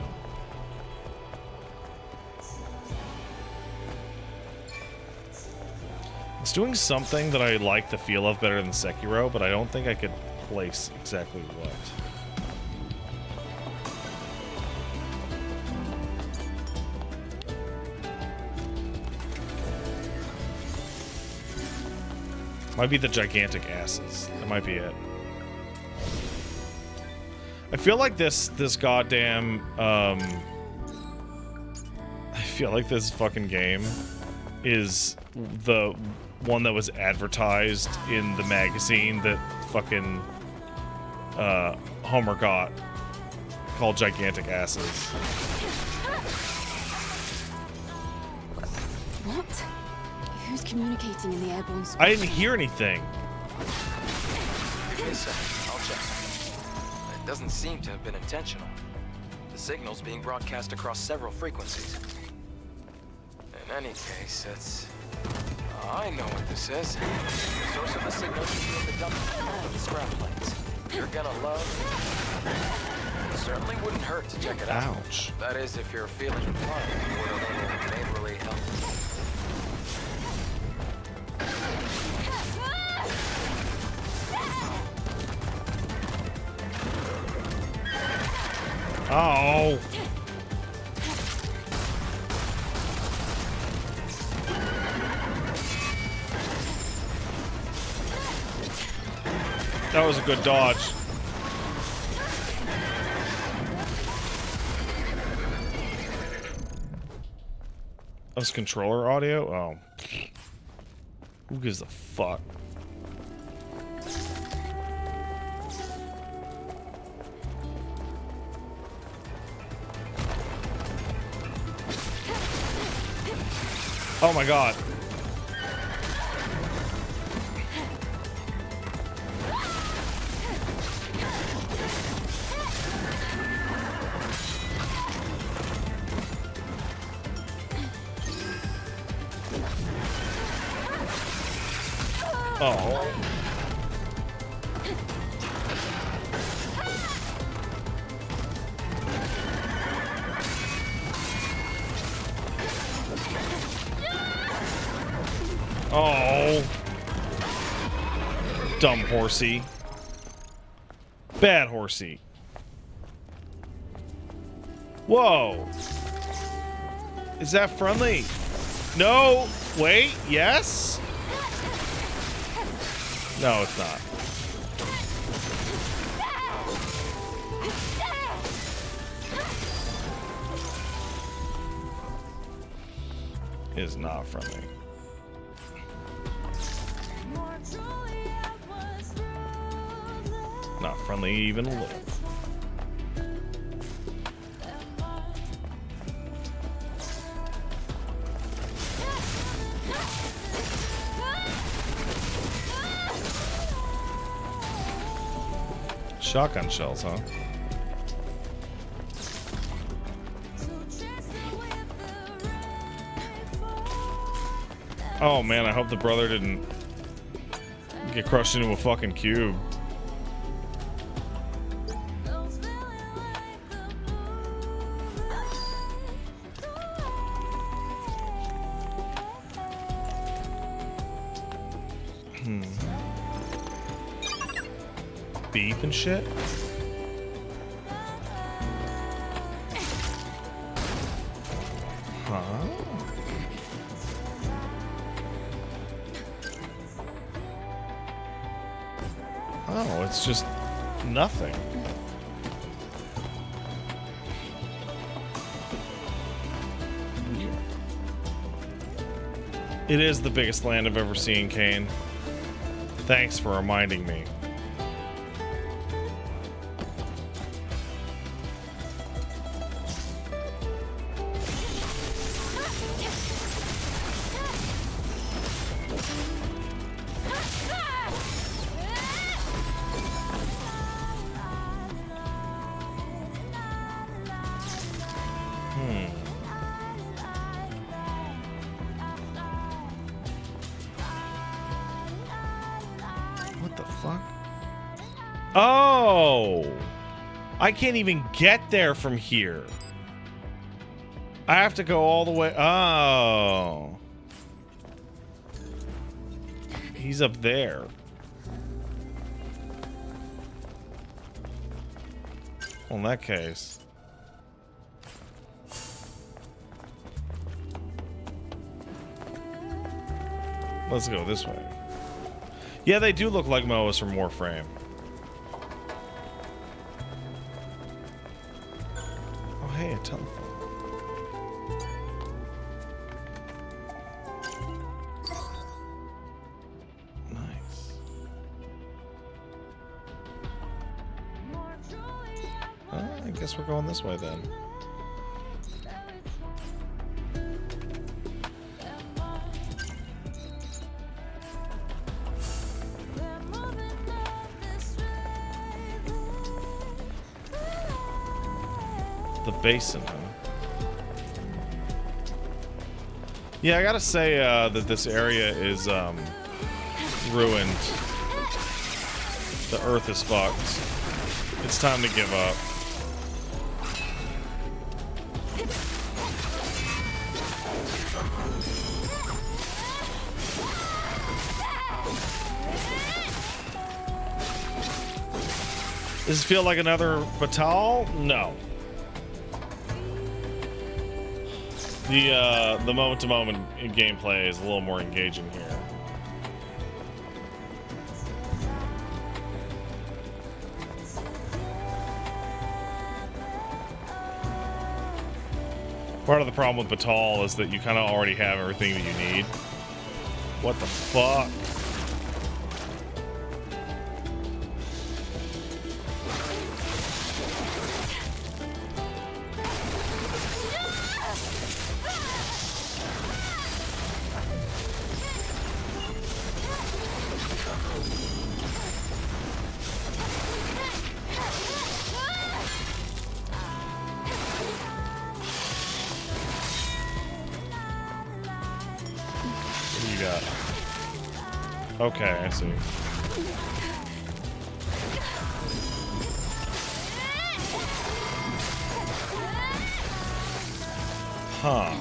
It's doing something that I like the feel of better than Sekiro, but I don't think I could place exactly what. Might be the gigantic asses. That might be it. I feel like this goddamn I feel like this fucking game is the one that was advertised in the magazine that fucking Homer got, called Gigantic Asses. What? Who's communicating in the airborne space? I didn't hear anything. Give me a second, I'll check. It doesn't seem to have been intentional. The signal's being broadcast across several frequencies. In any case, it's... I know what this is. The source of the signal should be in the dump of the scrap planes. You're gonna love it. It certainly wouldn't hurt to check it out. Ouch. That is, if you're feeling inclined toward a little neighborly help. Oh. That was a good dodge. That was controller audio? Oh. Who gives a fuck? Oh my god. Oh. Oh. Dumb horsey. Bad horsey. Whoa. Is that friendly? No. Wait. Yes? No, it's not. It is not friendly. Not friendly even a little. Shotgun shells, huh? Oh man, I hope the brother didn't get crushed into a fucking cube. Beef and shit? Huh? Oh, it's just nothing. It is the biggest land I've ever seen, Kane. Thanks for reminding me. Oh! I can't even get there from here. I have to go all the way. Oh. He's up there. Well, in that case. Let's go this way. Yeah, they do look like Moas from Warframe. Oh, hey, a telephone. I guess we're going this way then. The basin, huh? Yeah, I gotta say that this area is ruined. The earth is fucked. It's time to give up. Does it feel like another Batal? No. The moment-to-moment gameplay is a little more engaging here. Part of the problem with Batal is that you kind of already have everything that you need. What the fuck? Okay, I see. Huh.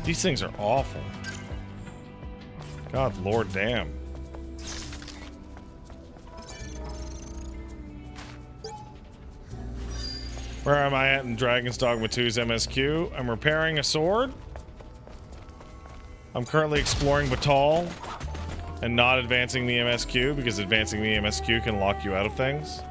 These things are awful. God, Lord damn. Where am I at in Dragon's Dogma 2's MSQ? I'm repairing a sword. I'm currently exploring Batal and not advancing the MSQ because advancing the MSQ can lock you out of things.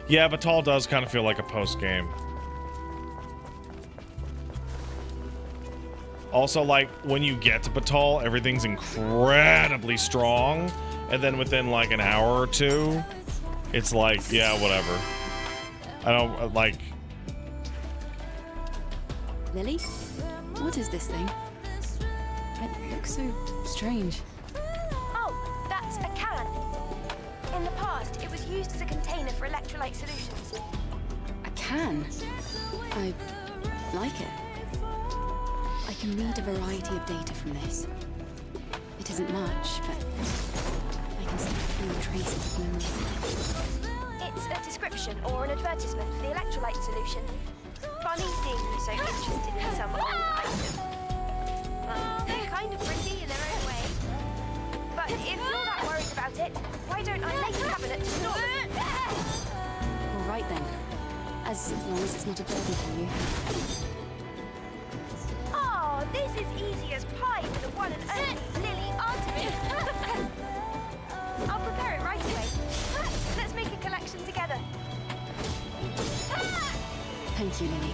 Yeah, Batal does kind of feel like a post-game. Also, like, when you get to Batal, everything's incredibly strong, and then within, like, an hour or two, it's like, yeah, whatever. I don't, like... Lily? What is this thing? It looks so strange. Oh, that's a can. In the past, it was used as a container for electrolyte solutions. A can? I like it. I can read a variety of data from this. It isn't much, but I can still feel traces of memories. It's a description or an advertisement for the electrolyte solution. Funny seeing you so interested in some old item. They're kind of pretty in their own way. But if you're that worried about it, why don't I make a cabinet to store them? All right then. As long as it's not a burden for you. Oh, this is easy as pie for the one and only Lily Artemis. I'll prepare it right away. Let's make a collection together. Thank you, Lily.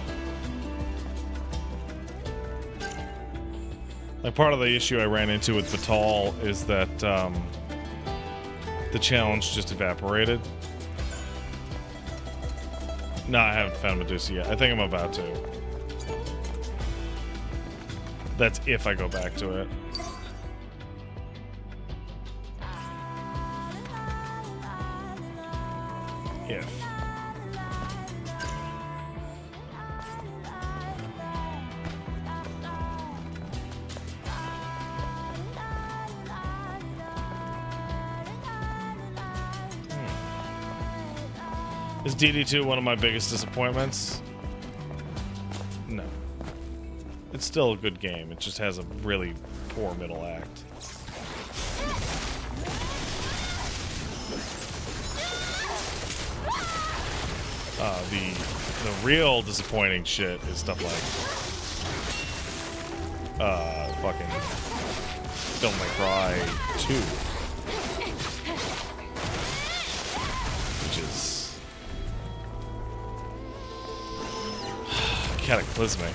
Like, part of the issue I ran into with Batal is that the challenge just evaporated. No, I haven't found Medusa yet. I think I'm about to. That's if I go back to it. If. Is DD2 one of my biggest disappointments? No. It's still a good game. It just has a really poor middle act. The real disappointing shit is stuff like fucking Devil May Cry 2, which is cataclysmic.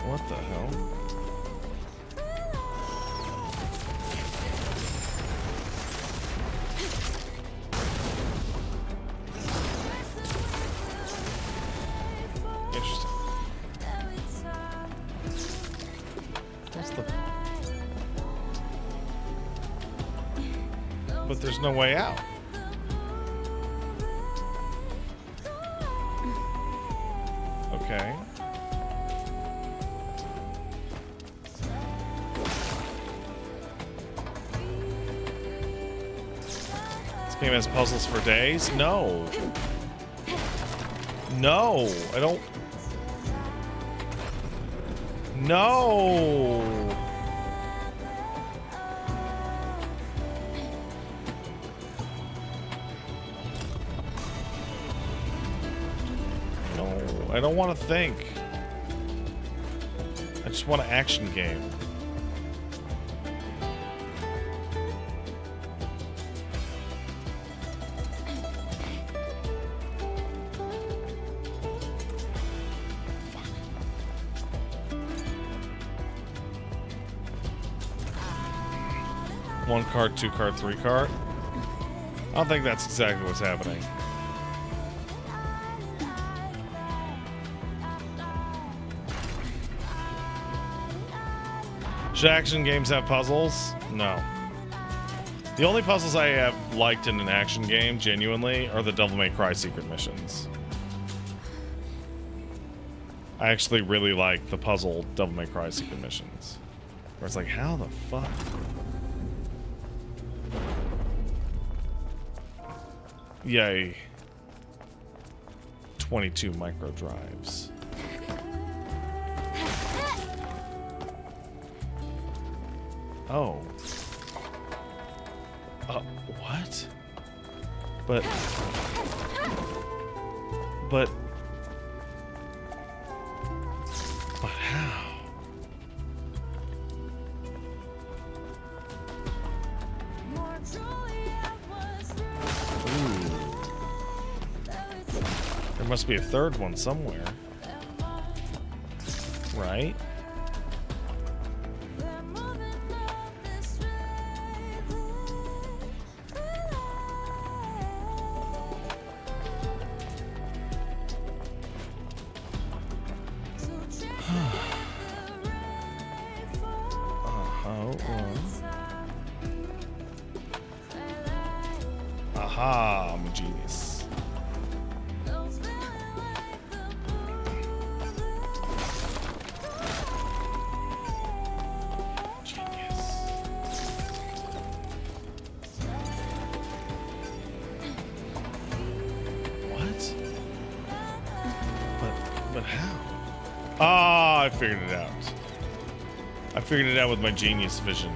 What the hell? Interesting. What's the... But there's no way out. Okay. Game has puzzles for days? No. No, I don't. No. No, I don't want to think. I just want an action game. One card, two card, three card. I don't think that's exactly what's happening. Should action games have puzzles? No. The only puzzles I have liked in an action game, genuinely, are the Devil May Cry secret missions. I actually really like the puzzle Devil May Cry secret missions. Where it's like, how the fuck? Yay. 22 micro drives. Oh. What? But how? Ooh. There must be a third one somewhere. Right? Aha, I'm a genius. What? But how? Ah, I figured it out. I figured it out with my genius vision.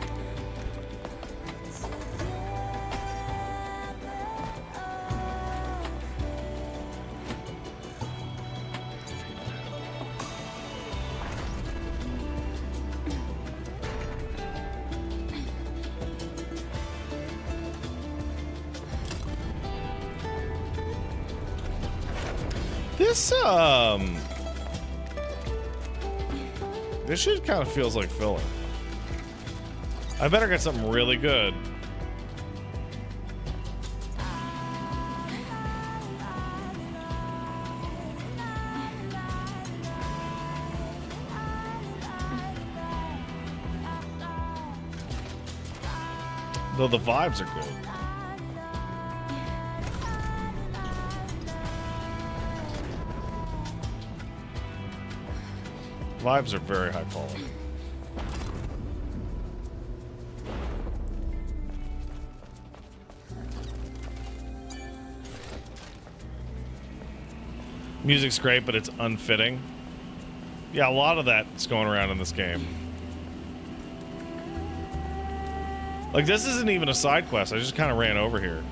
This shit kind of feels like filler. I better get something really good. Though the vibes are good. Vibes are very high quality. Music's great, but it's unfitting. Yeah, a lot of that's going around in this game. Like, this isn't even a side quest. I just kind of ran over here.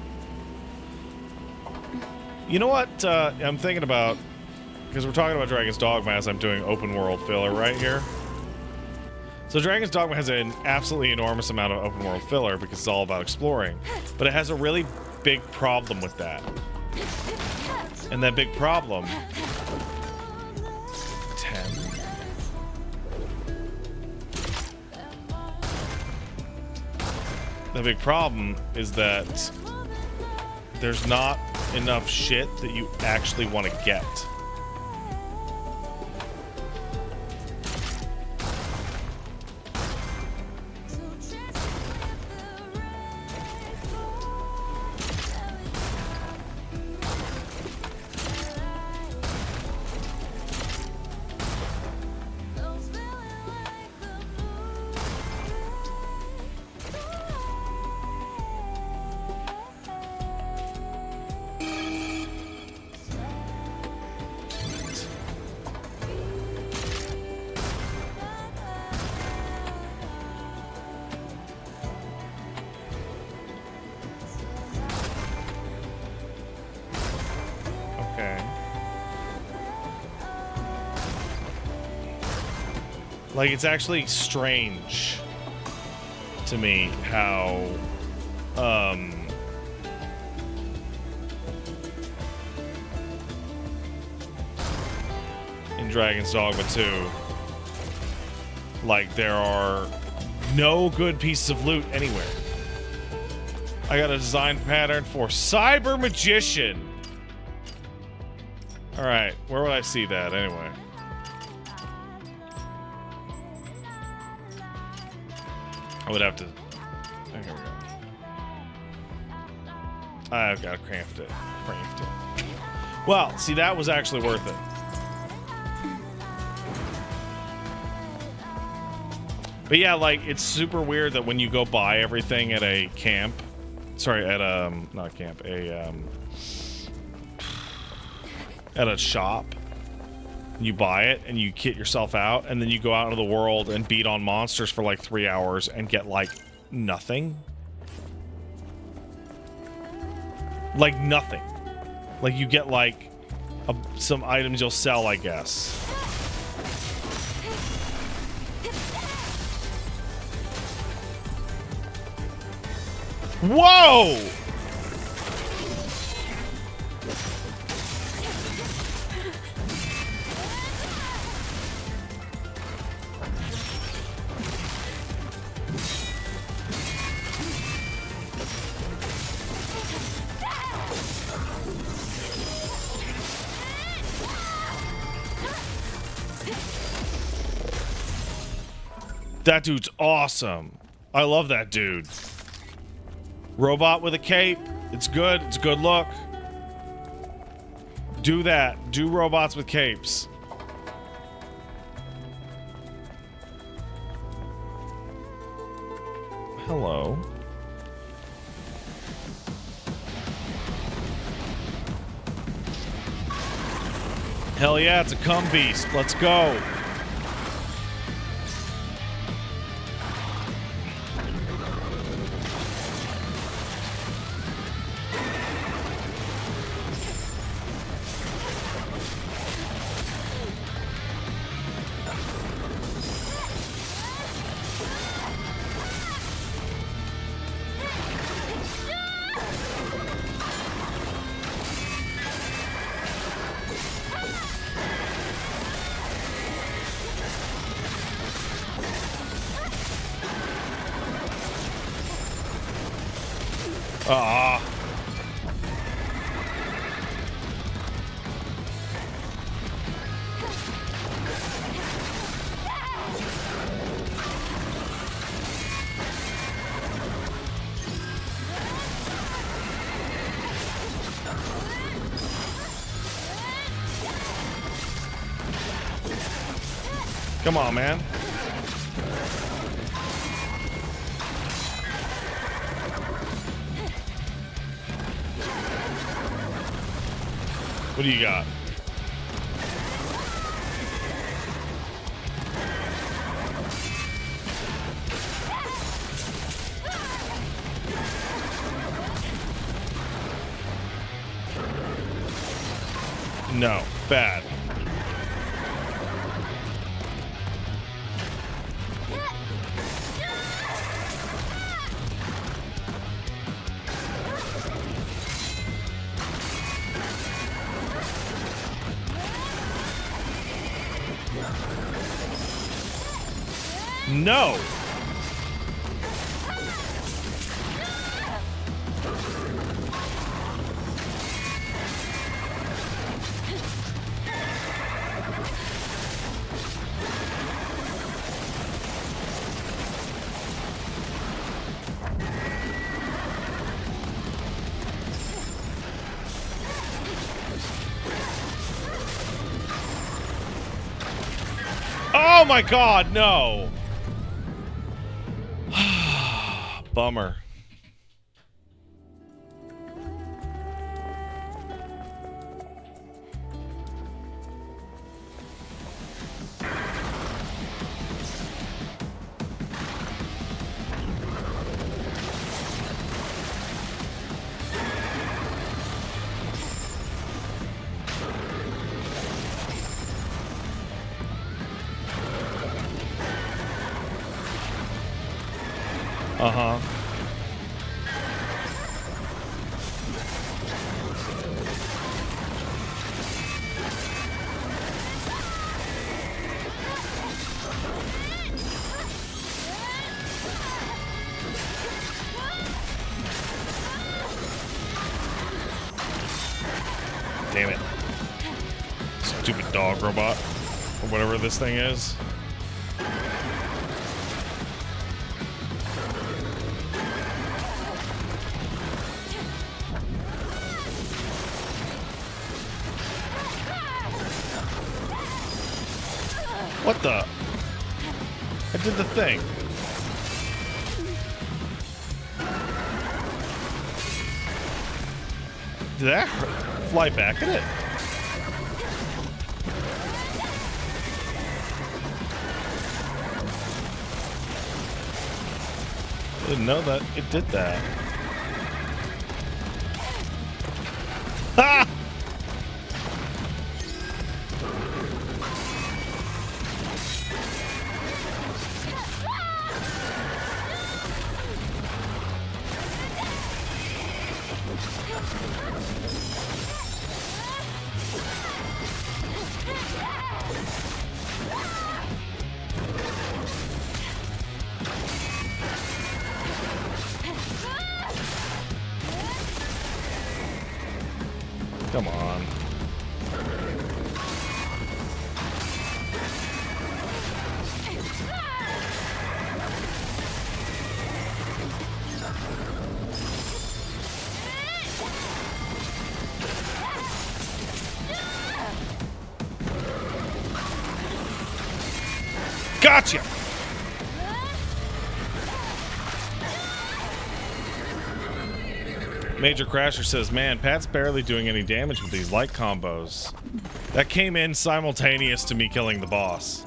You know what I'm thinking about? Because we're talking about Dragon's Dogma as I'm doing open world filler right here. So Dragon's Dogma has an absolutely enormous amount of open world filler because it's all about exploring. But it has a really big problem with that. And that big problem... 10. The big problem is that there's not enough shit that you actually want to get. Like, it's actually strange to me how, in Dragon's Dogma 2, like, there are no good pieces of loot anywhere. I got a design pattern for Cyber Magician. Alright, where would I see that anyway? I would have to... Oh, here we go. I've got to craft it. Well, see, that was actually worth it. But yeah, like, it's super weird that when you go buy everything at a camp... Sorry, at a... Not camp. At a shop. You buy it and you kit yourself out, and then you go out into the world and beat on monsters for like 3 hours and get like nothing. Like nothing. Like you get like some items you'll sell, I guess. Whoa! That dude's awesome. I love that dude. Robot with a cape. It's good. It's a good look. Do that. Do robots with capes. Hello. Hell yeah, it's a cum beast. Let's go. Ah. Come on, man. What do you got? No, bad. No. Oh my God, no. Bummer. Uh-huh. Damn it. Stupid dog robot. Or whatever this thing is. What the? I did the thing. Did that fly back at it? I didn't know that it did that. Ha! Come on. Gotcha! Major Crasher says, man, Pat's barely doing any damage with these light combos. That came in simultaneous to me killing the boss.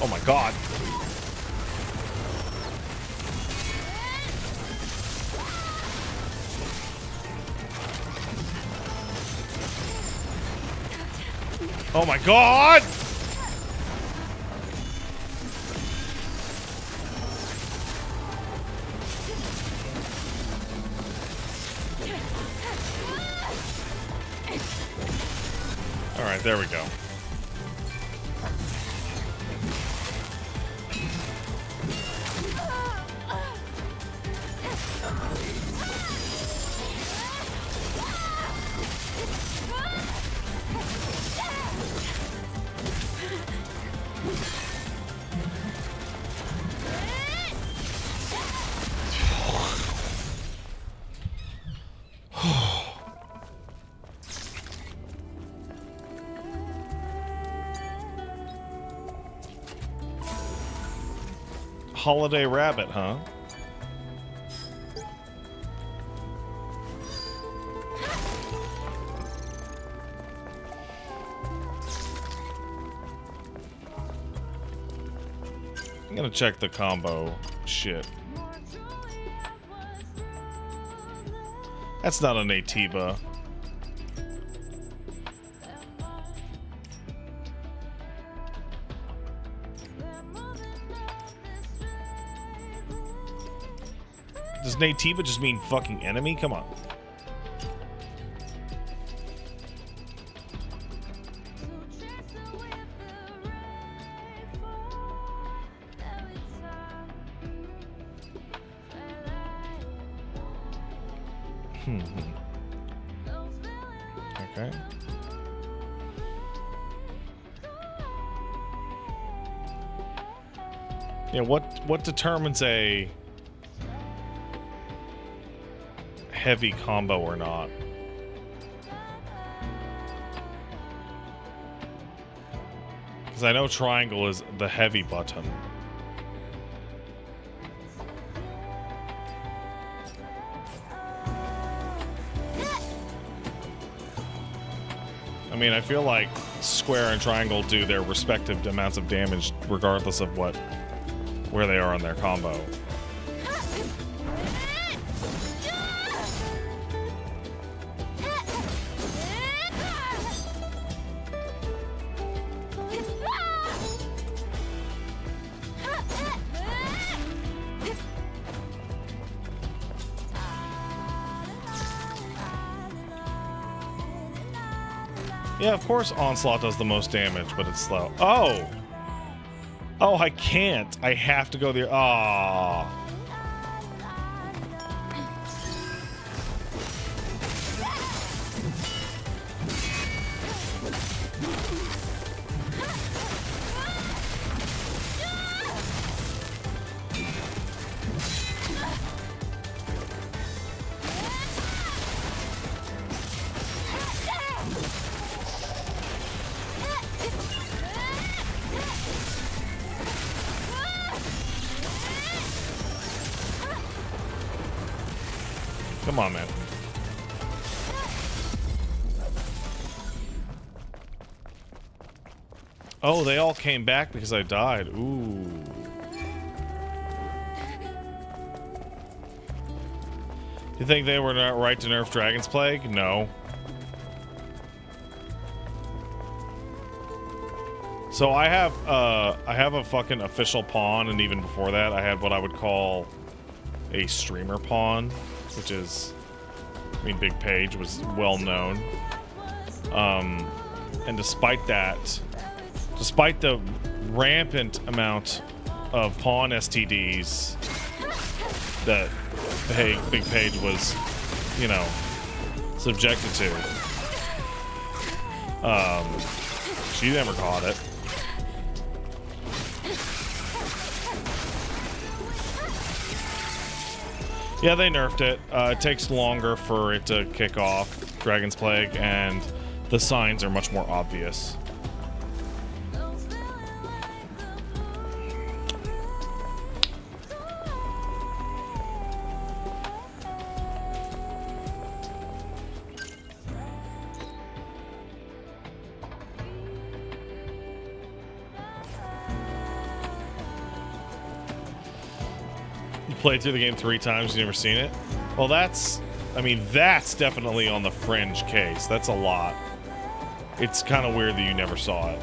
Oh my God. Oh my God! All right, there we go. Holiday Rabbit, huh? I'm gonna check the combo shit. That's not an Atiba. Does Natiba just mean fucking enemy? Come on. Okay. Yeah, what determines a heavy combo or not? Because I know triangle is the heavy button. I mean, I feel like square and triangle do their respective amounts of damage regardless of where they are on their combo. Yeah, of course Onslaught does the most damage, but it's slow. Oh! Oh, I can't. I have to go there. Ah. Come on, man. Oh, they all came back because I died. Ooh. You think they were not right to nerf Dragon's Plague? No. So I have a fucking official pawn, and even before that, I had what I would call a streamer pawn, which is, I mean, Big Page was well known. And despite that, despite the rampant amount of pawn STDs that Big Page was, you know, subjected to, she never caught it. Yeah, they nerfed it. It takes longer for it to kick off, Dragon's Plague, and the signs are much more obvious. Played through the game 3 times, you never seen it? Well, that's, I mean, that's definitely on the fringe case. That's a lot. It's kind of weird that you never saw it.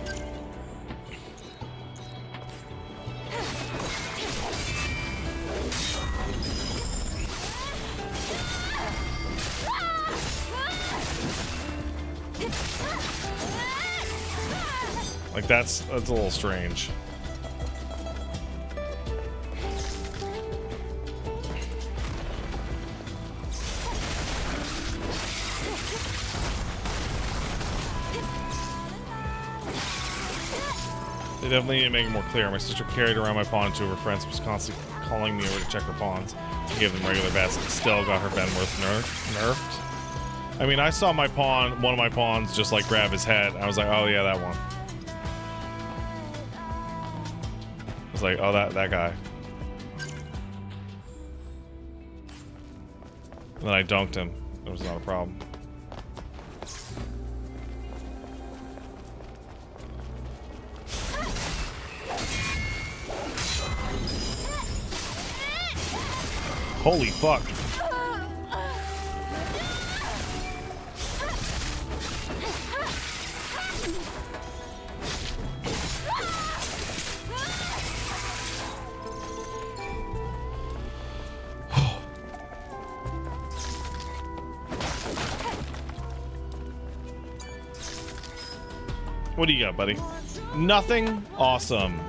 Like, that's a little strange. They definitely need to make it more clear. My sister carried around my pawn, and 2 of her friends was constantly calling me over to check her pawns to give them regular bats, and still got her Benworth nerfed. I mean, I saw my pawn, one of my pawns, just like grab his head. I was like, oh yeah, that one. I was like, oh, that guy. And then I dunked him. It was not a problem. Holy fuck. What do you got, buddy? Nothing? Awesome.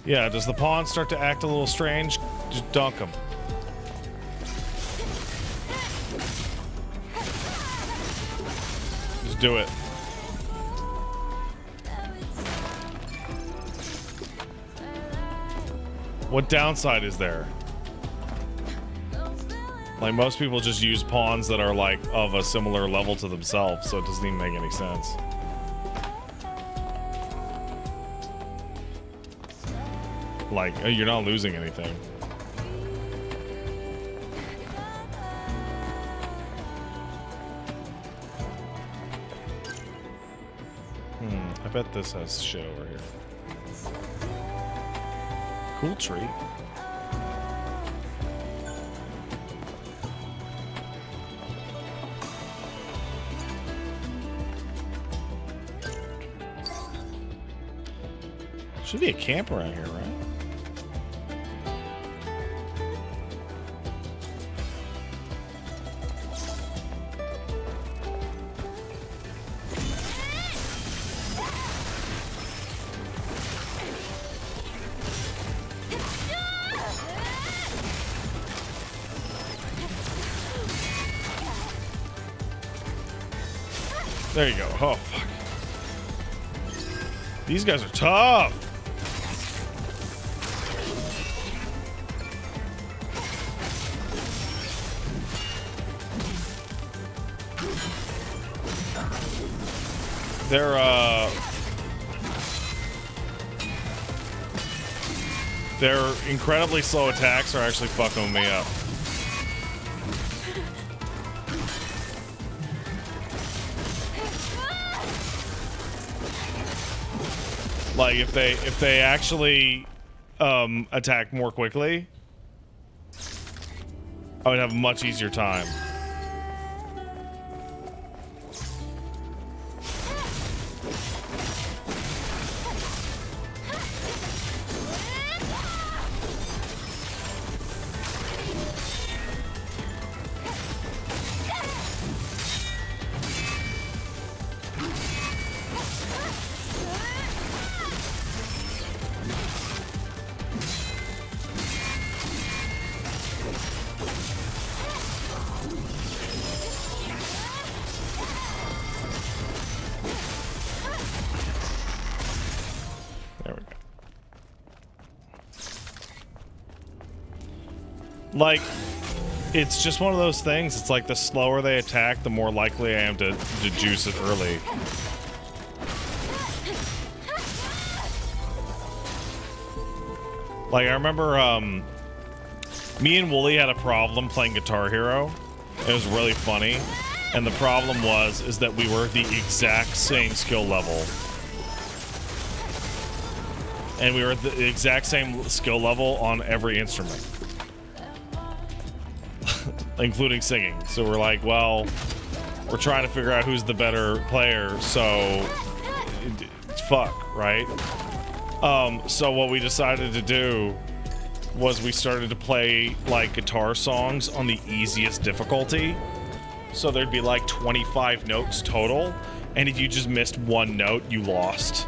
Yeah, does the pawn start to act a little strange? Just dunk him. Just do it. What downside is there? Like, most people just use pawns that are like of a similar level to themselves, so it doesn't even make any sense. Like, you're not losing anything. I bet this has shit over here. Cool tree. Should be a camp around here, right? There you go. Oh, fuck. These guys are tough. Their incredibly slow attacks are actually fucking me up. Like, if they actually attack more quickly, I would have a much easier time. Like, it's just one of those things. It's like the slower they attack, the more likely I am to juice it early. Like, I remember me and Wooly had a problem playing Guitar Hero. It was really funny. And the problem is that we were the exact same skill level. And we were at the exact same skill level on every instrument. Including singing. So we're like, well, we're trying to figure out who's the better player, so fuck, right? So what we decided to do was we started to play like guitar songs on the easiest difficulty. So there'd be like 25 notes total, and if you just missed one note, you lost.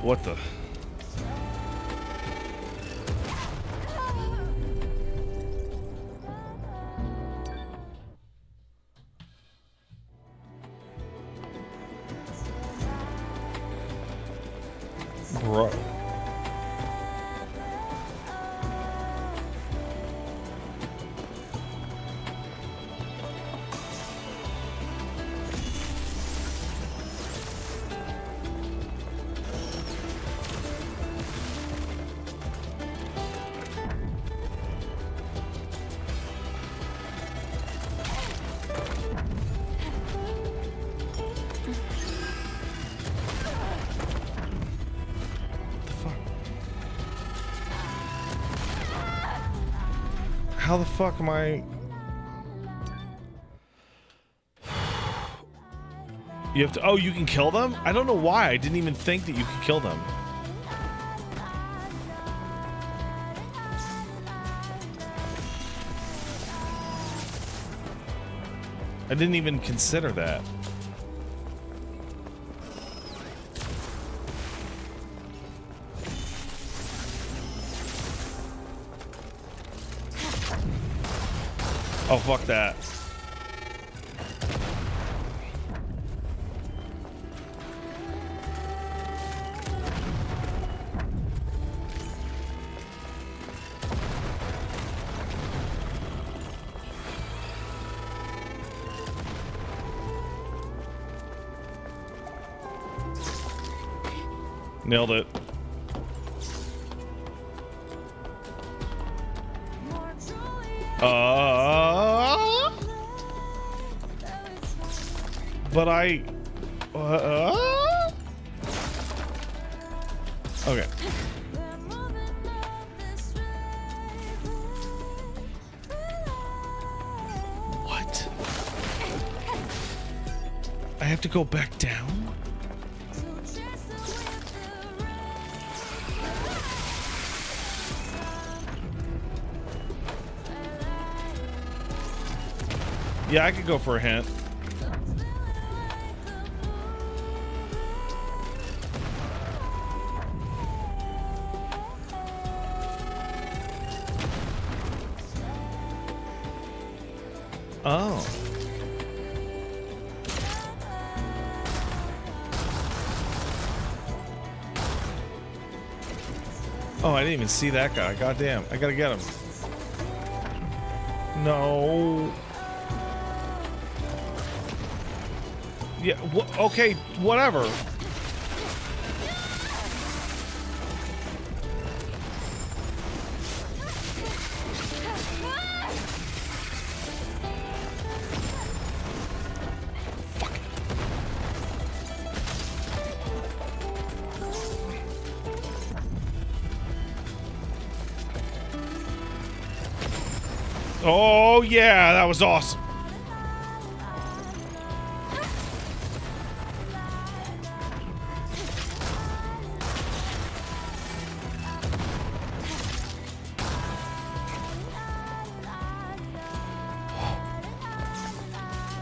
What the? Bro. How the fuck am I? You have to. Oh, you can kill them? I don't know why. I didn't even think that you could kill them. I didn't even consider that. Oh, fuck that. Nailed it. But I... Okay. What? I have to go back down? Yeah, I could go for a hint. Oh. Oh, I didn't even see that guy. Goddamn. I gotta get him. No. Yeah, okay, whatever. Oh, yeah, that was awesome.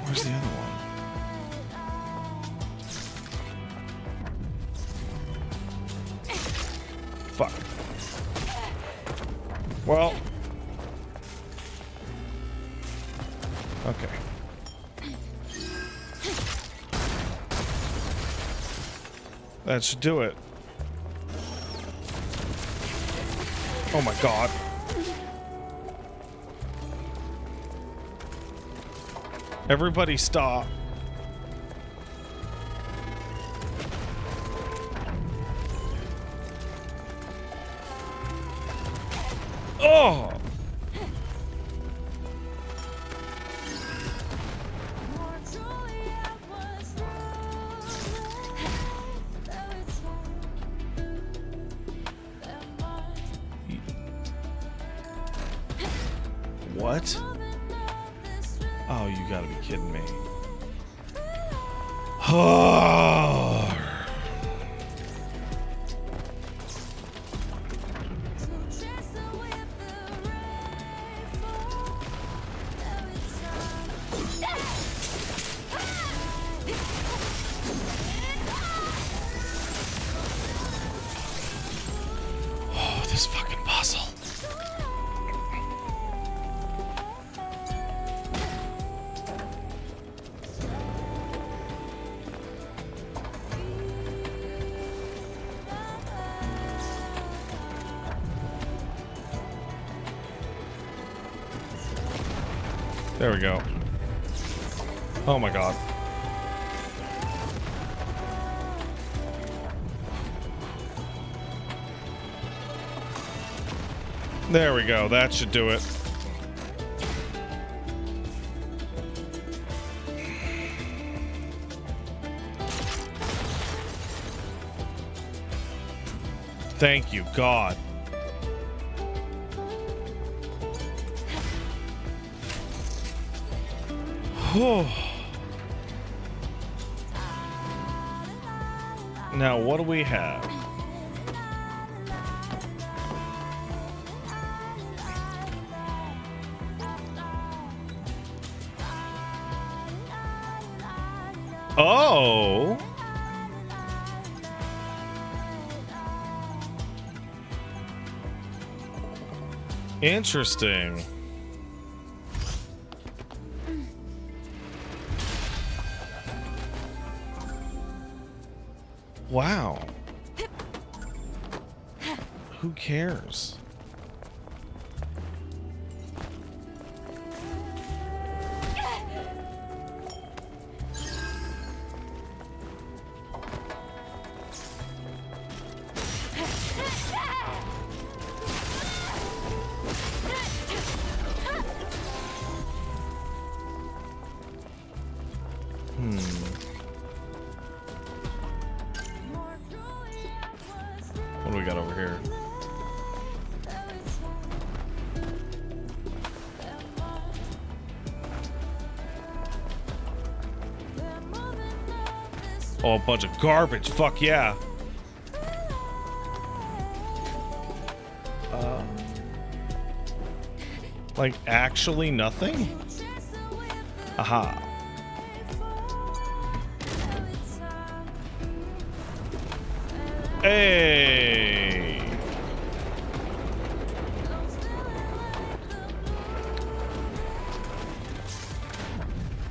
Where's the other one? Fuck. Well. Okay. That should do it. Oh my god. Everybody stop. Oh! What? Oh, you gotta be kidding me. Oh. Oh, this fucking puzzle. There we go. Oh my god. There we go. That should do it. Thank you, God. Now, what do we have? Oh. Interesting. Wow. Who cares? What do we got over here? Oh, a bunch of garbage. Fuck yeah. Like, actually nothing? Aha. Hey.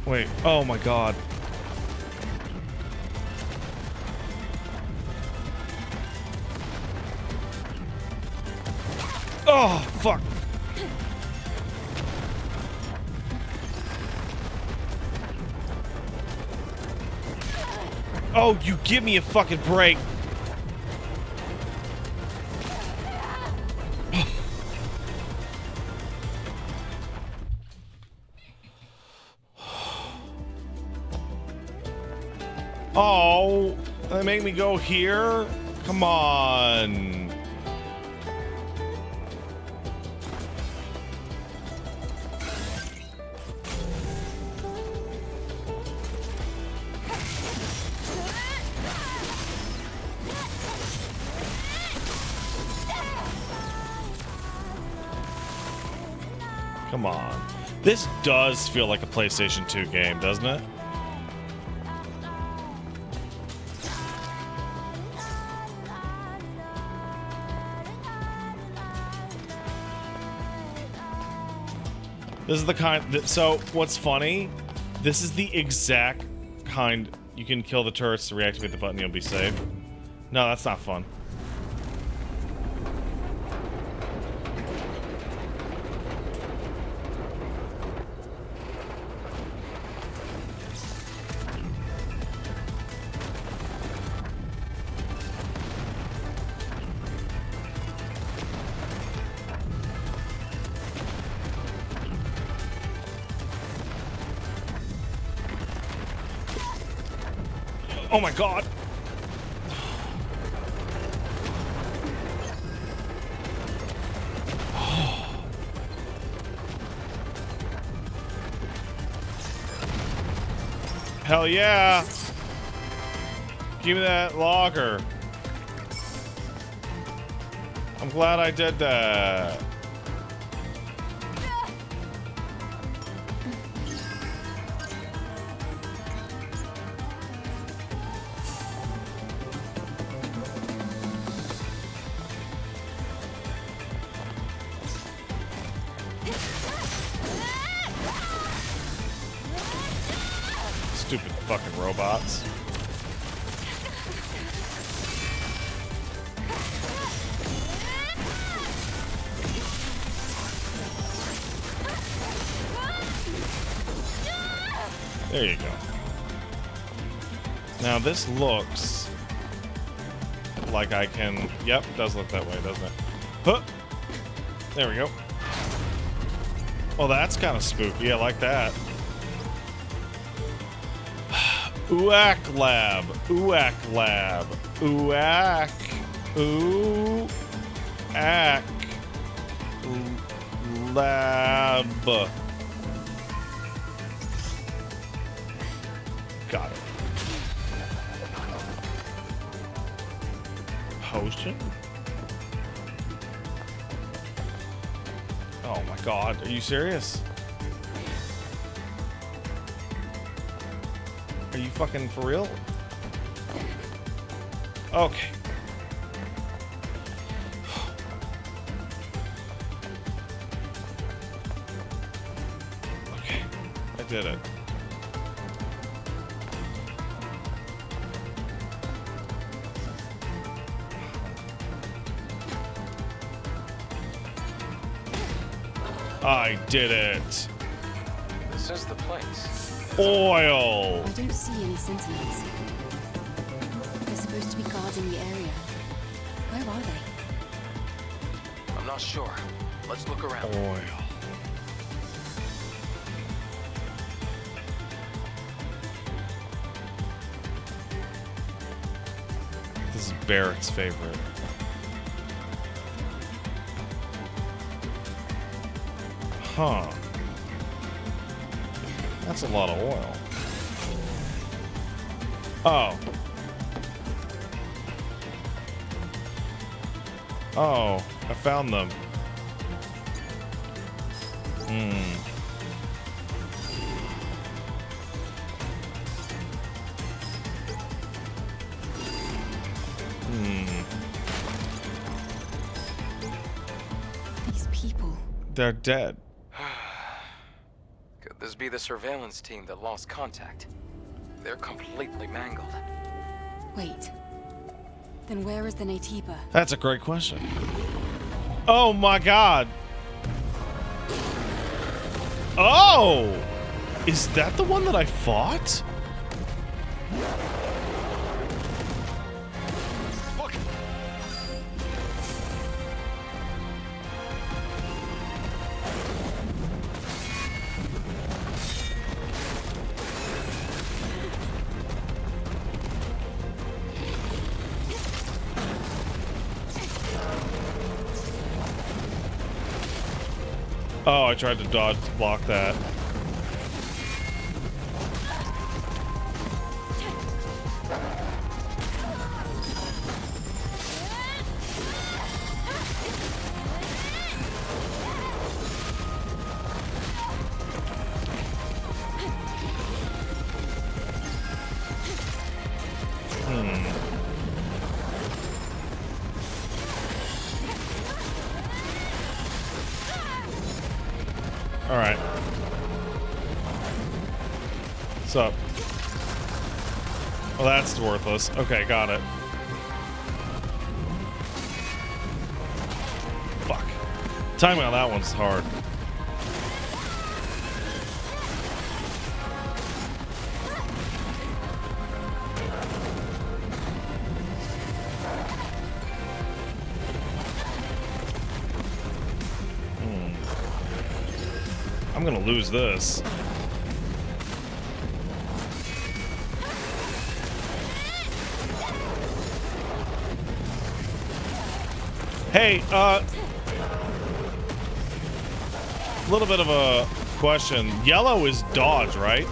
Wait. Oh my God. Oh, fuck. Oh, you give me a fucking break. Oh, they make me go here? Come on. Come on. This does feel like a PlayStation 2 game, doesn't it? This is the kind that, so what's funny, this is the exact kind you can kill the turrets to reactivate the button, you'll be safe. No, that's not fun. Oh my God. Hell yeah. Give me that logger. I'm glad I did that. Stupid fucking robots. There you go. Now this looks like I can... Yep, it does look that way, doesn't it? Huh. There we go. Oh, that's kind of spooky. I like that. Uac Lab. Uac Lab. Uac. Uac Lab. Got it. Potion? Oh my god, are you serious? Are you fucking for real? Okay. Okay, I did it. I did it. This is the place. Oil. I don't see any sentinels. They're supposed to be guarding the area. Where are they? I'm not sure. Let's look around. Oil. This is Barrett's favorite. Huh. That's a lot of oil. Oh. Oh, I found them. Hmm. These people. They're dead. Could this be the surveillance team that lost contact? They're completely mangled. Wait. Then where is the Naytiba? That's a great question. Oh my god. Oh! Is that the one that I fought? Oh, I tried to dodge block that. Alright. What's up? Well, that's worthless. Okay, got it. Fuck. Timing on that one's hard. I'm gonna lose this. Hey, a little bit of a question. Yellow is dodge, right?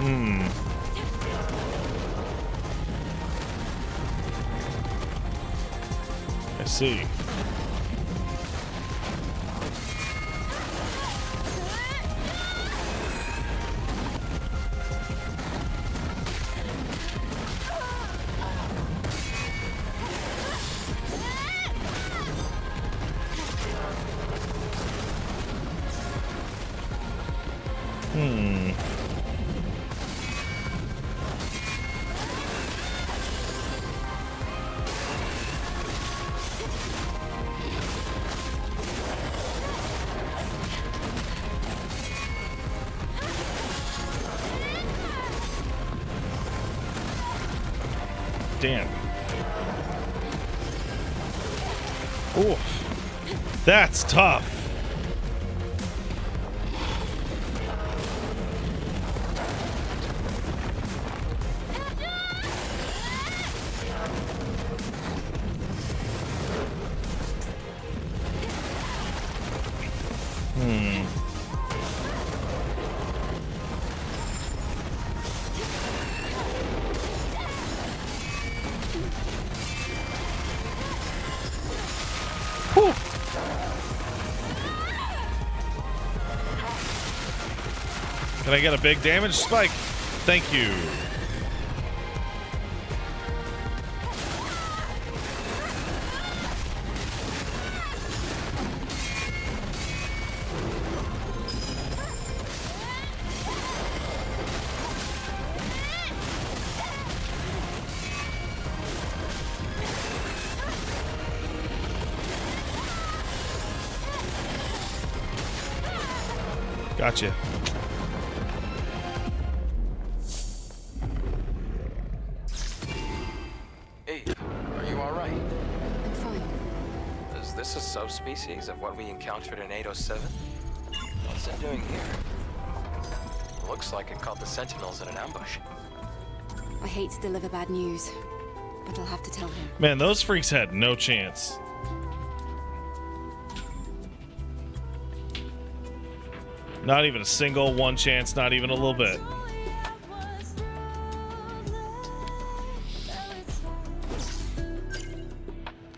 I see. Damn. Ooh. That's tough. Whew. Can I get a big damage spike? Thank you. Gotcha. Eve, are you alright? I'm fine. Is this a subspecies of what we encountered in 807? What's it doing here? Looks like it caught the Sentinels in an ambush. I hate to deliver bad news, but I'll have to tell him. Man, those freaks had no chance. Not even a single one chance, not even a little bit.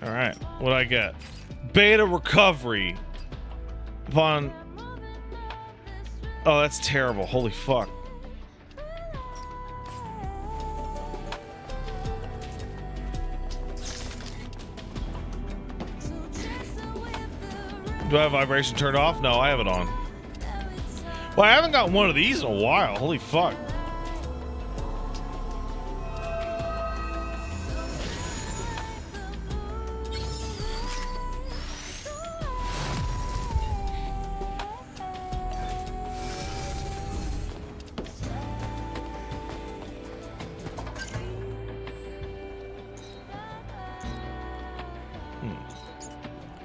Alright, what'd I get? Beta recovery. Oh, that's terrible. Holy fuck. Do I have vibration turned off? No, I have it on. Well, I haven't got one of these in a while. Holy fuck.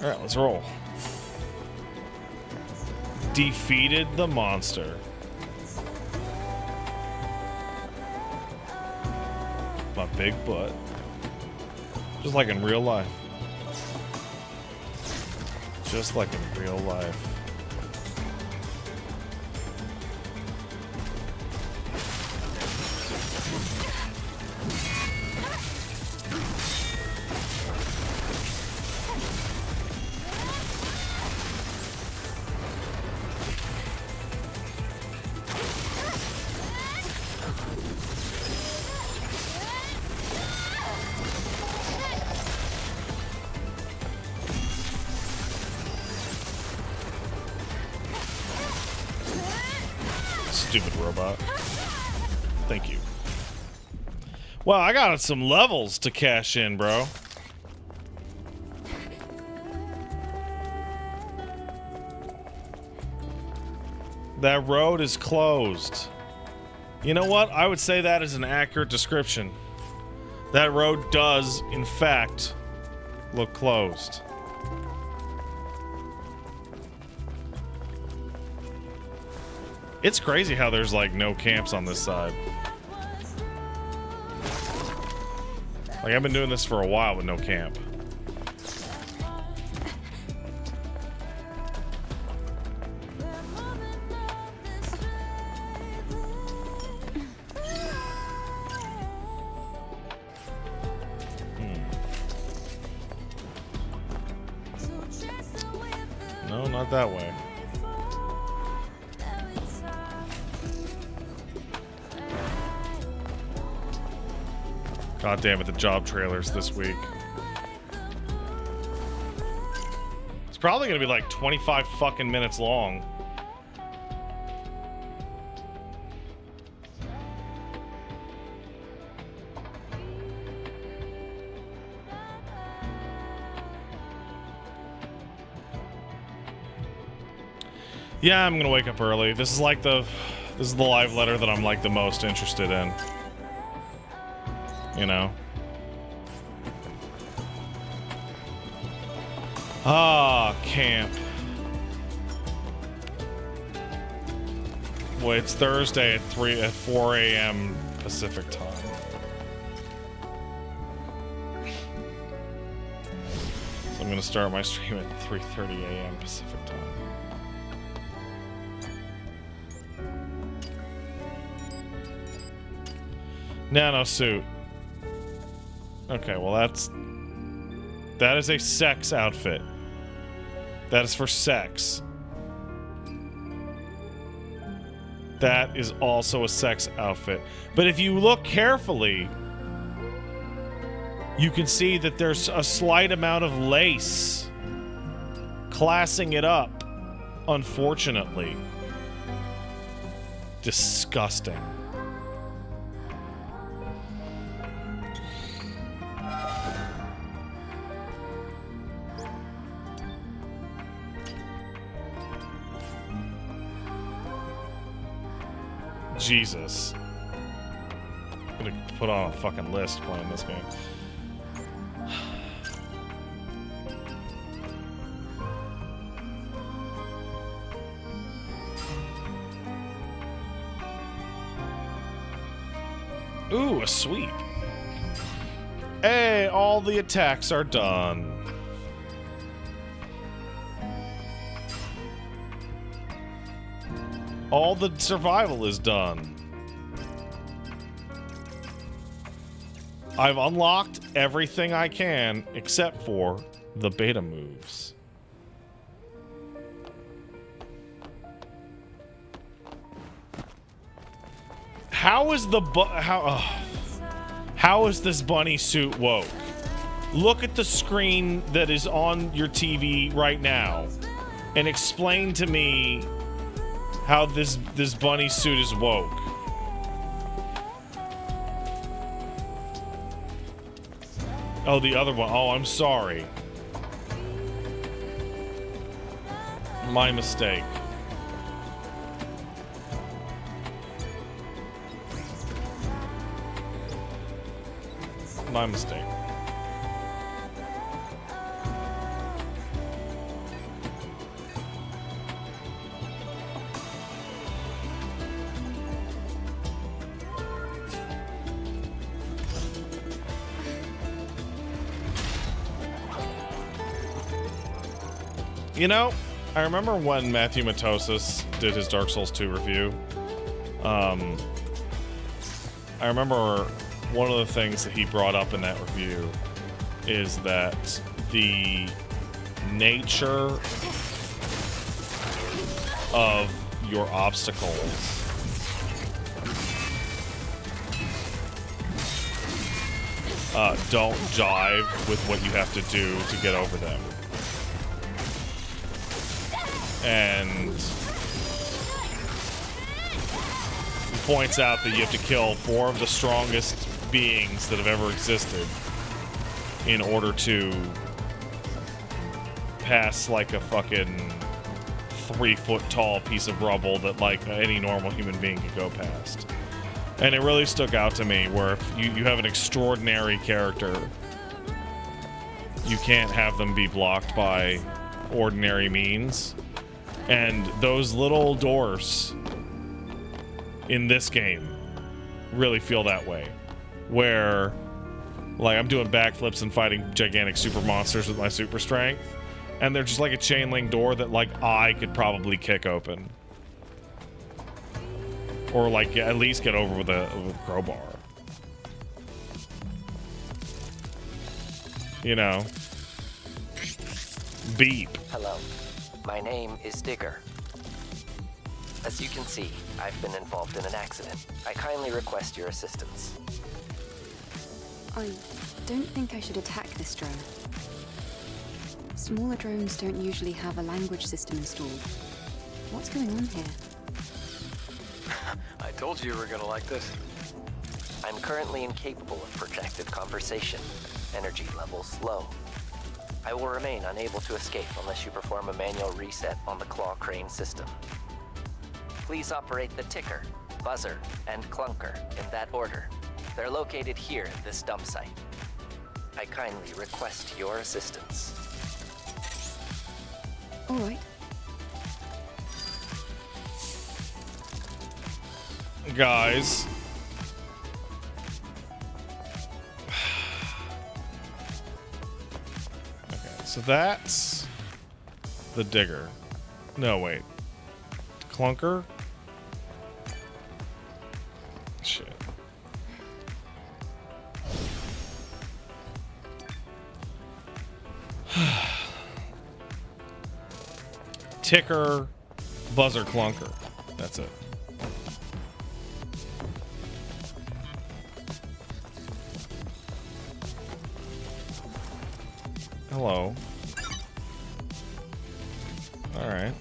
All right, let's roll. Defeated the monster. My big butt. Just like in real life. Just like in real life. Stupid robot. Thank you. Well, I got some levels to cash in, bro. That road is closed. You know what? I would say that is an accurate description. That road does, in fact, look closed. It's crazy how there's like no camps on this side. Like I've been doing this for a while with no camp. No, not that way. God damn it, the job trailers this week. It's probably gonna be like 25 fucking minutes long. Yeah, I'm gonna wake up early. This is the live letter that I'm like the most interested in. You know? Ah, camp. Well, it's Thursday at 4 a.m. Pacific time. So I'm gonna start my stream at 3:30 a.m. Pacific time. Nano suit. Okay, well that is a sex outfit. That is for sex. That is also a sex outfit. But if you look carefully, you can see that there's a slight amount of lace classing it up, unfortunately. Disgusting. Jesus. I'm gonna put on a fucking list playing this game. Ooh, a sweep. Hey, all the attacks are done. All the survival is done. I've unlocked everything I can except for the beta moves. How is the how is this bunny suit woke? Look at the screen that is on your TV right now and explain to me how this bunny suit is woke. Oh, the other one. Oh, I'm sorry. My mistake. My mistake. You know, I remember when Matthew Matosis did his Dark Souls 2 review. I remember one of the things that he brought up in that review is that the nature of your obstacles don't jive with what you have to do to get over them. And he points out that you have to kill 4 of the strongest beings that have ever existed in order to pass like a fucking 3-foot tall piece of rubble that like any normal human being could go past. And it really stuck out to me where if you have an extraordinary character, you can't have them be blocked by ordinary means. And those little doors in this game really feel that way. Where, like, I'm doing backflips and fighting gigantic super monsters with my super strength. And they're just like a chain link door that, like, I could probably kick open. Or, like, at least get over with a crowbar. You know? Beep. Hello. My name is Digger. As you can see, I've been involved in an accident. I kindly request your assistance. I don't think I should attack this drone. Smaller drones don't usually have a language system installed. What's going on here? I told you were gonna like this. I'm currently incapable of projected conversation. Energy levels low. I will remain unable to escape unless you perform a manual reset on the claw crane system. Please operate the ticker, buzzer, and clunker in that order. They're located here at this dump site. I kindly request your assistance. All right. Guys. Okay, so that's the digger. No, wait. Clunker? Shit. Ticker, buzzer, clunker. That's it. Hello. All right.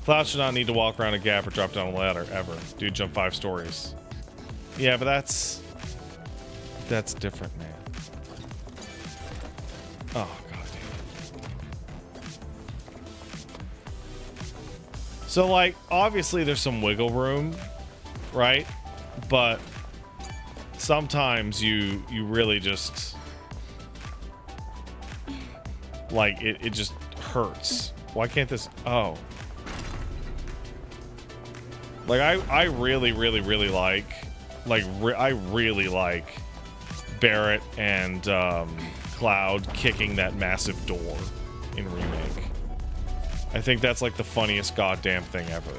Cloud should not need to walk around a gap or drop down a ladder ever. Dude, jump 5 stories. Yeah, but that's different, man. Oh, god damn it. So, like, obviously there's some wiggle room, right? But sometimes you really just, like, it just hurts. Why can't this... Oh. Like, I really like I really like Barret and Cloud kicking that massive door in Remake. I think that's like the funniest goddamn thing ever.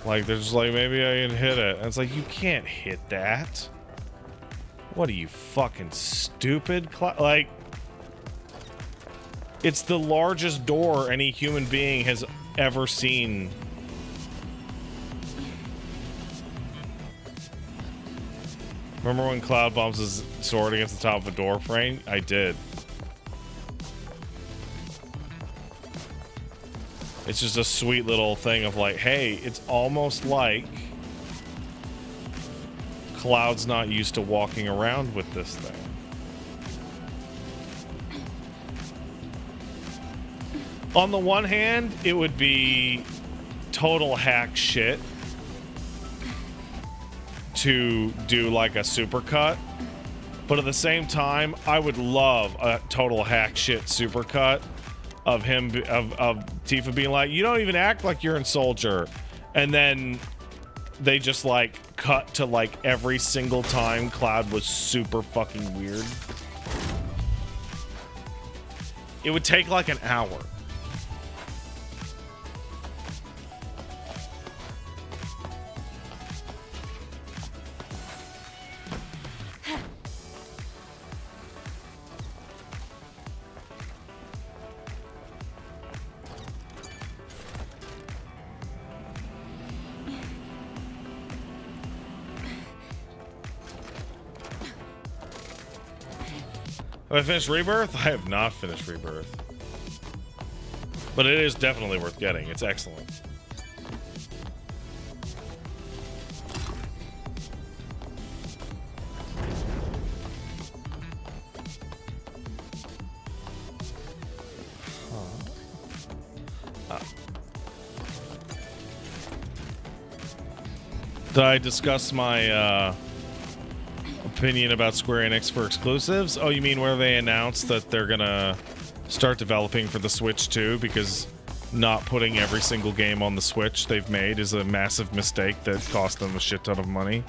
Like, they're just like, maybe I can hit it. And it's like, you can't hit that. What are you, fucking stupid? Like, it's the largest door any human being has ever seen. Remember when Cloud bumps his sword against the top of a door frame? I did. It's just a sweet little thing of like, hey, it's almost like Cloud's not used to walking around with this thing. On the one hand, it would be total hack shit to do like a supercut, but at the same time, I would love a total hack shit supercut of him, of Tifa being like, you don't even act like you're in Soldier, and then they just like cut to like every single time Cloud was super fucking weird. It would take like an hour. Have I finished Rebirth? I have not finished Rebirth. But it is definitely worth getting. It's excellent. Did I discuss my opinion about Square Enix for exclusives? Oh, you mean where they announced that they're gonna start developing for the Switch too, because not putting every single game on the Switch they've made is a massive mistake that cost them a shit ton of money.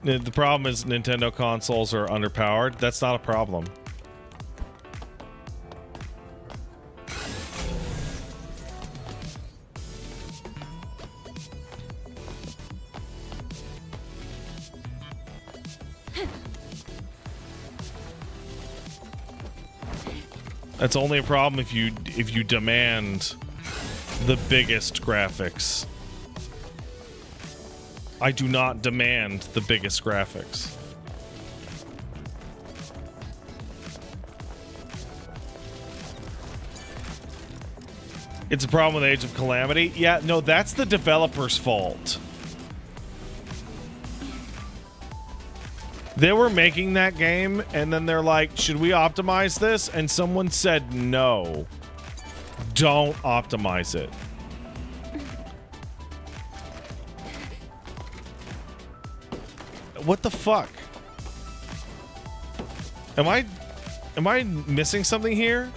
The problem is Nintendo consoles are underpowered. That's not a problem. That's only a problem if you demand the biggest graphics. I do not demand the biggest graphics. It's a problem with Age of Calamity. Yeah, no, that's the developer's fault. They were making that game, and then they're like, should we optimize this? And someone said, no, don't optimize it. What the fuck? Am I missing something here?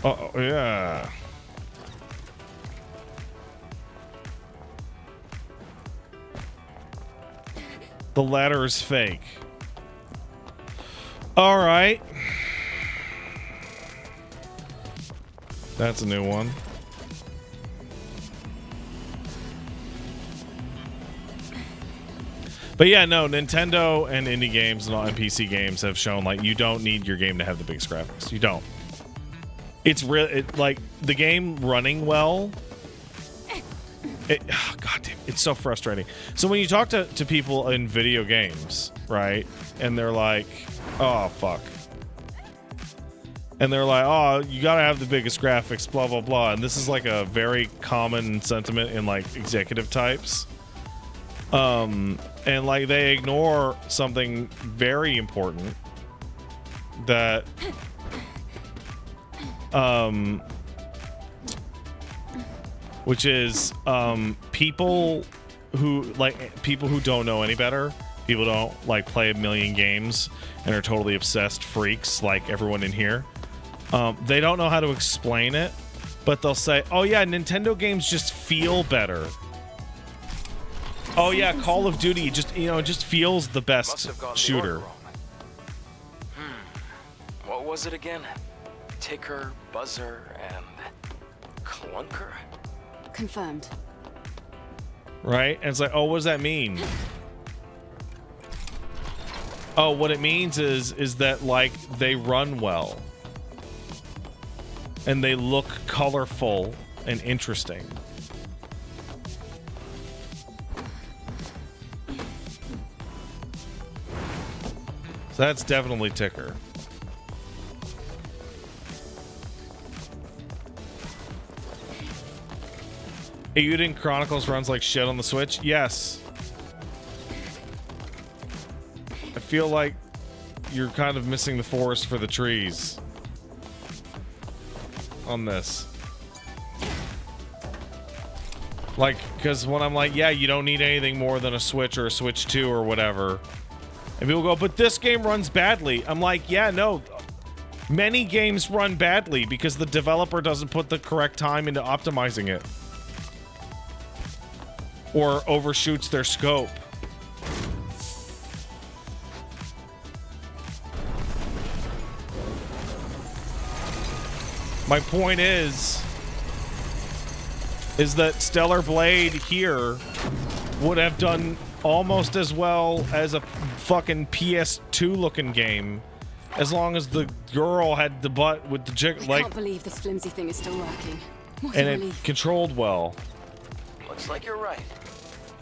Oh, yeah. The ladder is fake. All right. That's a new one. But yeah, no, Nintendo and indie games and all NPC games have shown like you don't need your game to have the biggest graphics. You don't. It's real. Like the game running well. God damn, it's so frustrating. So when you talk to people in video games, right, and they're like, "Oh fuck," and they're like, "Oh, you gotta have the biggest graphics," blah blah blah, and this is like a very common sentiment in like executive types. And like they ignore something very important that which is people who don't know any better, people don't like play a million games and are totally obsessed freaks like everyone in here. They don't know how to explain it, but they'll say, "Oh yeah, Nintendo games just feel better." Oh yeah, Call of Duty just feels the best shooter. What was it again? Ticker, buzzer, and clunker? Confirmed. Right? And it's like, oh, what does that mean? Oh, what it means is that like they run well. And they look colorful and interesting. So that's definitely Ticker. Eiyuden Chronicles runs like shit on the Switch? Yes. I feel like you're kind of missing the forest for the trees on this. Like, because when I'm like, yeah, you don't need anything more than a Switch or a Switch 2 or whatever. And people go, but this game runs badly. I'm like, yeah, no. Many games run badly because the developer doesn't put the correct time into optimizing it. Or overshoots their scope. My point is that Stellar Blade here would have done almost as well as a fucking PS2 looking game, as long as the girl had the butt with the jig. I can't believe this flimsy thing is still working. What and a it relief. controlled well. Looks like you're right.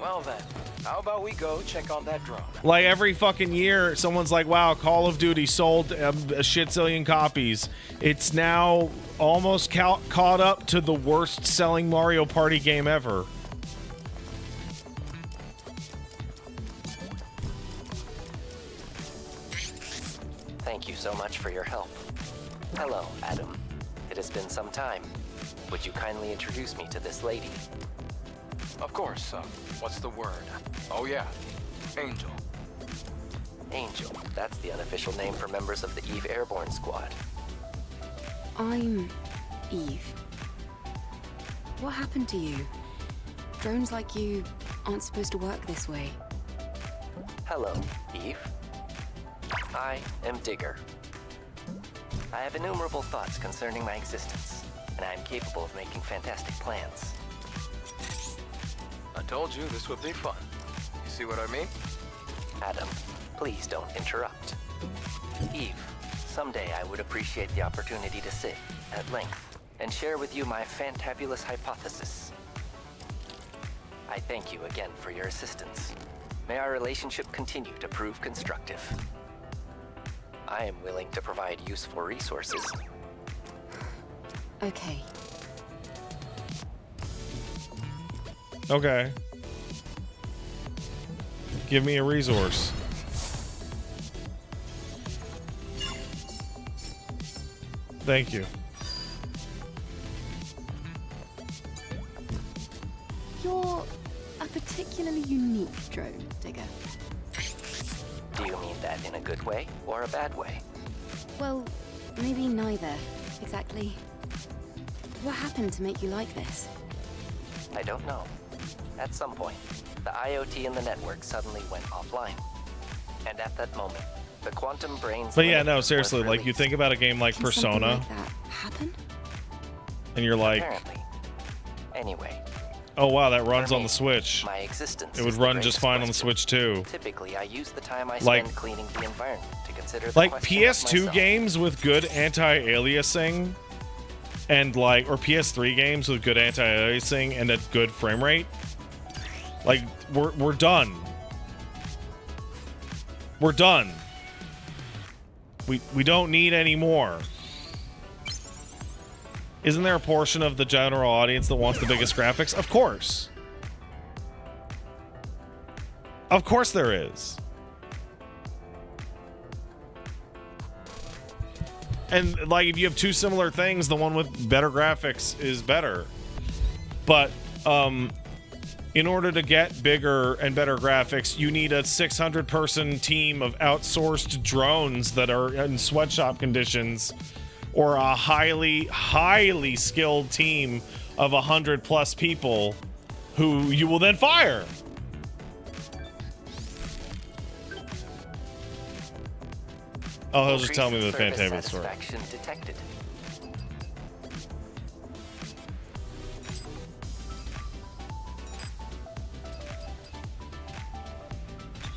Well then, how about we go check on that drone? Like every fucking year, someone's like, wow, Call of Duty sold a shitzillion copies. It's now almost caught up to the worst selling Mario Party game ever. Thank you so much for your help. Hello, Adam. It has been some time. Would you kindly introduce me to this lady? Of course, what's the word? Oh yeah, Angel. Angel, that's the unofficial name for members of the Eve Airborne Squad. I'm Eve. What happened to you? Drones like you aren't supposed to work this way. Hello, Eve. I am Digger. I have innumerable thoughts concerning my existence, and I am capable of making fantastic plans. I told you this would be fun. You see what I mean? Adam, please don't interrupt. Eve, someday I would appreciate the opportunity to sit, at length, and share with you my fantabulous hypothesis. I thank you again for your assistance. May our relationship continue to prove constructive. I am willing to provide useful resources. Okay. Okay. Give me a resource. Thank you. You're a particularly unique drone, Digger. Do you mean that in a good way or a bad way? Well, maybe neither, exactly. What happened to make you like this? I don't know. At some point, the IoT in the network suddenly went offline. And at that moment, the quantum brain's But yeah, limit no, was seriously, like you released. think about a game like Can something Persona, like that happen? and you're like, Apparently. Anyway, oh wow, that runs on the Switch. my existence It would is the run just greatest fine on the question. Switch too. Typically, I use the time I Like- spend cleaning the environment to consider the Like question of PS2 myself. games with good anti-aliasing, and like, or PS3 games with good anti-aliasing and a good frame rate. Like we're done. We're done. We don't need any more. Isn't there a portion of the general audience that wants the biggest graphics? Of course. Of course there is. And like if you have two similar things, the one with better graphics is better. But in order to get bigger and better graphics, you need a 600-person team of outsourced drones that are in sweatshop conditions, or a highly skilled team of 100+ people who you will then fire. Oh, he'll just tell me the Service fantabulous story. satisfaction detected.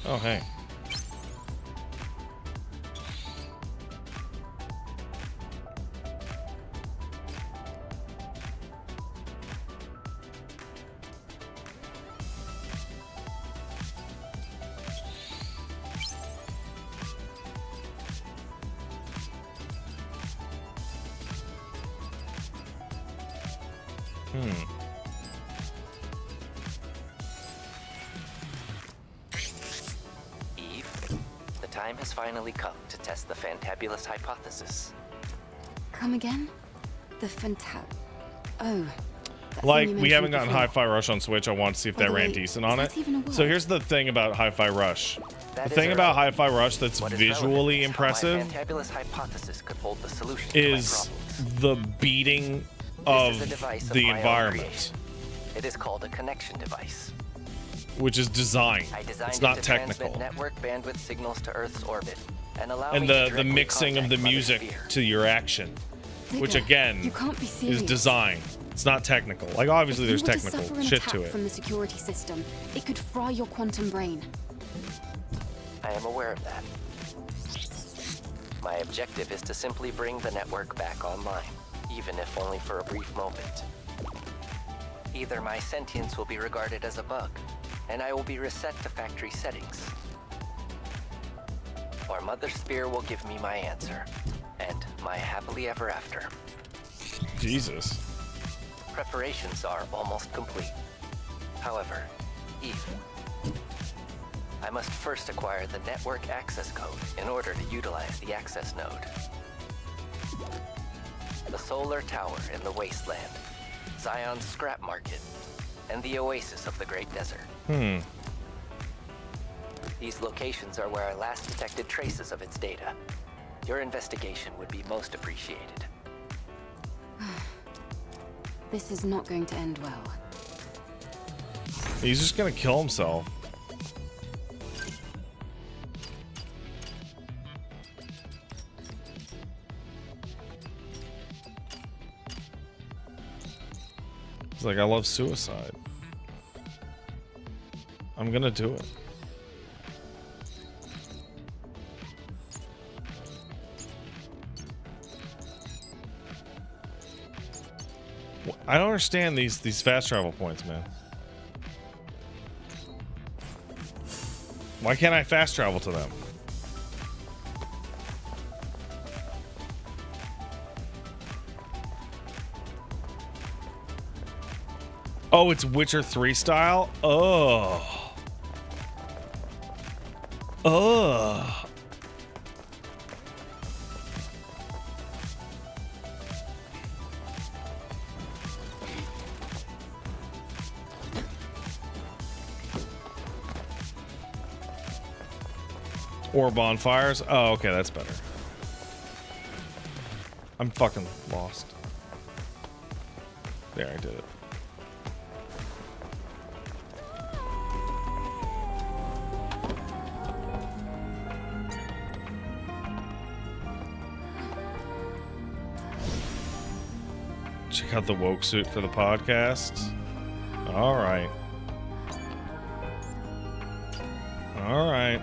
Oh, hey. Eve, the time has finally come to test the fantabulous hypothesis. Come again? The Oh. that thing Like, you we haven't mentioned gotten before. Hi-Fi Rush on Switch. I want to see if By that the ran way, decent is on that it. even a word? So here's the thing about Hi-Fi Rush. That The is thing about irrelevant. Hi-Fi Rush that's What is visually relevant is how impressive my fantabulous hypothesis could hold the solution to is my problems. the beating This is a of device of the my own environment, creation. It is called a connection device. which is design. I designed It's it not to technical. transmit network bandwidth signals to Earth's orbit and allow me And to the directly mixing of the contact Mother music Sphere. to your action, which Digger, again you can't be is serious. design. It's not technical. Like obviously If there's you were technical to suffer an shit attack to it. from the security system, it could fry your quantum brain. I am aware of that. My objective is to simply bring the network back online, even if only for a brief moment. Either my sentience will be regarded as a bug, and I will be reset to factory settings, or Mother Sphere will give me my answer, and my happily ever after. Jesus. Preparations are almost complete. However, Eve, I must first acquire the network access code in order to utilize the access node. The solar tower in the wasteland, Zion's scrap market, and the oasis of the Great Desert. These locations are where I last detected traces of its data. Your investigation would be most appreciated. This is not going to end well. He's just gonna kill himself. He's like, I love suicide. I'm gonna do it. I don't understand these fast travel points, man. Why can't I fast travel to them? Oh, it's Witcher 3 style? Oh. Oh. Or bonfires? Oh, okay, that's better. I'm fucking lost. There, I did it. Check out the woke suit for the podcast. All right. All right.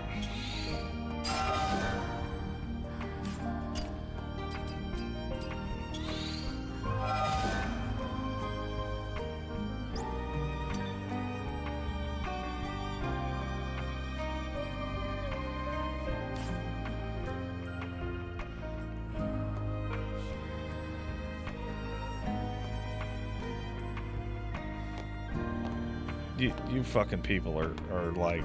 You fucking people are like...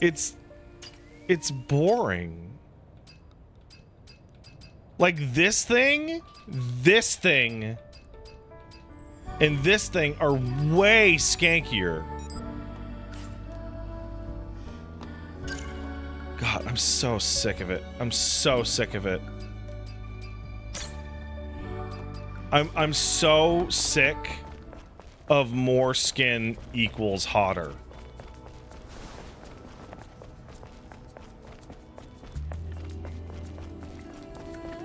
It's boring. Like this thing, and this thing are way skankier. God, I'm so sick of it. I'm so sick of it. I'm so sick of more skin equals hotter.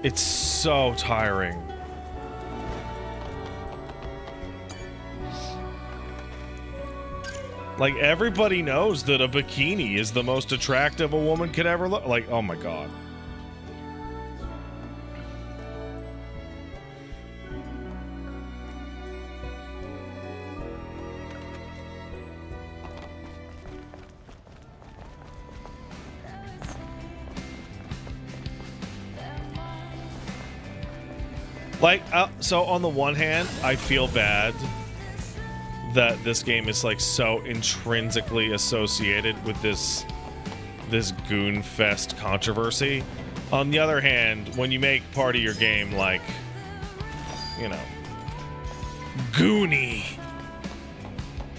It's so tiring. Like, everybody knows that a bikini is the most attractive a woman could ever look. Like, oh my god. Like, so on the one hand, I feel bad that this game is like so intrinsically associated with this Goon Fest controversy. On the other hand, when you make part of your game like, you know, Goonie,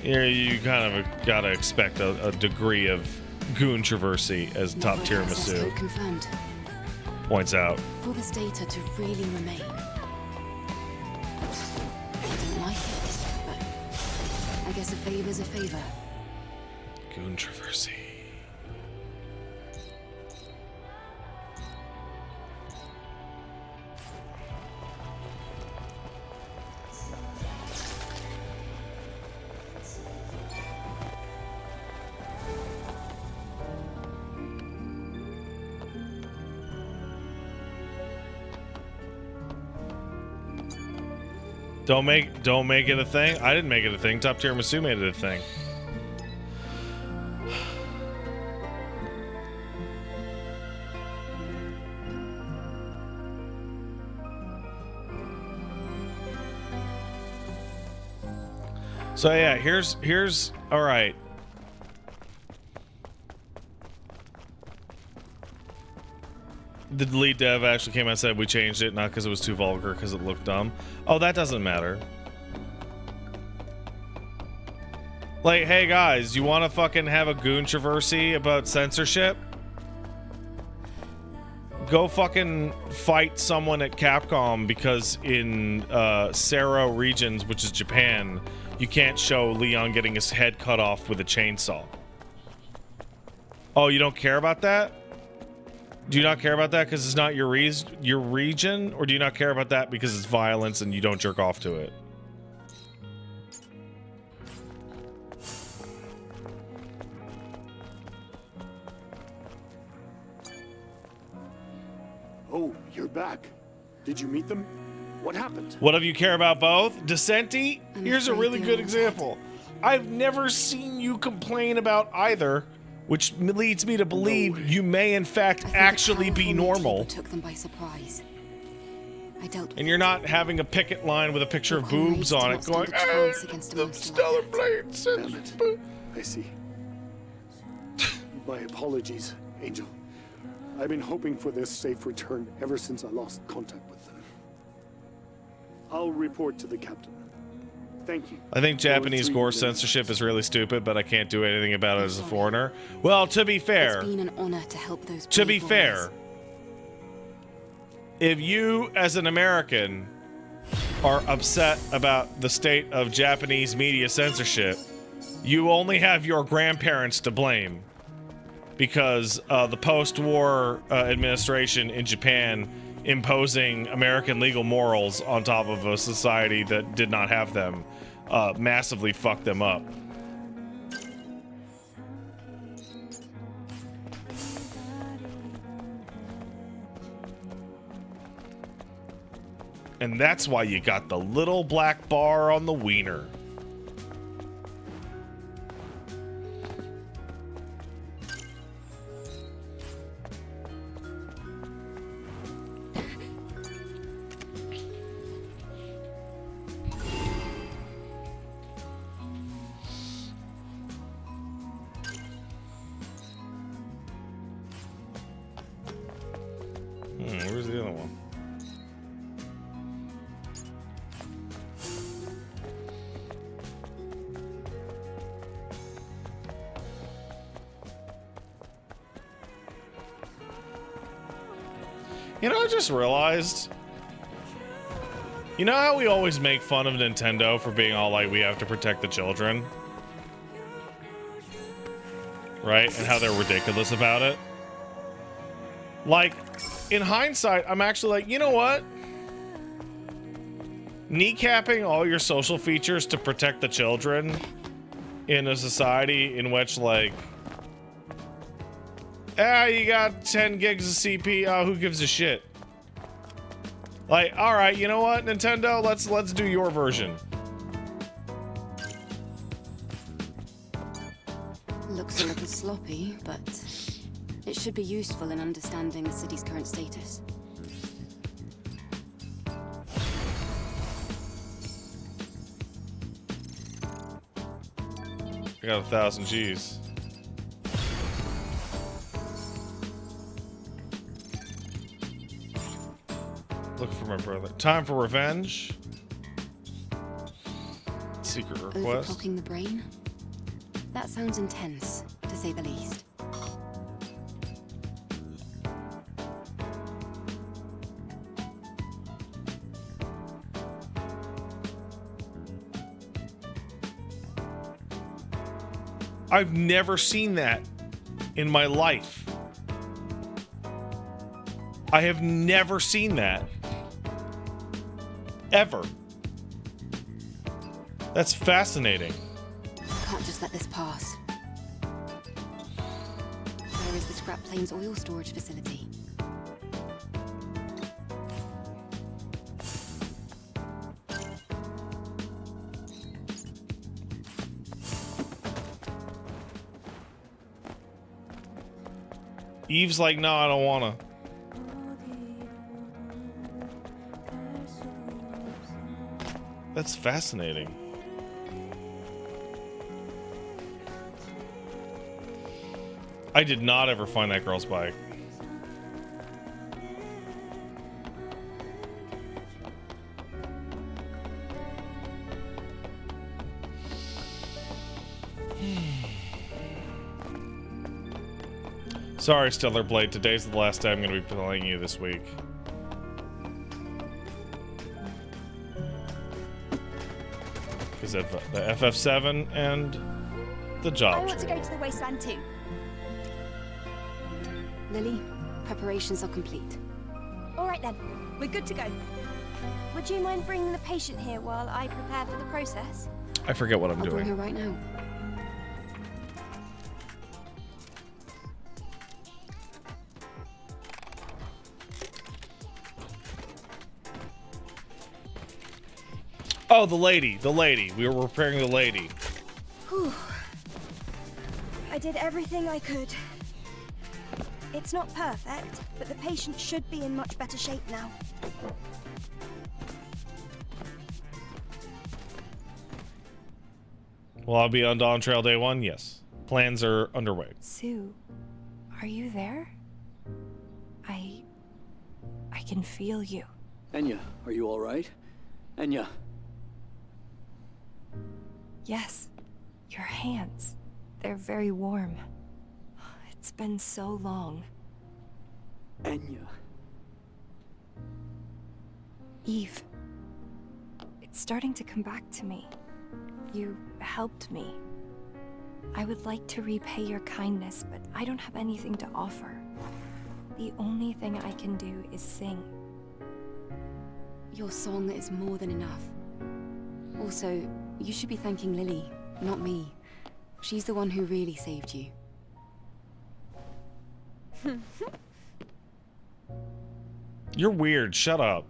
you kind of gotta expect a degree of Goontroversy, as Top Tier Masu Confirmed. points out. For this data to really remain, I don't like it, but I guess a favor's a favor. Goontroversy. Don't make it a thing. I didn't make it a thing. Top Tier Masu made it a thing. So yeah, here's all right. the lead dev actually came out and said we changed it, not because it was too vulgar, because it looked dumb. Oh, that doesn't matter. Like, hey guys, you want to fucking have a goontroversy about censorship? Go fucking fight someone at Capcom because in Sero regions, which is Japan, you can't show Leon getting his head cut off with a chainsaw. Oh, you don't care about that? Do you not care about that because it's not your region? Or do you not care about that because it's violence and you don't jerk off to it? Oh, you're back. Did you meet them? What happened? What if you care about both? Decenti? Here's a really good example. I've never seen you complain about either, which leads me to believe you may in fact actually be normal. Took them by surprise. I dealt with And you're not having a picket line with a picture of boobs on it going, "Ah, the stellar blades." Damn it. I see. My apologies, Angel. I've been hoping for this safe return ever since I lost contact with them. I'll report to the captain. Thank you. I think Japanese gore censorship is really stupid, but I can't do anything about it as a foreigner. Well, to be fair, It's been an honor to help those to be brave fair, warriors. if you as an American are upset about the state of Japanese media censorship, you only have your grandparents to blame, because the post-war administration in Japan imposing American legal morals on top of a society that did not have them massively fucked them up. And that's why you got the little black bar on the wiener. Where's the other one? You know, I just realized, you know how we always make fun of Nintendo for being all like, we have to protect the children? Right? And how they're ridiculous about it? Like, in hindsight, I'm actually like, you know what? Kneecapping all your social features to protect the children in a society in which, like, you got 10 gigs of CPU, who gives a shit? Like, alright, you know what, Nintendo? Let's do your version. Looks a little sloppy, but it should be useful in understanding the city's current status. I got 1,000 G's. Looking for my brother. Time for revenge. Secret request. Overclocking the brain? That sounds intense, to say the least. I've never seen that in my life. I have never seen that. Ever. That's fascinating. Can't just let this pass. Where is the scrap plane's oil storage facility? Eve's like, no, I don't wanna. That's fascinating. I did not ever find that girl's bike. Sorry, Stellar Blade. Today's the last day I'm going to be playing you this week. Because of the FF7 and the job I want to tree. go to the wasteland too. Lily, preparations are complete. All right then, we're good to go. Would you mind bringing the patient here while I prepare for the process? I forget what I'm I'll doing. bring her right now. Oh, the lady. The lady. We were repairing the lady. Whew. I did everything I could. It's not perfect, but the patient should be in much better shape now. Will I be on Dawn Trail day 1? Yes. Plans are underway. Sue, are you there? I can feel you. Enya, are you all right? Enya. Yes, your hands. They're very warm. It's been so long. Enya. Eve. It's starting to come back to me. You helped me. I would like to repay your kindness, but I don't have anything to offer. The only thing I can do is sing. Your song is more than enough. Also, you should be thanking Lily, not me. She's the one who really saved you. You're weird. Shut up.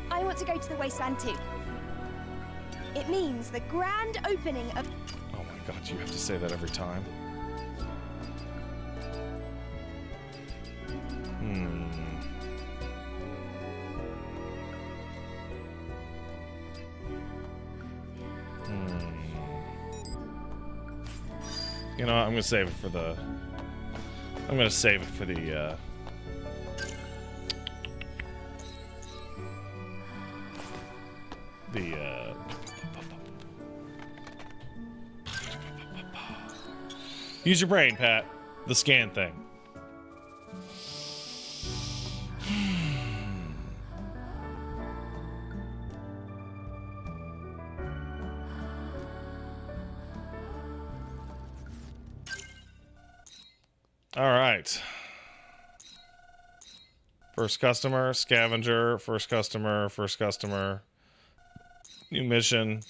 I want to go to the wasteland too. It means the grand opening of... Oh my god, you have to say that every time. You know, I'm gonna save it for the... I'm gonna save it for the, Use your brain, Pat. The scan thing. All right. First customer, scavenger, first customer. New mission.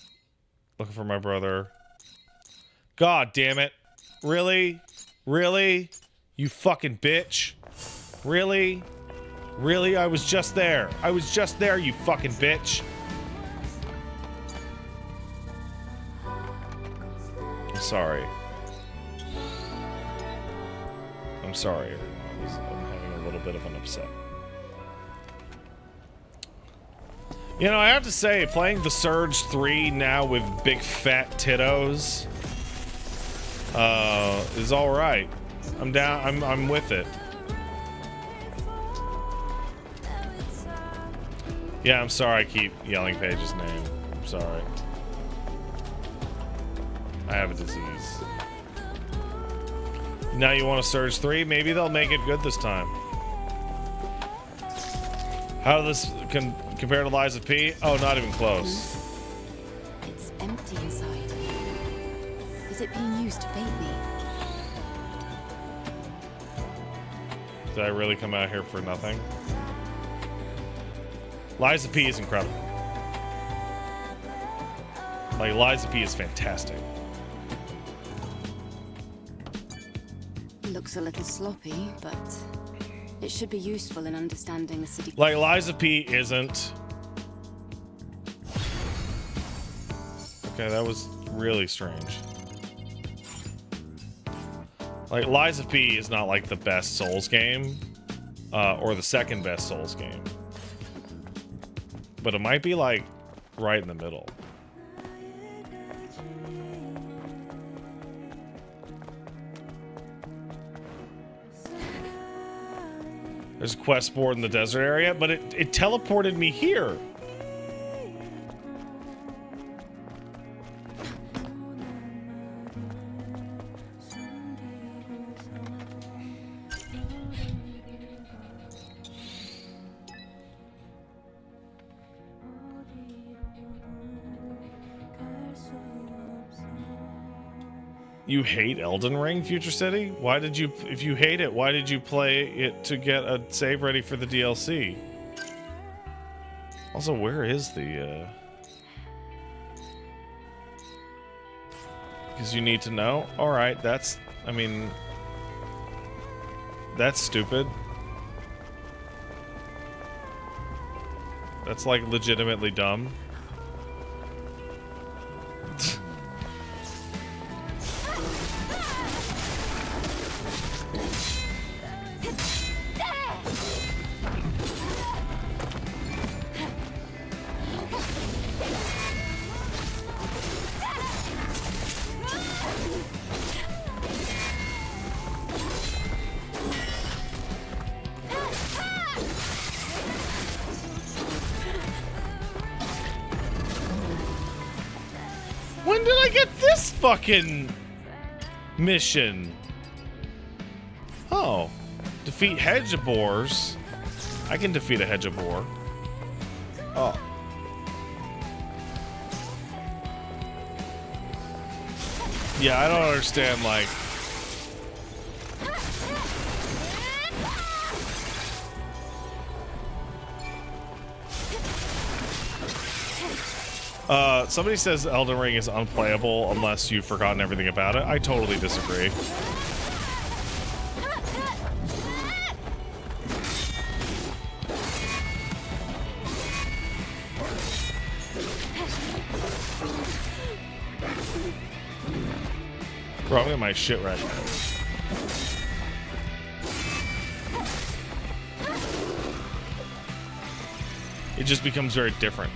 Looking for my brother. God damn it. Really? Really? You fucking bitch. Really? Really? I was just there. I was just there, you fucking bitch. I'm sorry. I'm sorry, everyone. I'm having a little bit of an upset. You know, I have to say, playing The Surge 3 now with big fat tittos is alright. I'm down, I'm with it. Yeah, I'm sorry I keep yelling Paige's name. I'm sorry. I have a disease. Now you want a Surge 3? Maybe they'll make it good this time. How does this compare to Lies of P? Oh, not even close. It's empty inside. Is it being used to bait me? Did I really come out here for nothing? Lies of P is incredible. Like, Lies of P is fantastic. Looks a little sloppy, but it should be useful in understanding the city. Like, Lies of P isn't... Okay, that was really strange. Like, Lies of P is not like the best Souls game, or the second best Souls game. But it might be, like, right in the middle. There's a quest board in the desert area, but it teleported me here. You hate Elden Ring, Future City? Why did you, if you hate it, why did you play it to get a save ready for the DLC? Also, where is the, because you need to know? Alright, that's, I mean, that's stupid. That's like legitimately dumb. When did I get this fucking mission? Oh. Defeat Hedgeborers. I can defeat a Hedgebor. Oh. Yeah, I don't understand, like... somebody says Elden Ring is unplayable unless you've forgotten everything about it. I totally disagree. Bro, I'm getting my shit right now. It just becomes very different.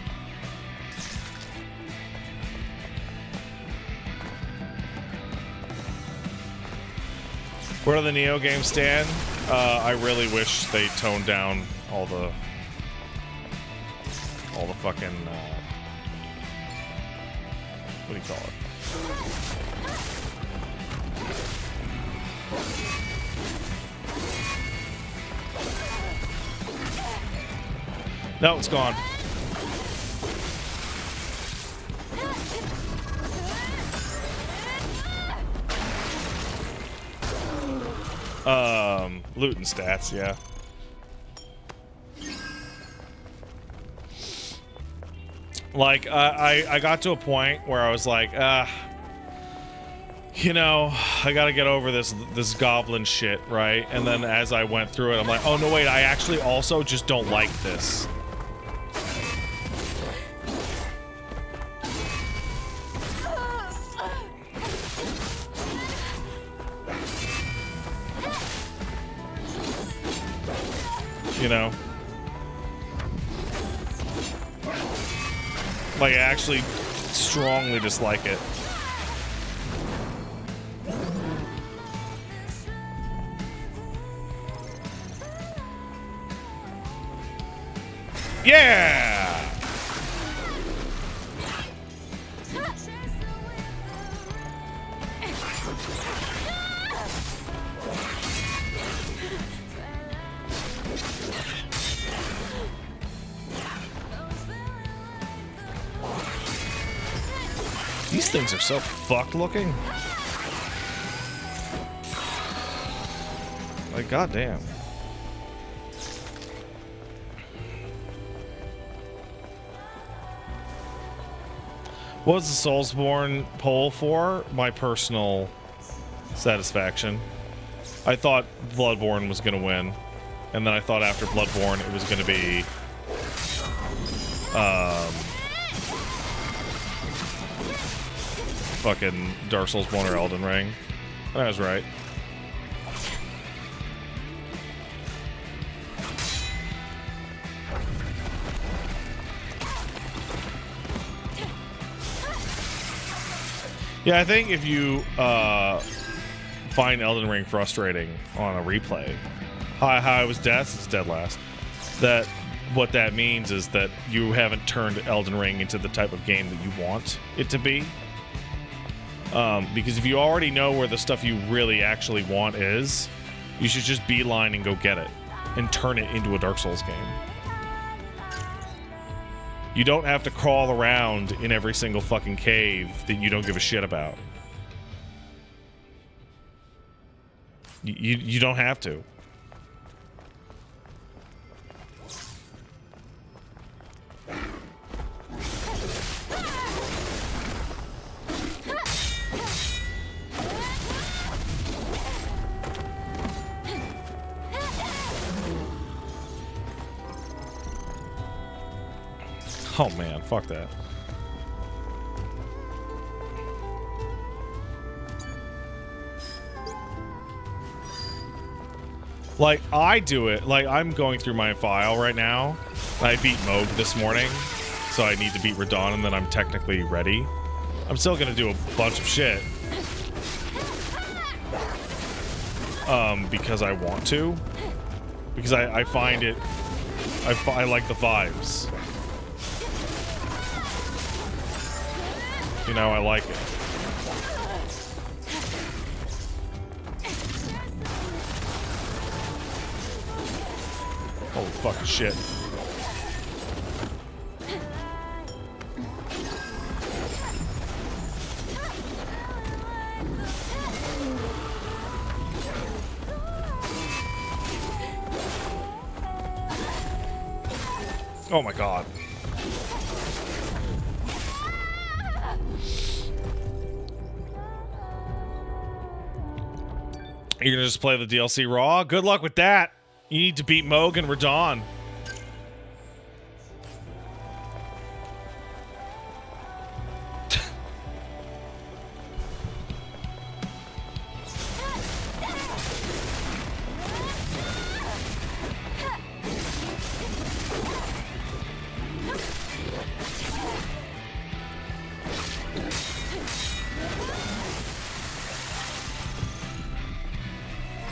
Where do the Neo games stand? I really wish they toned down all the fucking what do you call it? No, it's gone. Loot and stats, yeah. Like, I got to a point where I was like, you know, I gotta get over this goblin shit, right? And then as I went through it, I'm like, oh no wait, I actually also just don't like this. You know? Like, I actually strongly dislike it. Yeah! These things are so fucked looking. Like, goddamn. What was the Soulsborne poll for? My personal satisfaction. I thought Bloodborne was going to win. And then I thought after Bloodborne it was going to be... fucking Dark Souls 1 or Elden Ring. I was right. Yeah, I think if you find Elden Ring frustrating on a replay, How was death? It's dead last. That what that means is that you haven't turned Elden Ring into the type of game that you want it to be. Because if you already know where the stuff you really actually want is, you should just beeline and go get it and turn it into a Dark Souls game. You don't have to crawl around in every single fucking cave that you don't give a shit about. You don't have to. Oh man, fuck that. Like, I do it, like, I'm going through my file right now. I beat Mohg this morning, so I need to beat Radahn, and then I'm technically ready. I'm still gonna do a bunch of shit. Because I want to. Because I find it, I like the vibes. You know, I like it. Holy fucking shit. Oh my god. You're gonna just play the DLC raw? Good luck with that. You need to beat Mohg and Radahn.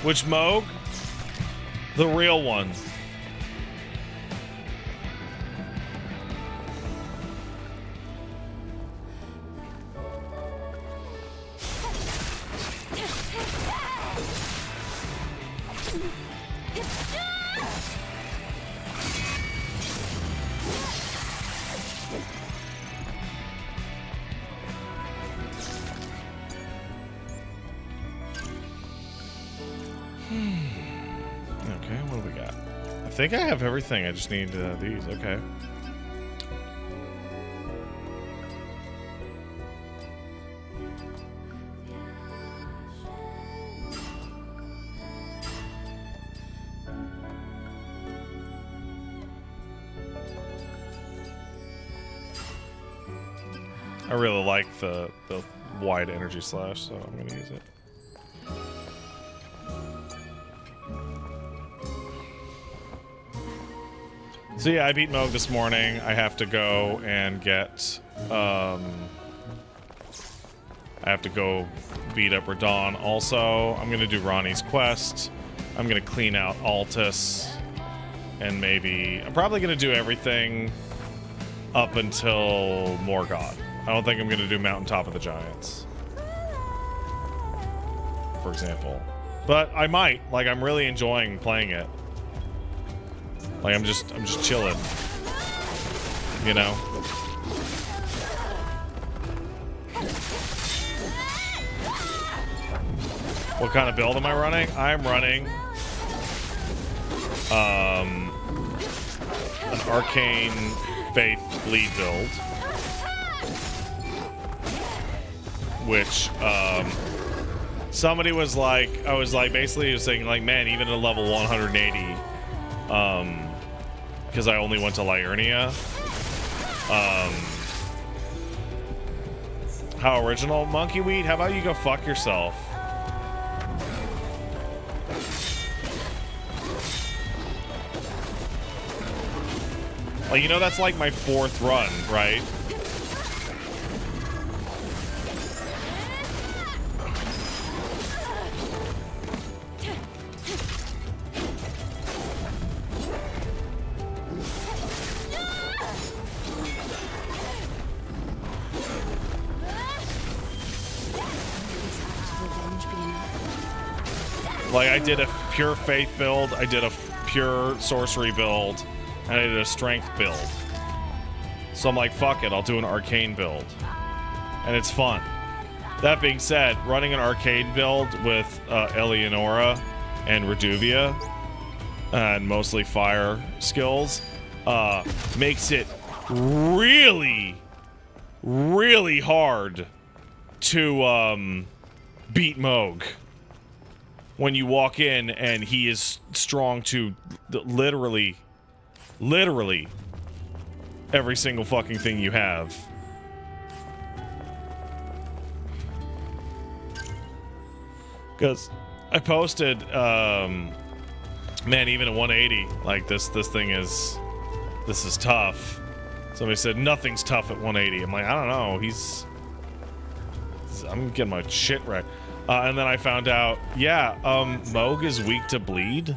Which Mohg? The real one. Okay, what do we got? I think I have everything. I just need these. Okay. I really like the wide energy slash, so I'm gonna use it. So yeah, I beat Mohg this morning. I have to go and get, I have to go beat up Radahn also. I'm gonna do Ronnie's quest. I'm gonna clean out Altus. And maybe, I'm probably gonna do everything up until Morgott. I don't think I'm gonna do Mountaintop of the Giants, for example. But I might. Like, I'm really enjoying playing it. Like, I'm just chilling, you know? What kind of build am I running? I'm running an Arcane Faith bleed build, which somebody was like, I was like, basically he was saying like, man, even at a level 180, because I only went to Liurnia. How original, Monkey Weed? How about you go fuck yourself? Like, you know, that's like my 4th run, right? Like, I did a pure faith build, I did a pure sorcery build, and I did a strength build. So I'm like, fuck it, I'll do an arcane build. And it's fun. That being said, running an arcane build with Eleonora and Reduvia, and mostly fire skills, makes it really, really hard to beat Mohg. When you walk in and he is strong to literally every single fucking thing you have. Because I posted, man, even at 180, like this thing is, this is tough. Somebody said nothing's tough at 180. I'm like, I don't know. I'm getting my shit right. And then I found out, yeah, Mohg is weak to bleed.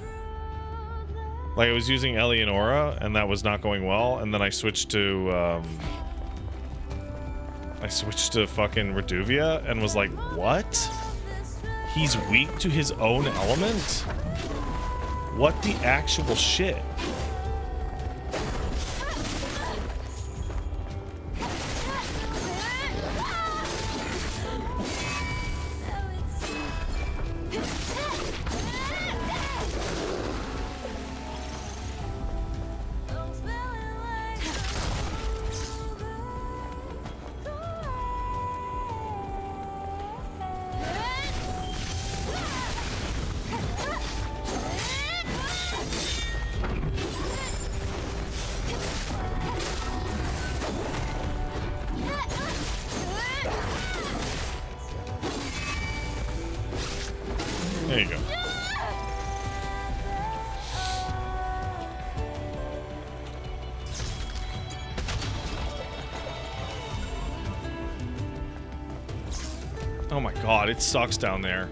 Like, I was using Eleonora, and that was not going well, and then I switched to fucking Reduvia, and was like, what? He's weak to his own element? What the actual shit? There you go. Oh my god, it sucks down there.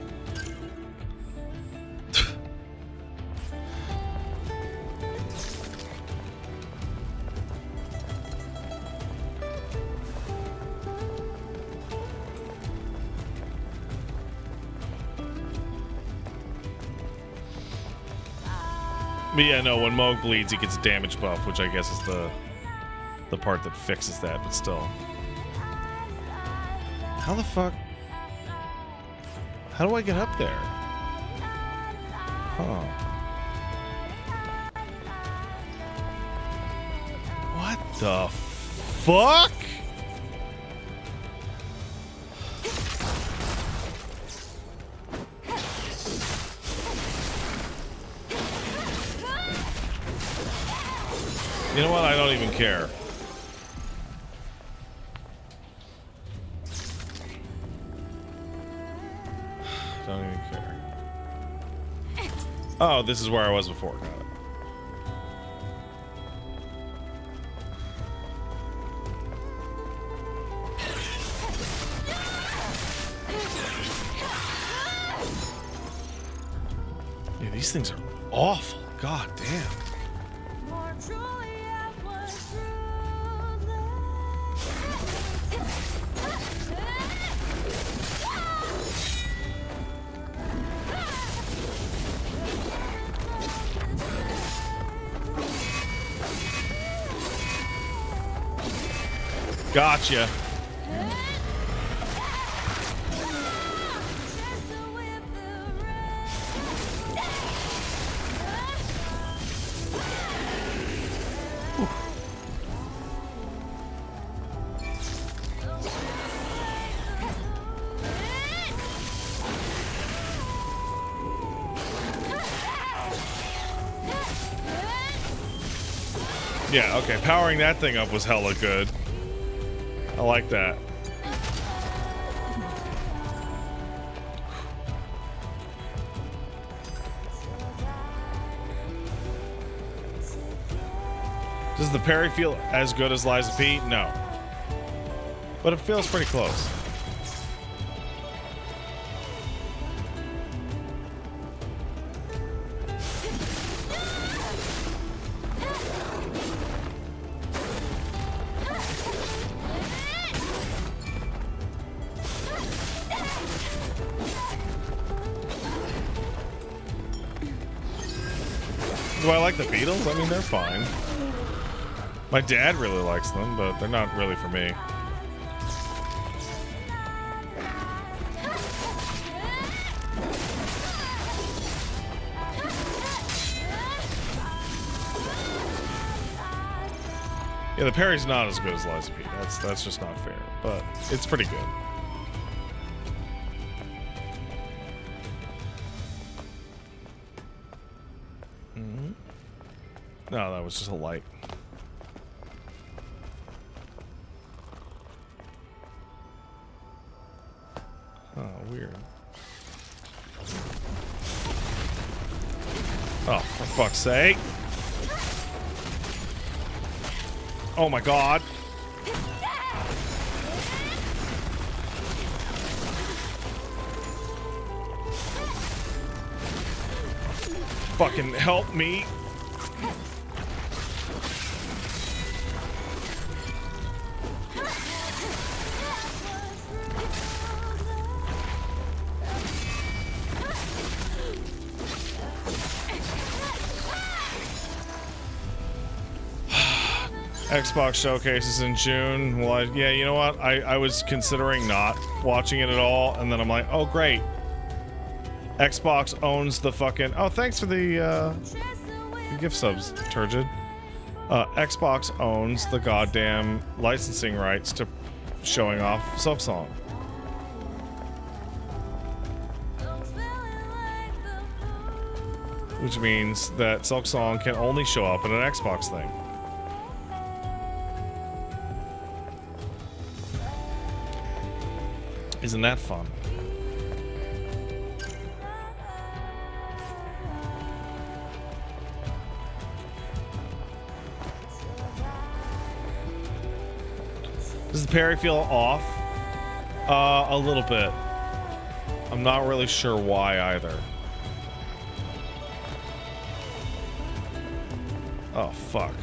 But yeah, no, when Mohg bleeds, he gets a damage buff, which I guess is the part that fixes that, but still. How the fuck? How do I get up there? Huh. What the fuck? You know what? I don't even care. Don't even care. Oh, this is where I was before. Got it. Yeah, these things are awful. God damn. Gotcha. Yeah, okay, powering that thing up was hella good. I like that. Does the parry feel as good as Lies of P? No. But it feels pretty close. Do I like the Beatles? I mean, they're fine. My dad really likes them, but they're not really for me. Yeah, the parry's not as good as Liza P. That's just not fair, but it's pretty good. No, that was just a light. Oh, weird. Oh, for fuck's sake. Oh my god. Fucking help me. Xbox showcases in June. Well, yeah, you know what? I was considering not watching it at all, and then I'm like, oh great. Xbox owns the fucking... Oh, thanks for the gift subs, Turgid. Xbox owns the goddamn licensing rights to showing off Silksong. Which means that Silksong can only show up in an Xbox thing. Isn't that fun? Does the parry feel off? A little bit. I'm not really sure why either. Oh, fuck.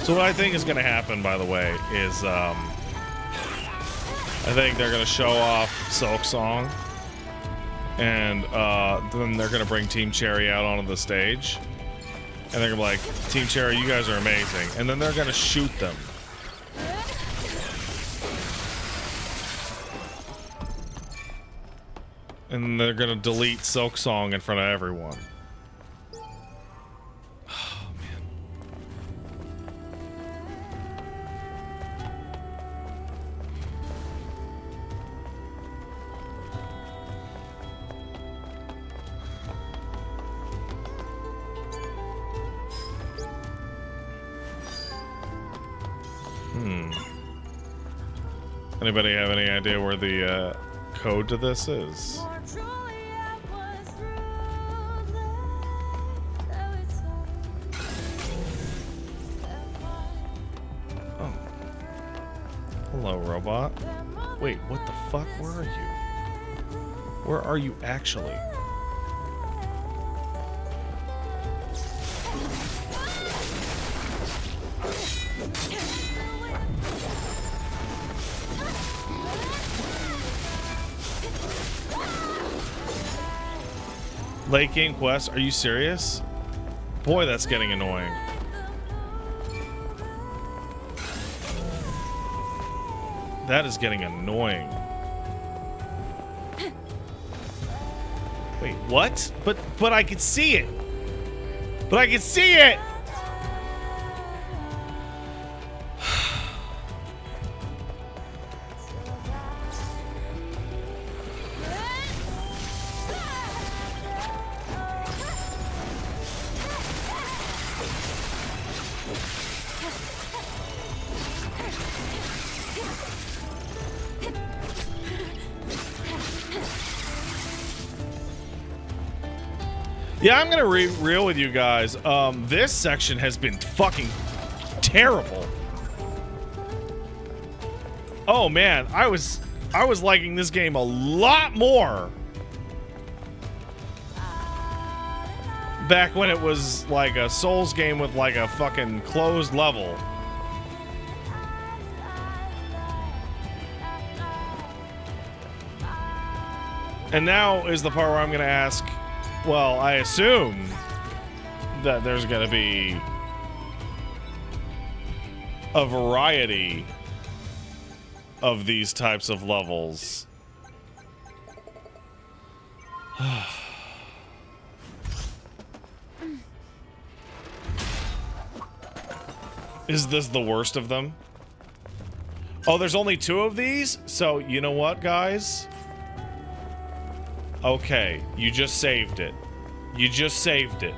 So what I think is going to happen, by the way, is I think they're going to show off Silksong, and then they're going to bring Team Cherry out onto the stage, and they're going to be like, Team Cherry, you guys are amazing, and then they're going to shoot them. And they're going to delete Silksong in front of everyone. Anybody have any idea where the code to this is? Oh. Hello, robot. Wait, what the fuck? Where are you? Where are you actually? Late game quest? Are you serious? Boy, that's getting annoying. That is getting annoying. Wait, what? But I could see it. But I could see it. Yeah, I'm gonna be real with you guys. This section has been fucking terrible. Oh man, I was liking this game a lot more back when it was like a Souls game with like a fucking closed level. And now is the part where I'm gonna ask, well, I assume that there's gonna be a variety of these types of levels. Is this the worst of them? Oh, there's only 2 of these? So, you know what, guys? Okay, you just saved it. You just saved it.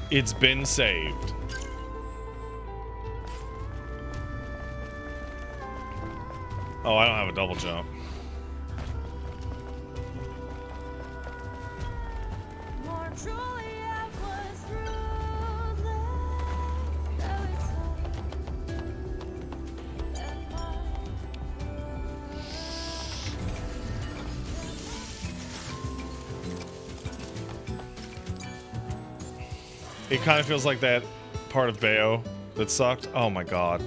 It's been saved. Oh, I don't have a double jump. It kind of feels like that part of Bayo that sucked. Oh my god.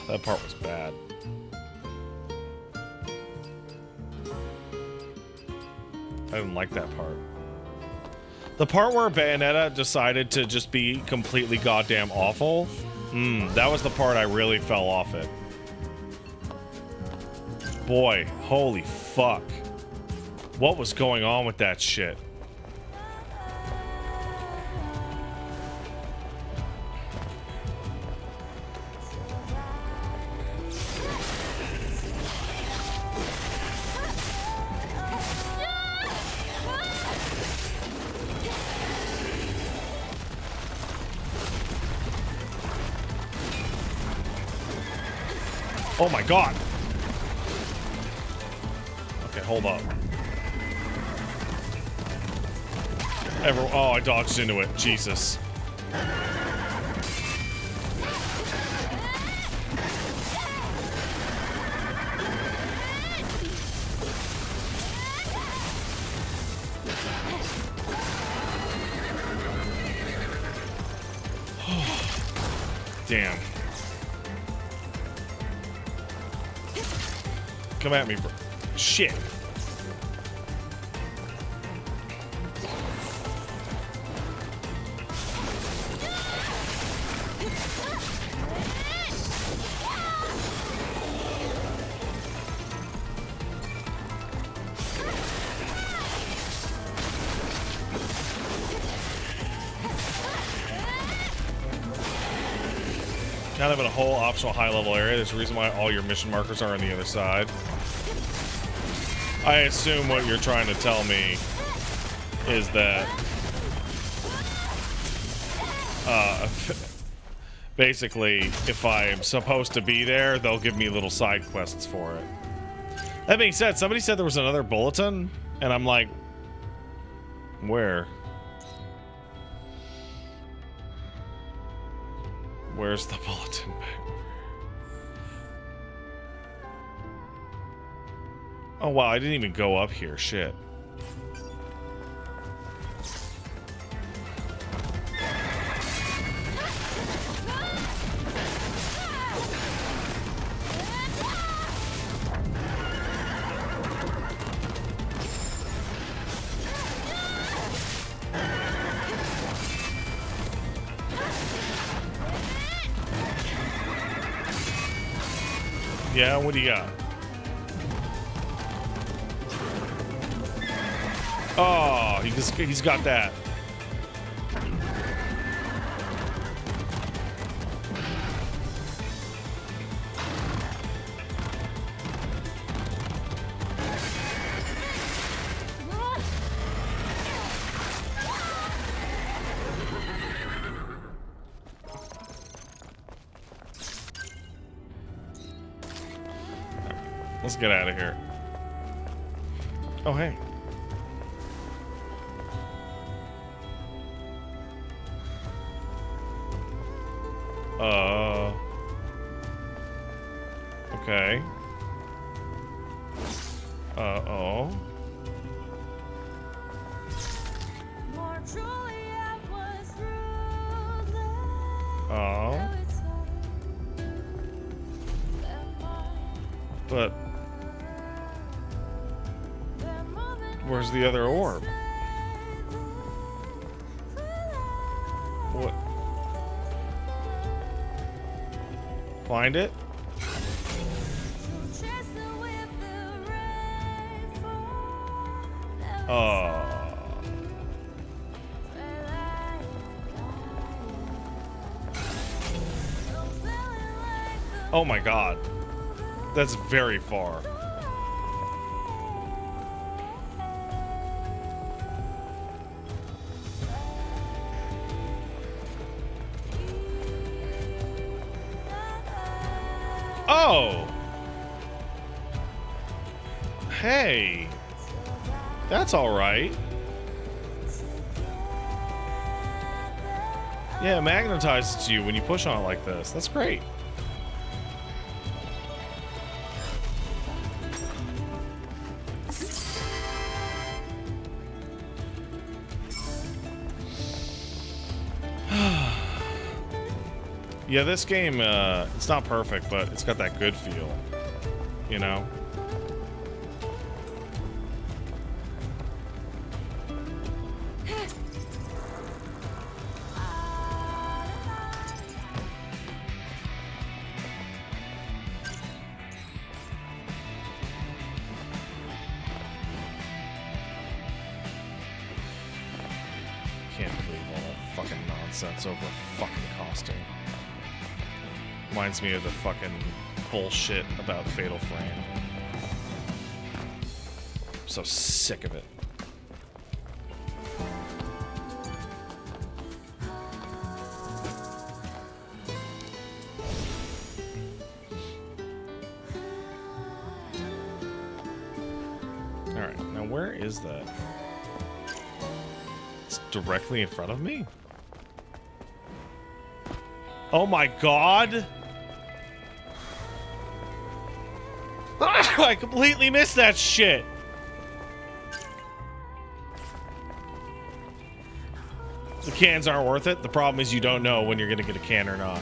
That part was bad. I didn't like that part. The part where Bayonetta decided to just be completely goddamn awful, that was the part I really fell off it. Boy, holy fuck. What was going on with that shit? Oh my god. Okay, hold up. Oh, I dodged into it. Jesus. Damn. Come at me, bro. Shit. Kind of in a whole optional high-level area. There's a reason why all your mission markers are on the other side. I assume what you're trying to tell me is that basically, if I'm supposed to be there, they'll give me little side quests for it. That being said, somebody said there was another bulletin, and I'm like, where? Where's the bulletin back? Oh wow, I didn't even go up here. Shit. Yeah, what do you got? Oh, he's got that. Let's get out of here. Oh, hey. Okay. Uh-oh. Oh. But where's the other orb? What? Find it? Oh my god. That's very far. Oh! Hey! That's alright. Yeah, it magnetizes you when you push on it like this. That's great. Yeah, this game, it's not perfect, but it's got that good feel, you know? Can't believe all that fucking nonsense over fucking costume. Reminds me of the fucking bullshit about Fatal Frame. I'm so sick of it. Alright, now where is that? It's directly in front of me? Oh my god! I completely missed that shit! The cans aren't worth it. The problem is you don't know when you're gonna get a can or not.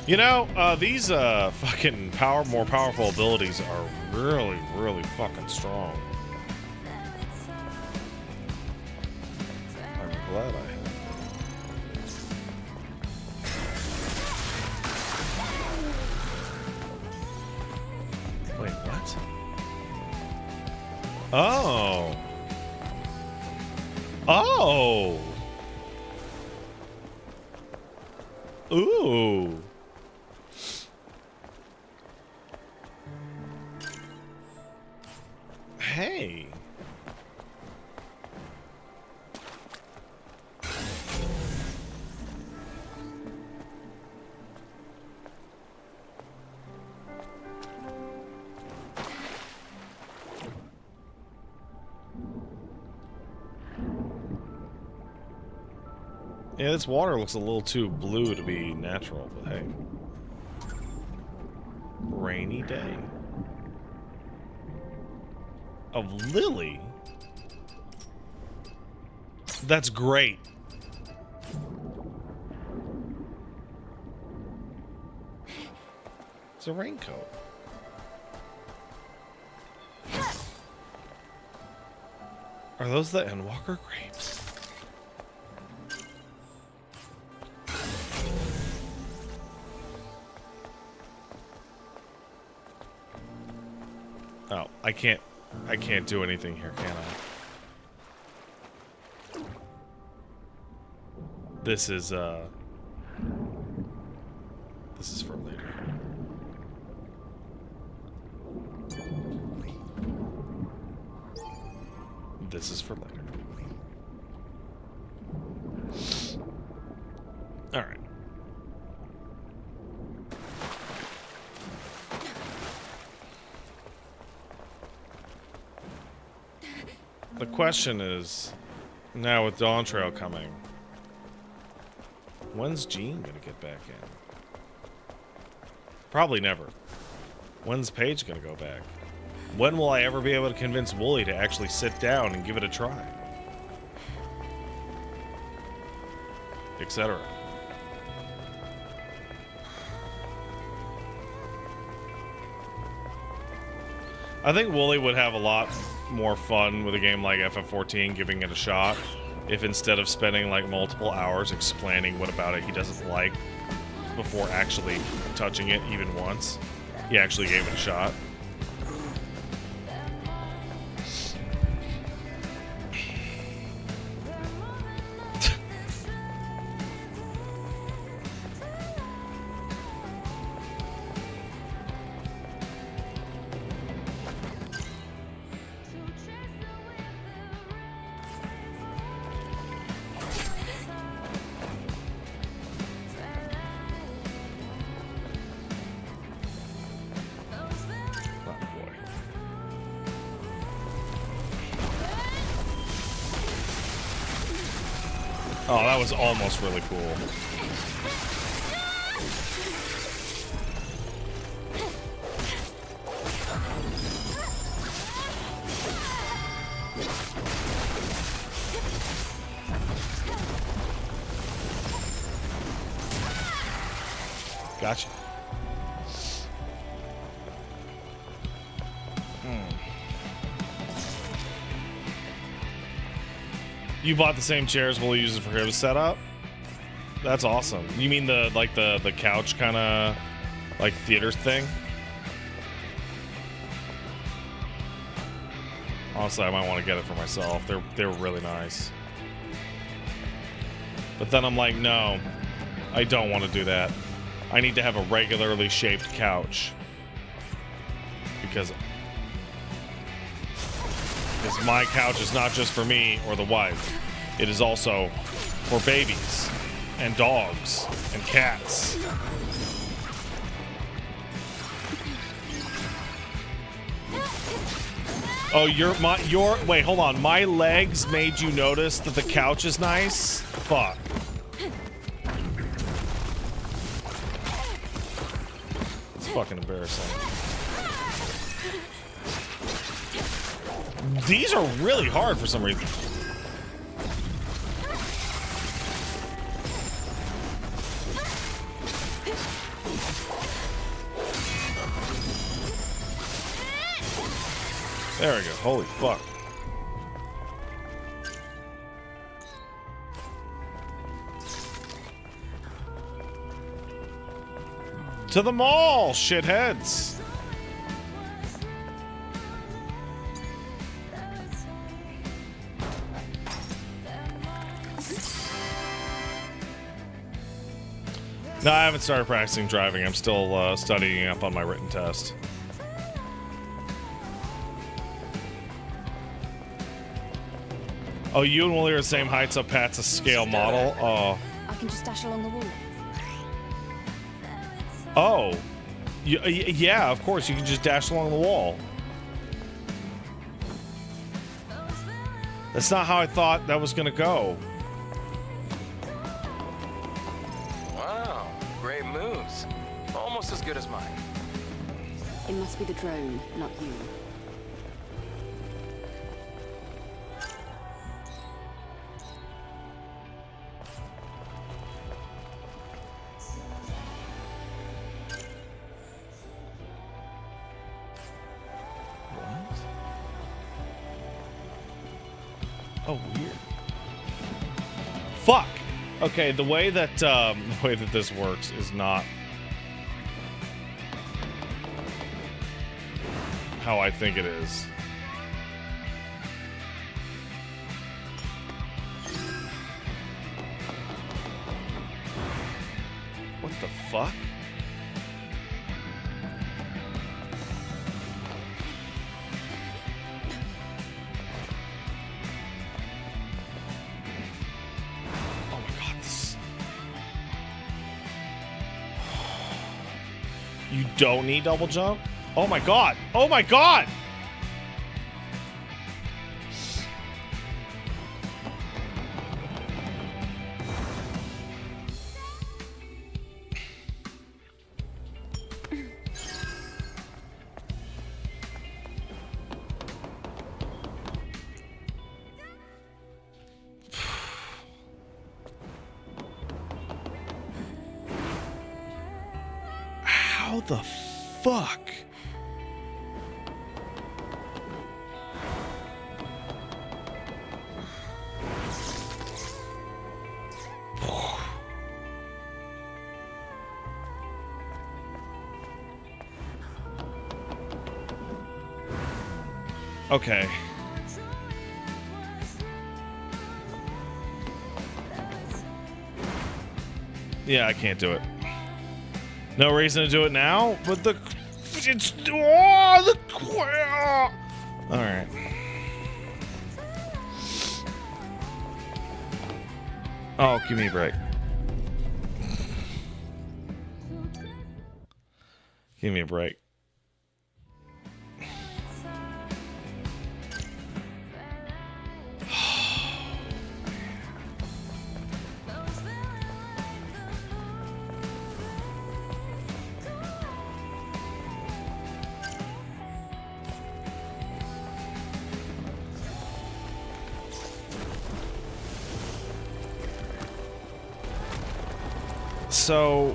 You know, these fucking more powerful abilities are really, really fucking strong. I'm glad I have. Wait, what? Oh. Oh. Ooh. Hey. Yeah, this water looks a little too blue to be natural, but hey. Rainy day. Of Lily? That's great. It's a raincoat. Are those the Endwalker grapes? Oh, I can't do anything here, can I? This is this is for later. This is for later. All right. The question is, now with Dawn Trail coming, when's Jean gonna get back in? Probably never. When's Paige gonna go back? When will I ever be able to convince Wooly to actually sit down and give it a try? Etc. I think Wooly would have a lot more fun with a game like FF14 giving it a shot if instead of spending like multiple hours explaining what about it he doesn't like before actually touching it even once, he actually gave it a shot. Oh, that was almost really cool. Gotcha. You bought the same chairs, we'll use it for him to set up? That's awesome. You mean the couch kind of like theater thing? Honestly, I might want to get it for myself. They're really nice. But then I'm like, no, I don't want to do that. I need to have a regularly shaped couch. Because my couch is not just for me or the wife. It is also for babies and dogs and cats. Oh, wait, hold on. My legs made you notice that the couch is nice? Fuck. It's fucking embarrassing. These are really hard for some reason. There we go. Holy fuck. To the mall, shitheads. No, I haven't started practicing driving. I'm still studying up on my written test. Oh, you and Wooly are the same height, so Pat's a scale model. Oh. I can just dash along the wall. Oh. Yeah, of course. You can just dash along the wall. That's not how I thought that was going to go. Wow, great moves. Almost as good as mine. It must be the drone, not you. Oh, weird. Fuck. Okay, the way that this works is not how I think it is. What the fuck? You don't need double jump? Oh my god! Oh my god! How the fuck? Okay. Yeah, I can't do it. No reason to do it now, but it's all right. Oh, give me a break. Give me a break. So,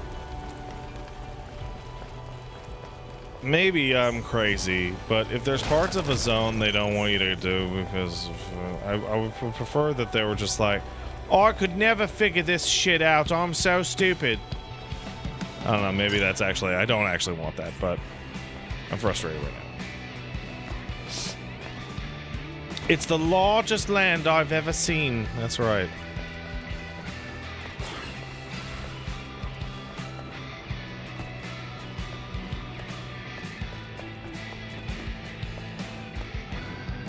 maybe I'm crazy, but if there's parts of a zone they don't want you to do because I would prefer that they were just like, oh, I could never figure this shit out, I'm so stupid. I don't know, maybe that's actually, I don't actually want that, but I'm frustrated right now. It's the largest land I've ever seen. That's right.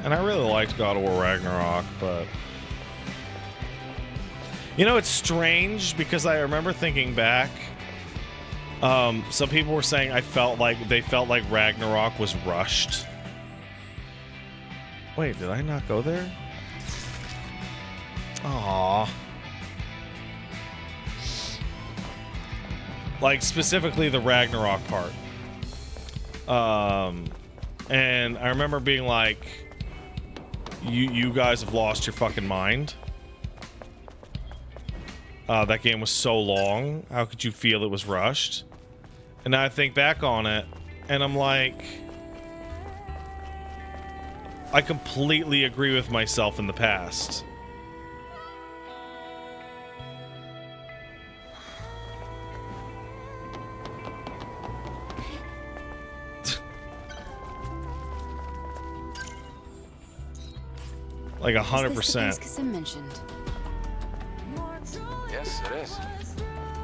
And I really liked God of War Ragnarok, but... You know, it's strange because I remember thinking back. Some people were saying they felt like Ragnarok was rushed. Wait, did I not go there? Aww. Like, specifically the Ragnarok part. And I remember being like... You guys have lost your fucking mind. That game was so long. How could you feel it was rushed? And now I think back on it, and I'm like... I completely agree with myself in the past. Like 100%. Mentioned. Yes, it is.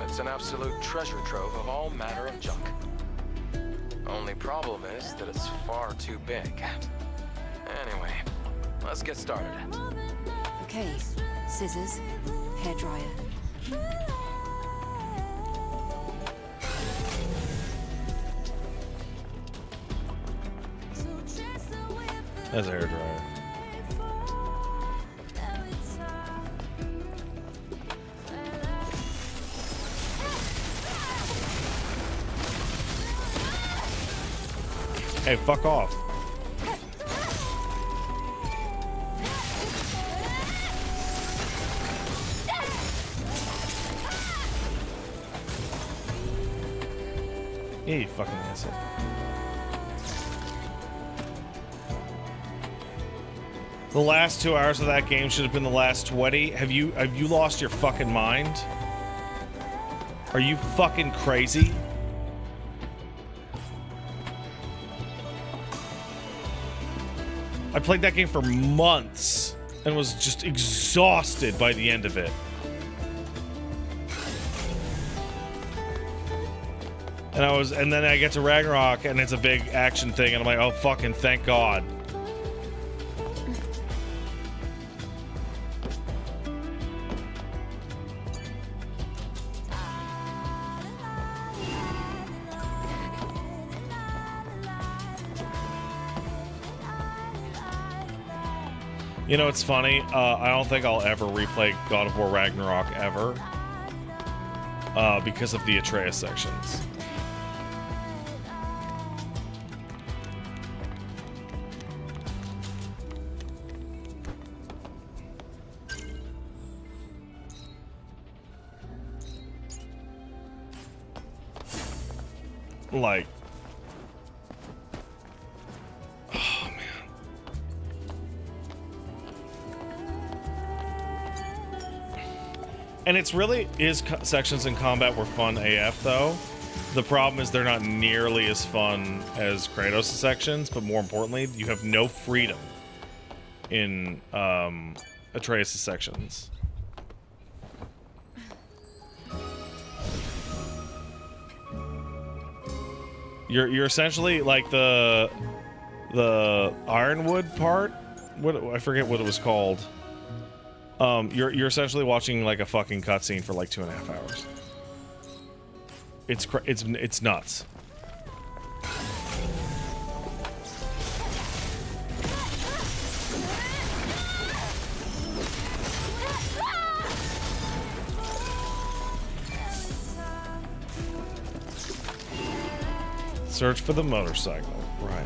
It's an absolute treasure trove of all manner of junk. Only problem is that it's far too big. Anyway, let's get started. Okay, scissors, hairdryer. That's a hairdryer. Hey, fuck off. Yeah, you fucking asshole. The last 2 hours of that game should have been the last 20. Have you lost your fucking mind? Are you fucking crazy? I played that game for months and was just exhausted by the end of it. And then I get to Ragnarok and it's a big action thing and I'm like, oh fucking thank God. You know, it's funny. I don't think I'll ever replay God of War Ragnarok ever because of the Atreus sections. Like, oh man. And it's really sections in combat were fun AF though. The problem is they're not nearly as fun as Kratos' sections, but more importantly, you have no freedom in Atreus' sections. You're essentially like the Ironwood part. What, I forget what it was called. You're essentially watching like a fucking cutscene for like 2.5 hours. It's nuts. Search for the motorcycle. Right.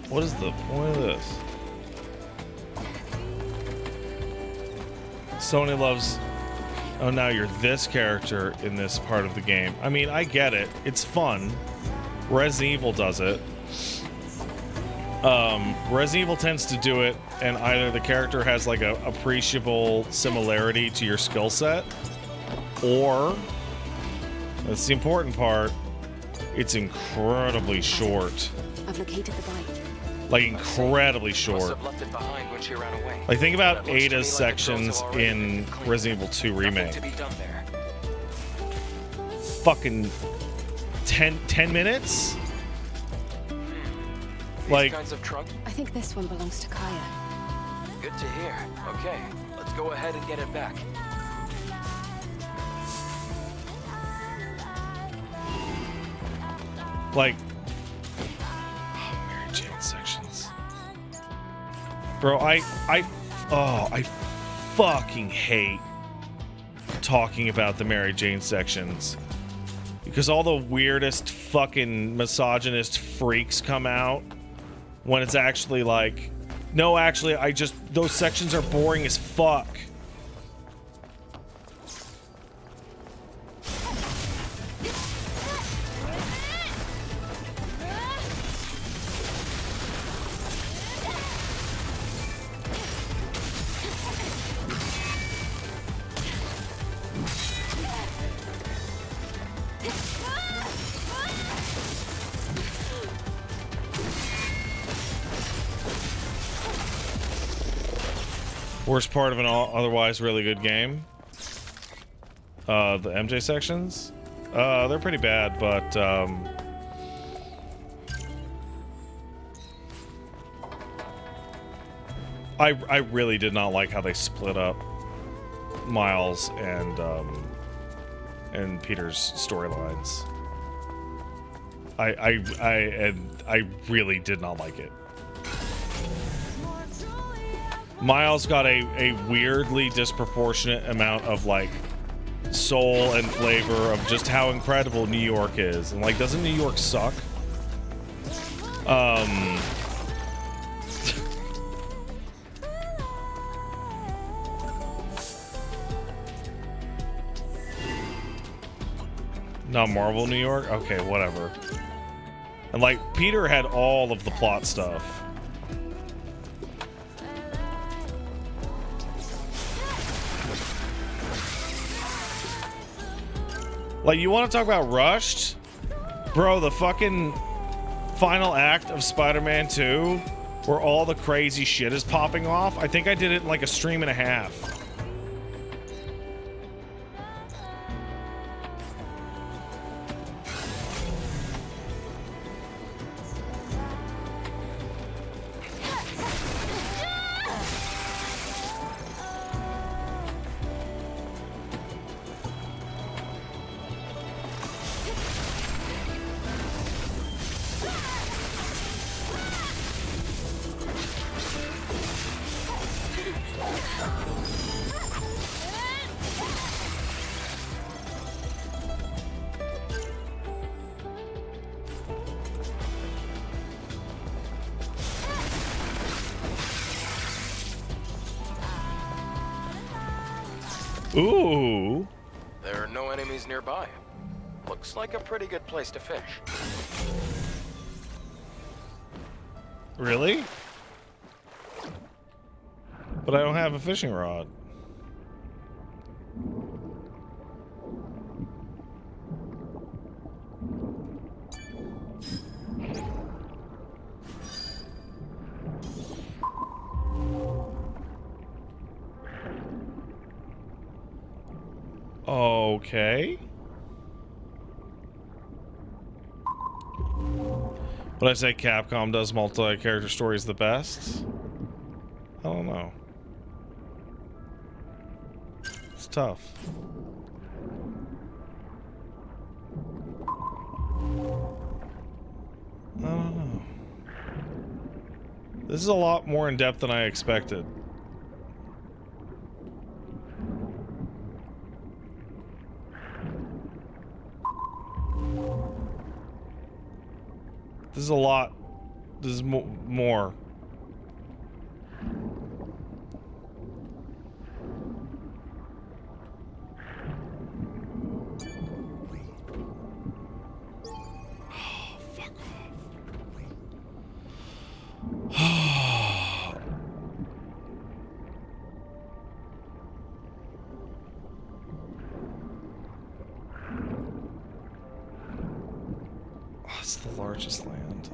What is the point of this? Sony loves... Oh, now you're this character in this part of the game. I mean, I get it. It's fun. Resident Evil does it. Resident Evil tends to do it, and either the character has like a appreciable similarity to your skill set, or, that's the important part, it's incredibly short. I've located the bike. Like incredibly short. Like think about Ada's sections in Resident Evil 2 Remake. Fucking 10 minutes? Like, kinds of truck? I think this one belongs to Kaya. Good to hear. Okay, let's go ahead and get it back. like, oh, Mary Jane sections. Bro, I fucking hate talking about the Mary Jane sections. Because all the weirdest fucking misogynist freaks come out when it's actually like, no, actually, those sections are boring as fuck. Worst part of an otherwise really good game? The MJ sections? They're pretty bad, but, I really did not like how they split up Miles and Peter's storylines. I really did not like it. Miles got a weirdly disproportionate amount of like soul and flavor of just how incredible New York is. And like, doesn't New York suck? Not Marvel New York? Okay, whatever. And like, Peter had all of the plot stuff. Like, you want to talk about rushed? Bro, the fucking final act of Spider-Man 2, where all the crazy shit is popping off, I think I did it in like a stream and a half. Ooh. There are no enemies nearby. Looks like a pretty good place to fish. Really? But I don't have a fishing rod. Okay. But I say Capcom does multi-character stories the best? I don't know. It's tough. I don't know. This is a lot more in depth than I expected. This is a lot. This is more. Oh, fuck off. It's the largest land.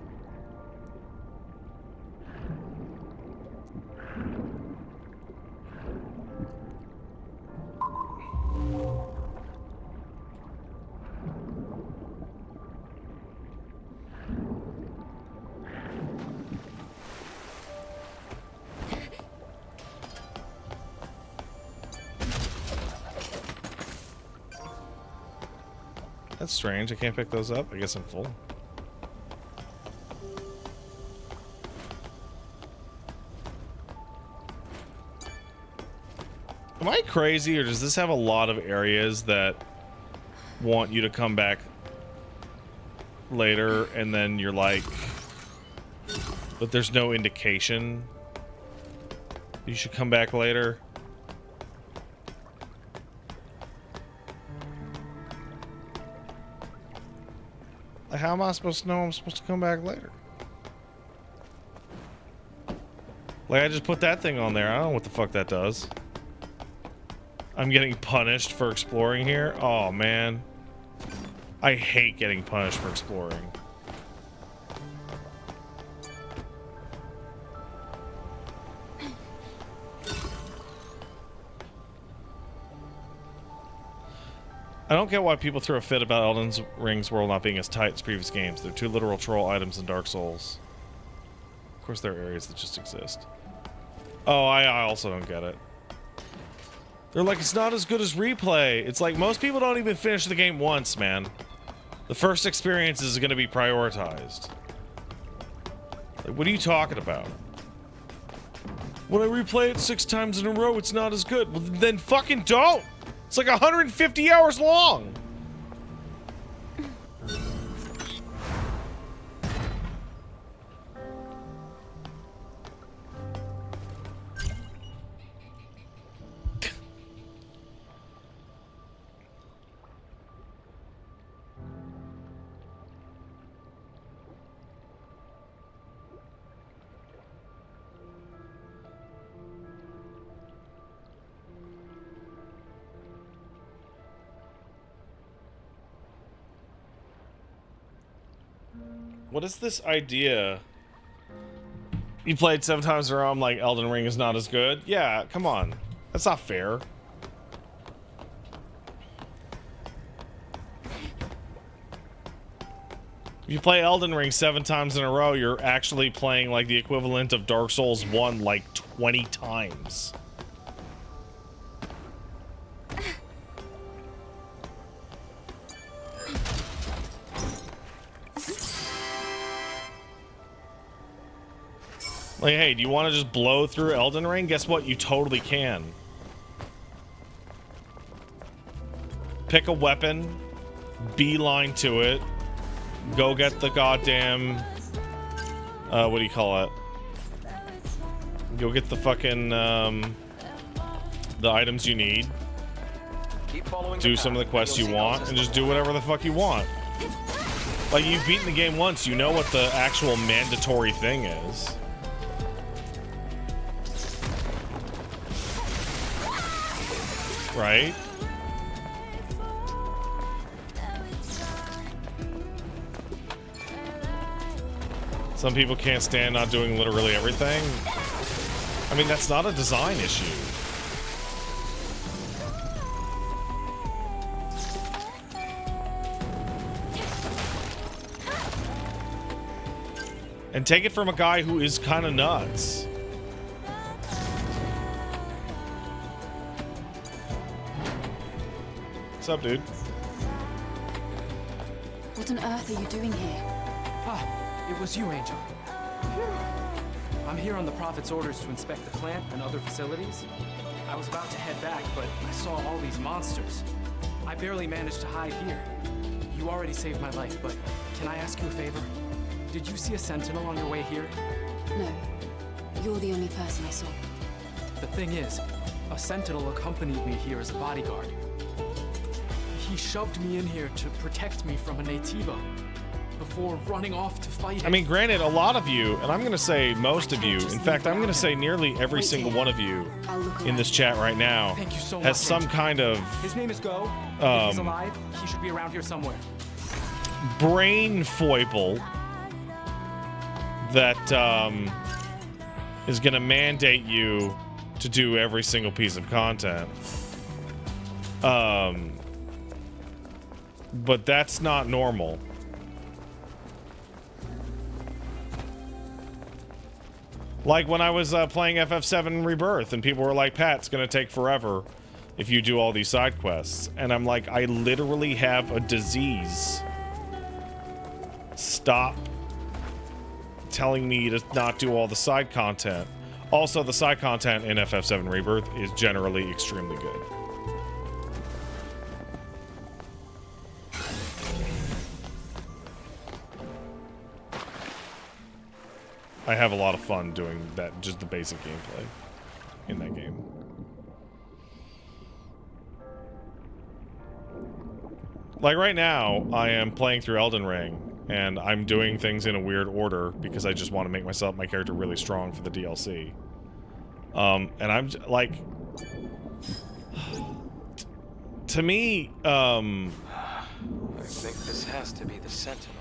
That's strange. I can't pick those up. I guess I'm full. Am I crazy, or does this have a lot of areas that want you to come back later and then you're like, but there's no indication you should come back later? Like, how am I supposed to know I'm supposed to come back later? Like, I just put that thing on there. I don't know what the fuck that does. I'm getting punished for exploring here? Oh, man. I hate getting punished for exploring. I don't get why people throw a fit about Elden Ring's world not being as tight as previous games. They're two literal troll items in Dark Souls. Of course, there are areas that just exist. Oh, I also don't get it. They're like, it's not as good as replay. It's like, most people don't even finish the game once, man. The first experience is going to be prioritized. Like, what are you talking about? When I replay it 6 times in a row, it's not as good. Well, then fucking don't! It's like 150 hours long! What is this idea? You played 7 times in a row, I'm like, Elden Ring is not as good? Yeah, come on. That's not fair. If you play Elden Ring 7 times in a row, you're actually playing like the equivalent of Dark Souls 1 like 20 times. Like, hey, do you want to just blow through Elden Ring? Guess what? You totally can. Pick a weapon, beeline to it, go get the goddamn, what do you call it? Go get the fucking, the items you need. Keep following do some of the quests you want and just do whatever the fuck you want. Like, you've beaten the game once, you know what the actual mandatory thing is. Right? Some people can't stand not doing literally everything. I mean, that's not a design issue. And take it from a guy who is kind of nuts. What's up, dude? What on earth are you doing here? Ah, it was you, Angel. I'm here on the Prophet's orders to inspect the plant and other facilities. I was about to head back, but I saw all these monsters. I barely managed to hide here. You already saved my life, but can I ask you a favor? Did you see a sentinel on your way here? No. You're the only person I saw. The thing is, a sentinel accompanied me here as a bodyguard. He shoved me in here to protect me from a Naytiba before running off to fight. I mean, granted, a lot of you, and I'm going to say most of you, in fact, I'm going to say nearly every single one of you in this chat right now has some kind of His name is Go. If he's alive, he should be around here somewhere. brain foible that is going to mandate you to do every single piece of content. But that's not normal. Like when I was playing FF7 Rebirth and people were like, Pat, it's going to take forever if you do all these side quests. And I'm like, I literally have a disease. Stop telling me to not do all the side content. Also, the side content in FF7 Rebirth is generally extremely good. I have a lot of fun doing that, just the basic gameplay in that game. Like right now, I am playing through Elden Ring, and I'm doing things in a weird order because I just want to make my character really strong for the DLC. And I'm like, to me, I think this has to be the Sentinel.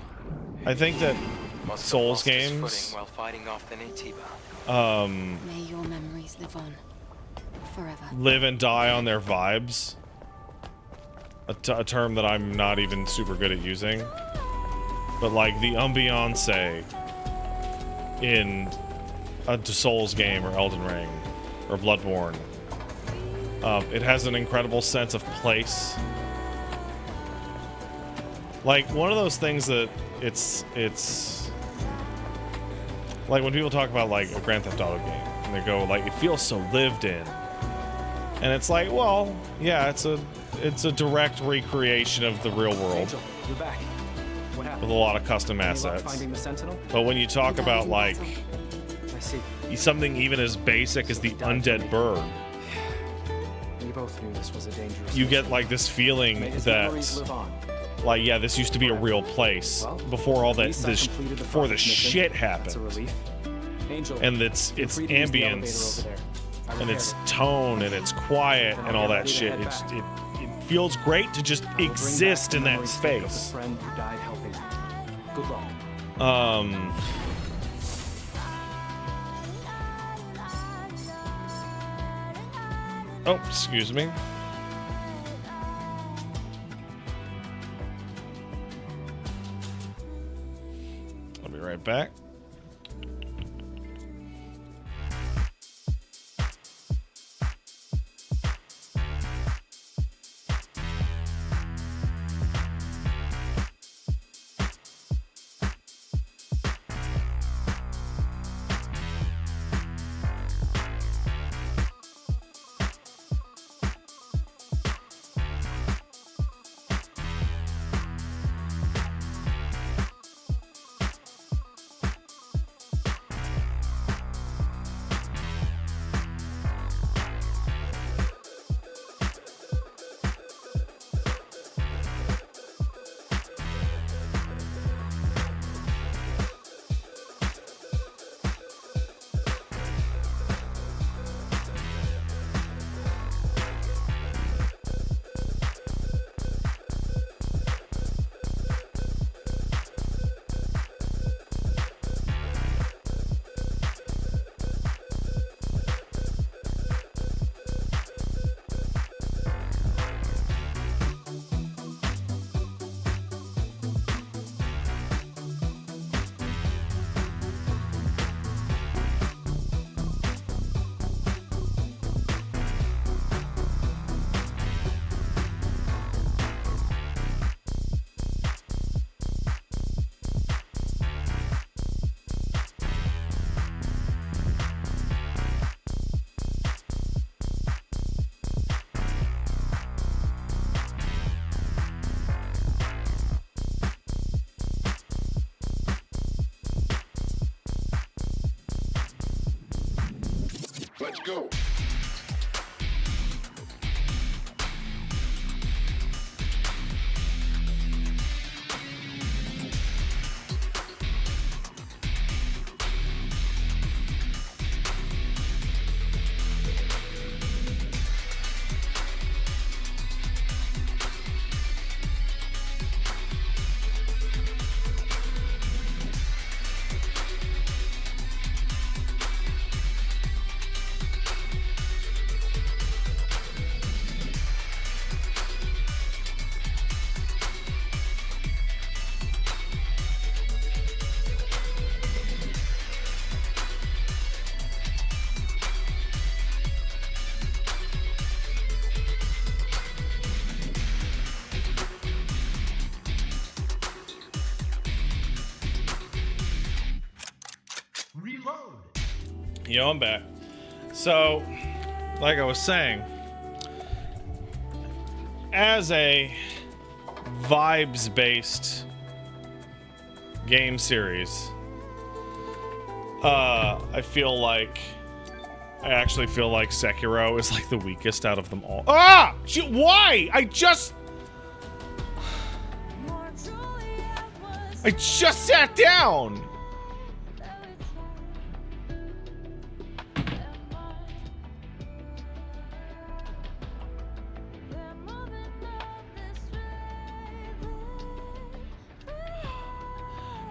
I think that Must have Souls lost his games, footing while fighting off the Naytiba. May your memories live on forever. live and die on their vibes. A term that I'm not even super good at using. But like the ambiance in a Souls game or Elden Ring or Bloodborne. It has an incredible sense of place. Like one of those things that it's like when people talk about like a Grand Theft Auto game and they go like, it feels so lived in. And it's like, well, yeah, it's a direct recreation of the real world. Angel, you're back. What happened? With a lot of custom Any luck assets. finding the Sentinel? But when you talk about like I see. something even as basic as the undead bird, We both knew this was a dangerous you mission. get like this feeling May his memories that live on. like, yeah, this used to be a real place before all At that least I this completed the before the Prophet's mission. shit That's a happened. relief. Angel, And it's feel free to use the elevator ambience over there. I and repaired its it. tone and it's quiet Then and I'll all get that ready to shit. head It feels great to just I will bring exist back in the that memories of the space. friend who died helping me. Good luck. Oh, excuse me. I'll be right back. Let's go. Yo, I'm back. So, like I was saying, as a vibes-based game series, I actually feel like Sekiro is like the weakest out of them all. Ah! Why? I just sat down!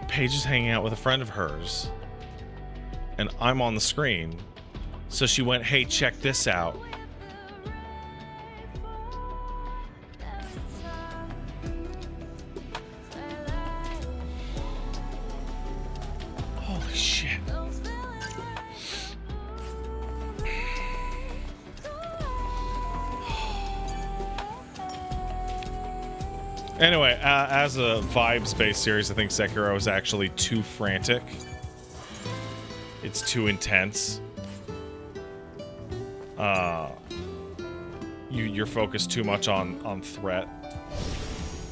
Paige is hanging out with a friend of hers, and I'm on the screen. So she went, hey, check this out. Holy shit. Anyway, as a vibes-based series, I think Sekiro is actually too frantic. It's too intense. You're focused too much on threat.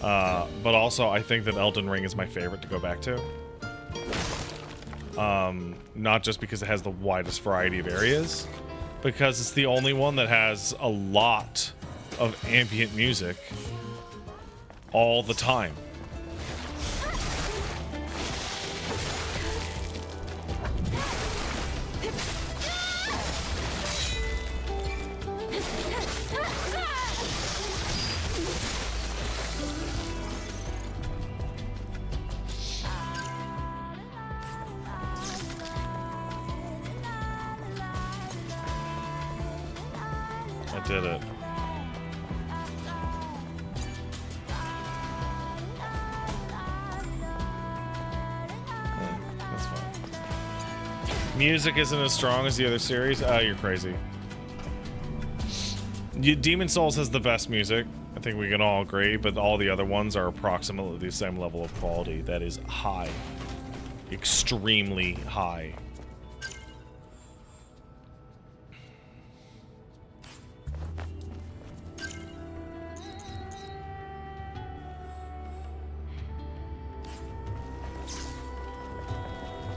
But also, I think that Elden Ring is my favorite to go back to. Not just because it has the widest variety of areas, because it's the only one that has a lot of ambient music all the time. I did it. That's fine. Music isn't as strong as the other series? Oh, you're crazy. Demon Souls has the best music. I think we can all agree, but all the other ones are approximately the same level of quality. That is high. Extremely high.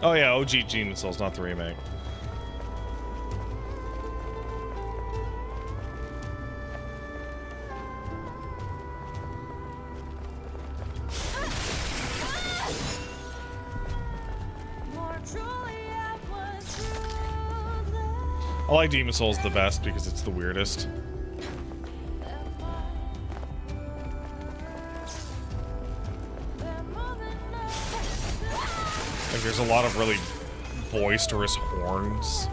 Oh yeah, OG Demon Souls, not the remake. I like Demon Souls the best because it's the weirdest. Like, there's a lot of really boisterous horns.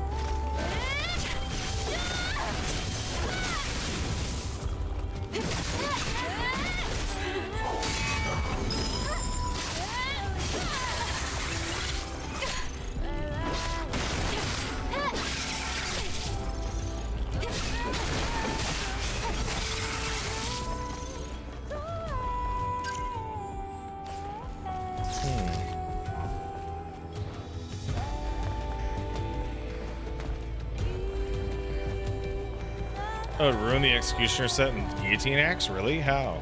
Oh, it ruined the Executioner set and Guillotine Axe? Really? How?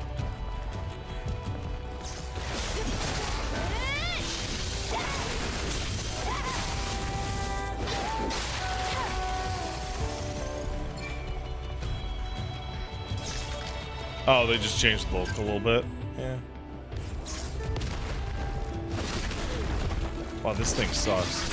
Oh, they just changed the look a little bit. Yeah. Wow, this thing sucks.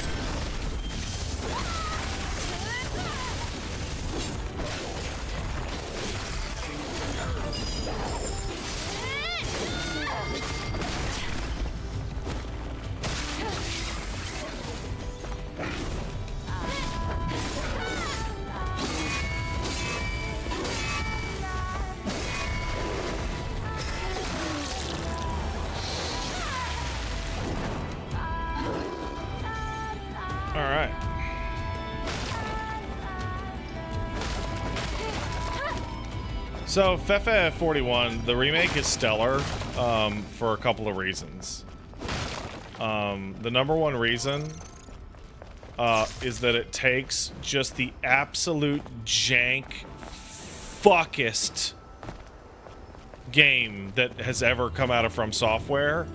So, FF 41, the remake is stellar for a couple of reasons. The number one reason is that it takes just the absolute jank fuckest game that has ever come out of From Software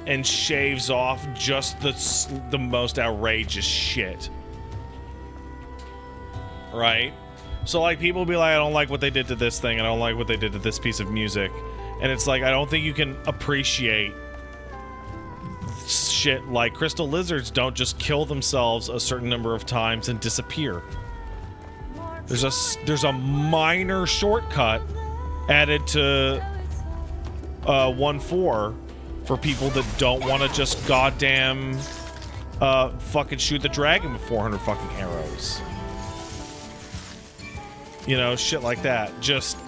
and shaves off just the most outrageous shit. Right? So, like, people be like, I don't like what they did to this thing, and I don't like what they did to this piece of music. And it's like, I don't think you can appreciate shit like crystal lizards don't just kill themselves a certain number of times and disappear. There's a minor shortcut added to 1.4 for people that don't want to just goddamn fucking shoot the dragon with 400 fucking arrows. You know, shit like that. Just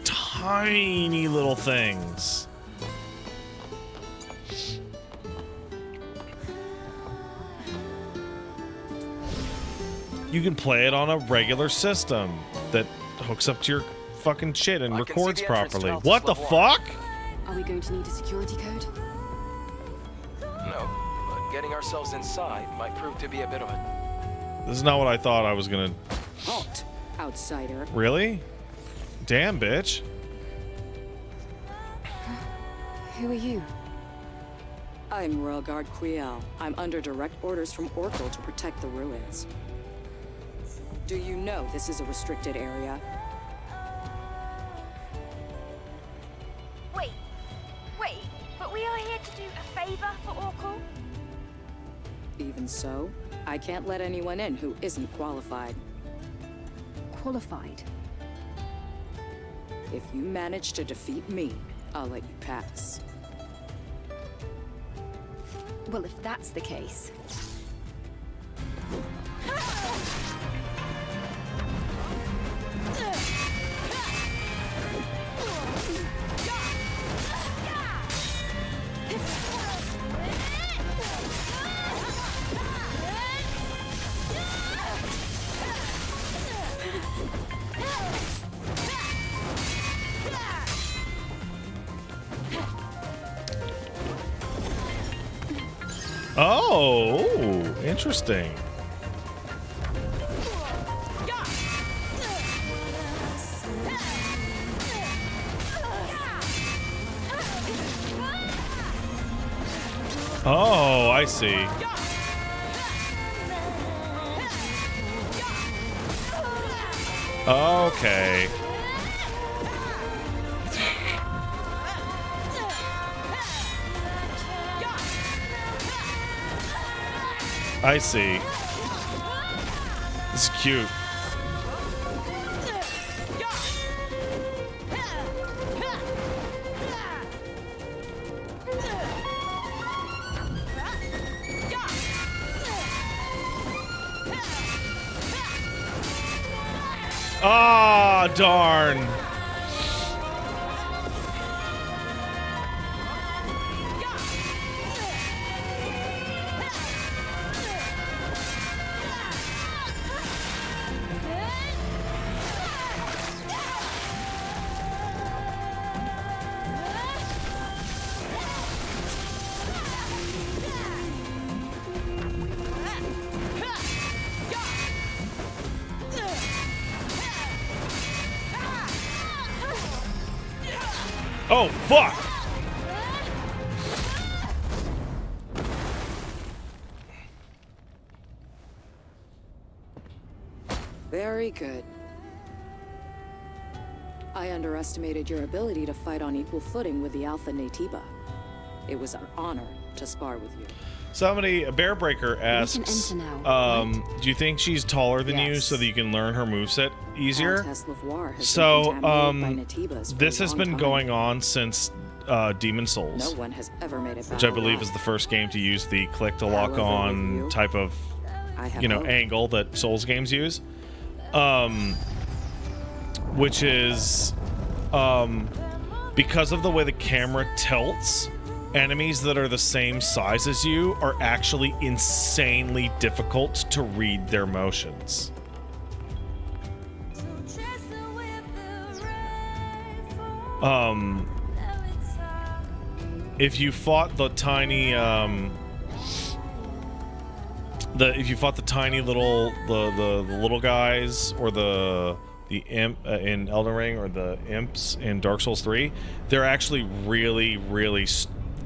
tiny little things. You can play it on a regular system that hooks up to your fucking shit and records properly. What the fuck? Are we going to need a security code? No, but getting ourselves inside might prove to be a bit of a... This is not what I thought I was gonna... Halt, outsider. Really? Damn, bitch. Who are you? I'm Royal Quiel. I'm under direct orders from Oracle to protect the ruins. Do you know this is a restricted area? Wait, but we are here to do a favor for Oracle? Even so, I can't let anyone in who isn't qualified. Qualified? If you manage to defeat me, I'll let you pass. Well, if that's the case... Oh, interesting. Oh, I see. Okay. I see. This is cute. Ah, darn. Oh, fuck! Very good. I underestimated your ability to fight on equal footing with the Alpha Naytiba. It was an honor to spar with you. Somebody, a Bear Breaker asks, enter now, do you think she's taller than you Yes. so that you can learn her moveset easier? Countess Lavoie has So, been contaminated by Naytibas for this a has long been time. going on since Demon Souls. No one has ever made it back Which I believe alive. is the first game to use the click to lock However, on with you, type of, I have you know, hope. angle that Souls games use. Which is, because of the way the camera tilts, enemies that are the same size as you are actually insanely difficult to read their motions. If you fought the tiny, if you fought the tiny little, the little guys, or the imp in Elden Ring, or the imps in Dark Souls 3, they're actually really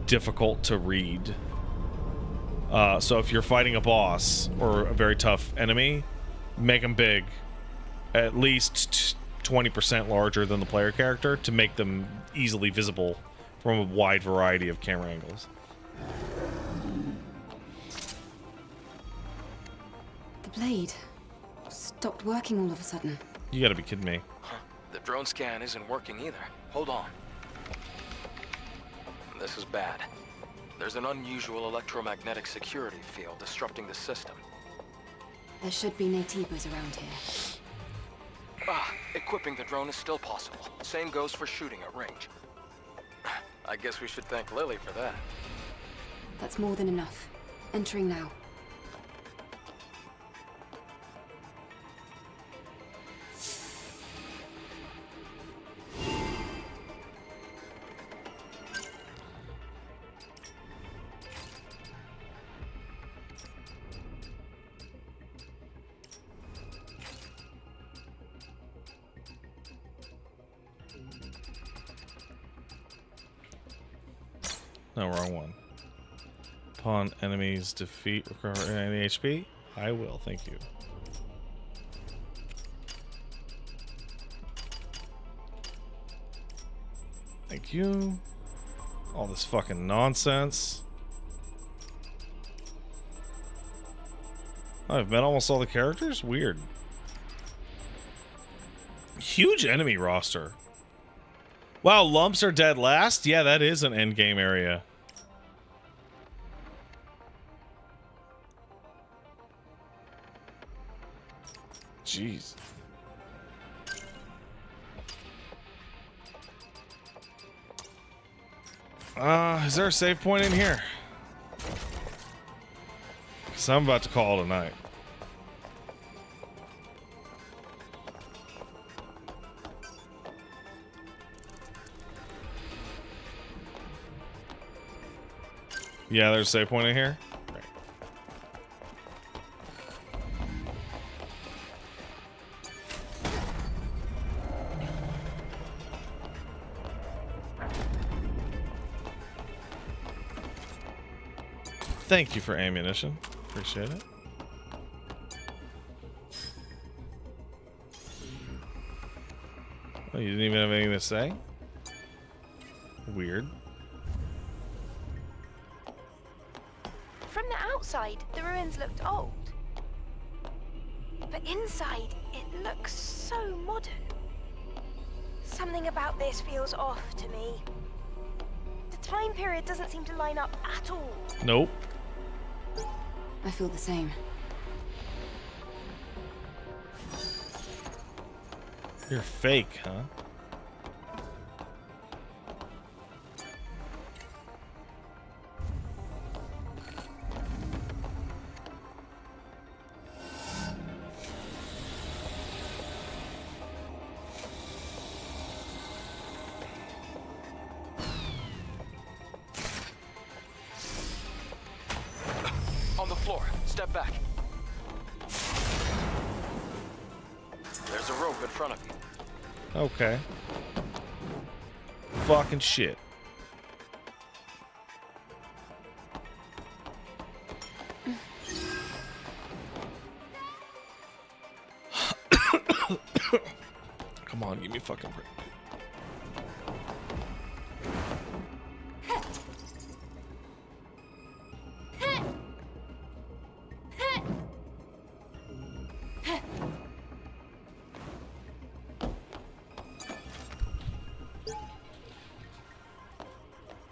difficult to read. So if you're fighting a boss or a very tough enemy, make them big, at least 20% larger than the player character, to make them easily visible from a wide variety of camera angles. The blade stopped working all of a sudden. You gotta be kidding me. The drone scan isn't working either. Hold on. This is bad. There's an unusual electromagnetic security field disrupting the system. There should be Naytibas around here. Equipping the drone is still possible. Same goes for shooting at range. I guess we should thank Lily for that. That's more than enough. Entering now. No, wrong one. Upon enemies defeat, recover any HP? I will, thank you. Thank you. All this fucking nonsense. I've met almost all the characters? Weird. Huge enemy roster. Wow, lumps are dead last? Yeah, that is an endgame area. Jeez. Is there a save point in here? Because I'm about to call it a night. Yeah, there's a save point in here. Right. Thank you for ammunition. Appreciate it. Oh, you didn't even have anything to say? Weird. From the outside, the ruins looked old. But inside, it looks so modern. Something about this feels off to me. The time period doesn't seem to line up at all. Nope. I feel the same. You're fake, huh? On the floor. Step back. There's a rope in front of you. Okay. Fucking shit. Come on, give me a fucking break.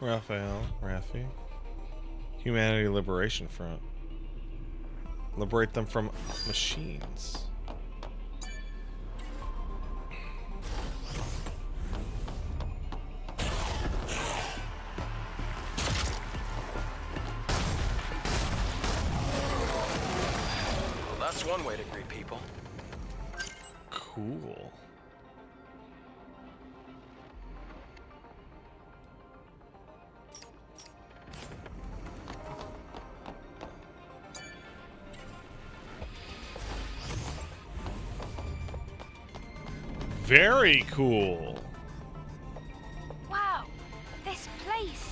Raphael, Raffi. Humanity Liberation Front. Liberate them from machines. Well, that's one way to greet people. Cool. Very cool. Wow, this place.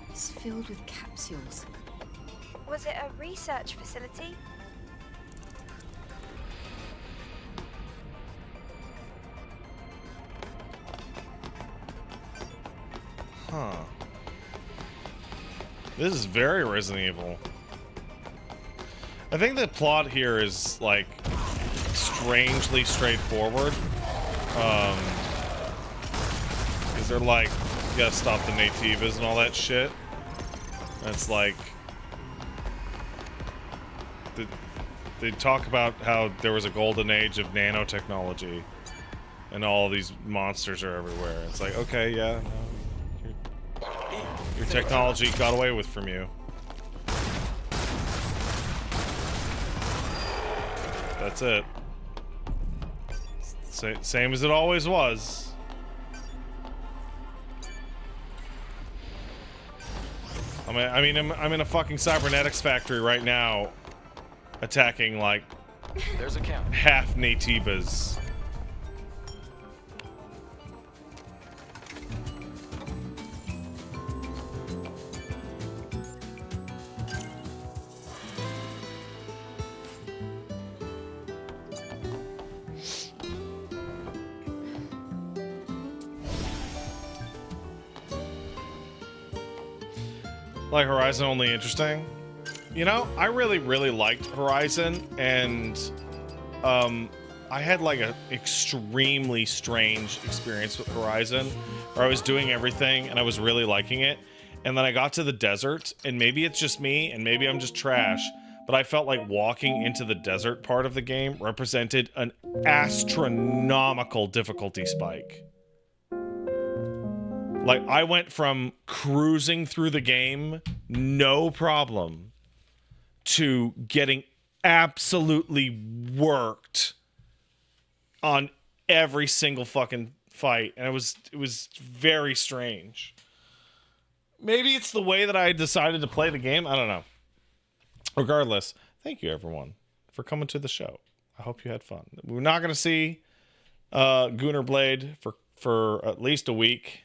It's filled with capsules. Was it a research facility? Huh. This is very Resident Evil. I think the plot here is like strangely straightforward. Because they're like, you gotta stop the Nativas and all that shit. And it's like they talk about how there was a golden age of nanotechnology and all these monsters are everywhere. It's like, okay, yeah, no, your technology got away with from you. That's it. Same as it always was. I mean, I'm in a fucking cybernetics factory right now, attacking like There's a count. half Nativas. Like Horizon only interesting? You know, I really liked Horizon, and I had like an extremely strange experience with Horizon where I was doing everything and I was really liking it, and then I got to the desert, and maybe it's just me and maybe I'm just trash, but I felt like walking into the desert part of the game represented an astronomical difficulty spike. Like, I went from cruising through the game, no problem, to getting absolutely worked on every single fucking fight. And it was very strange. Maybe it's the way that I decided to play the game. I don't know. Regardless, thank you, everyone, for coming to the show. I hope you had fun. We're not going to see Gunnar Blade for at least a week.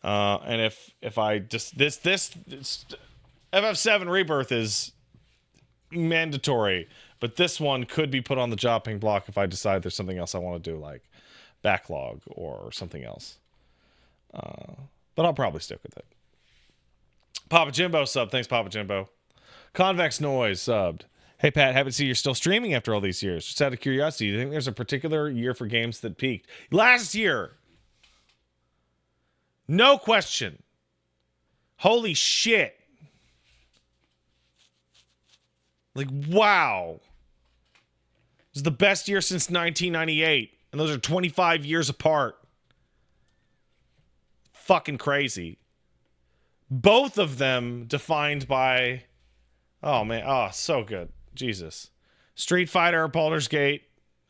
And if I just this FF7 Rebirth is mandatory, but this one could be put on the chopping block if I decide there's something else I want to do, like backlog or something else. But I'll probably stick with it. Papa Jimbo subbed. Thanks, Papa Jimbo. Convex Noise subbed. Hey Pat, happy to see you're still streaming after all these years. Just out of curiosity, do you think there's a particular year for games that peaked? Last year. No question. Holy shit. Like, wow. This is the best year since 1998. And those are 25 years apart. Fucking crazy. Both of them defined by... Oh, man. Oh, so good. Jesus. Street Fighter, Baldur's Gate.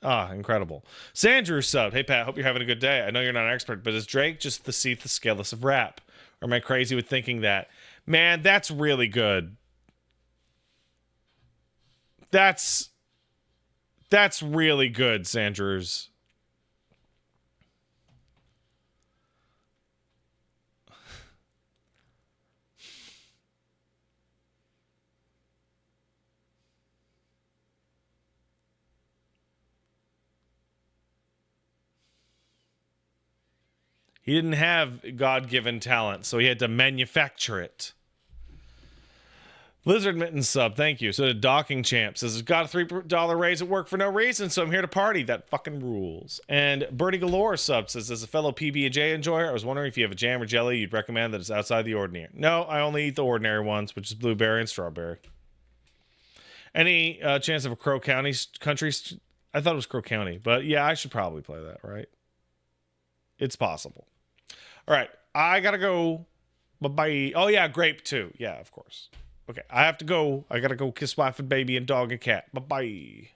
Ah, incredible. Sandrew subbed. Hey, Pat, hope you're having a good day. I know you're not an expert, but is Drake just the Seath Scaleless of rap? Or am I crazy with thinking that? Man, that's really good. That's really good, Sandrews. He didn't have God-given talent, so he had to manufacture it. Lizard Mitten sub, thank you. So the Docking Champ says, it's got a $3 raise at work for no reason, so I'm here to party. That fucking rules. And Birdie Galore sub says, as a fellow PB&J enjoyer, I was wondering if you have a jam or jelly you'd recommend that is outside the ordinary. No, I only eat the ordinary ones, which is blueberry and strawberry. Any chance of a Crow County country? I thought it was Crow County, but yeah, I should probably play that, right? It's possible. All right, I gotta go. Bye-bye. Oh yeah, Grape too. Yeah, of course. Okay, I have to go. I gotta go kiss wife and baby and dog and cat. Bye-bye.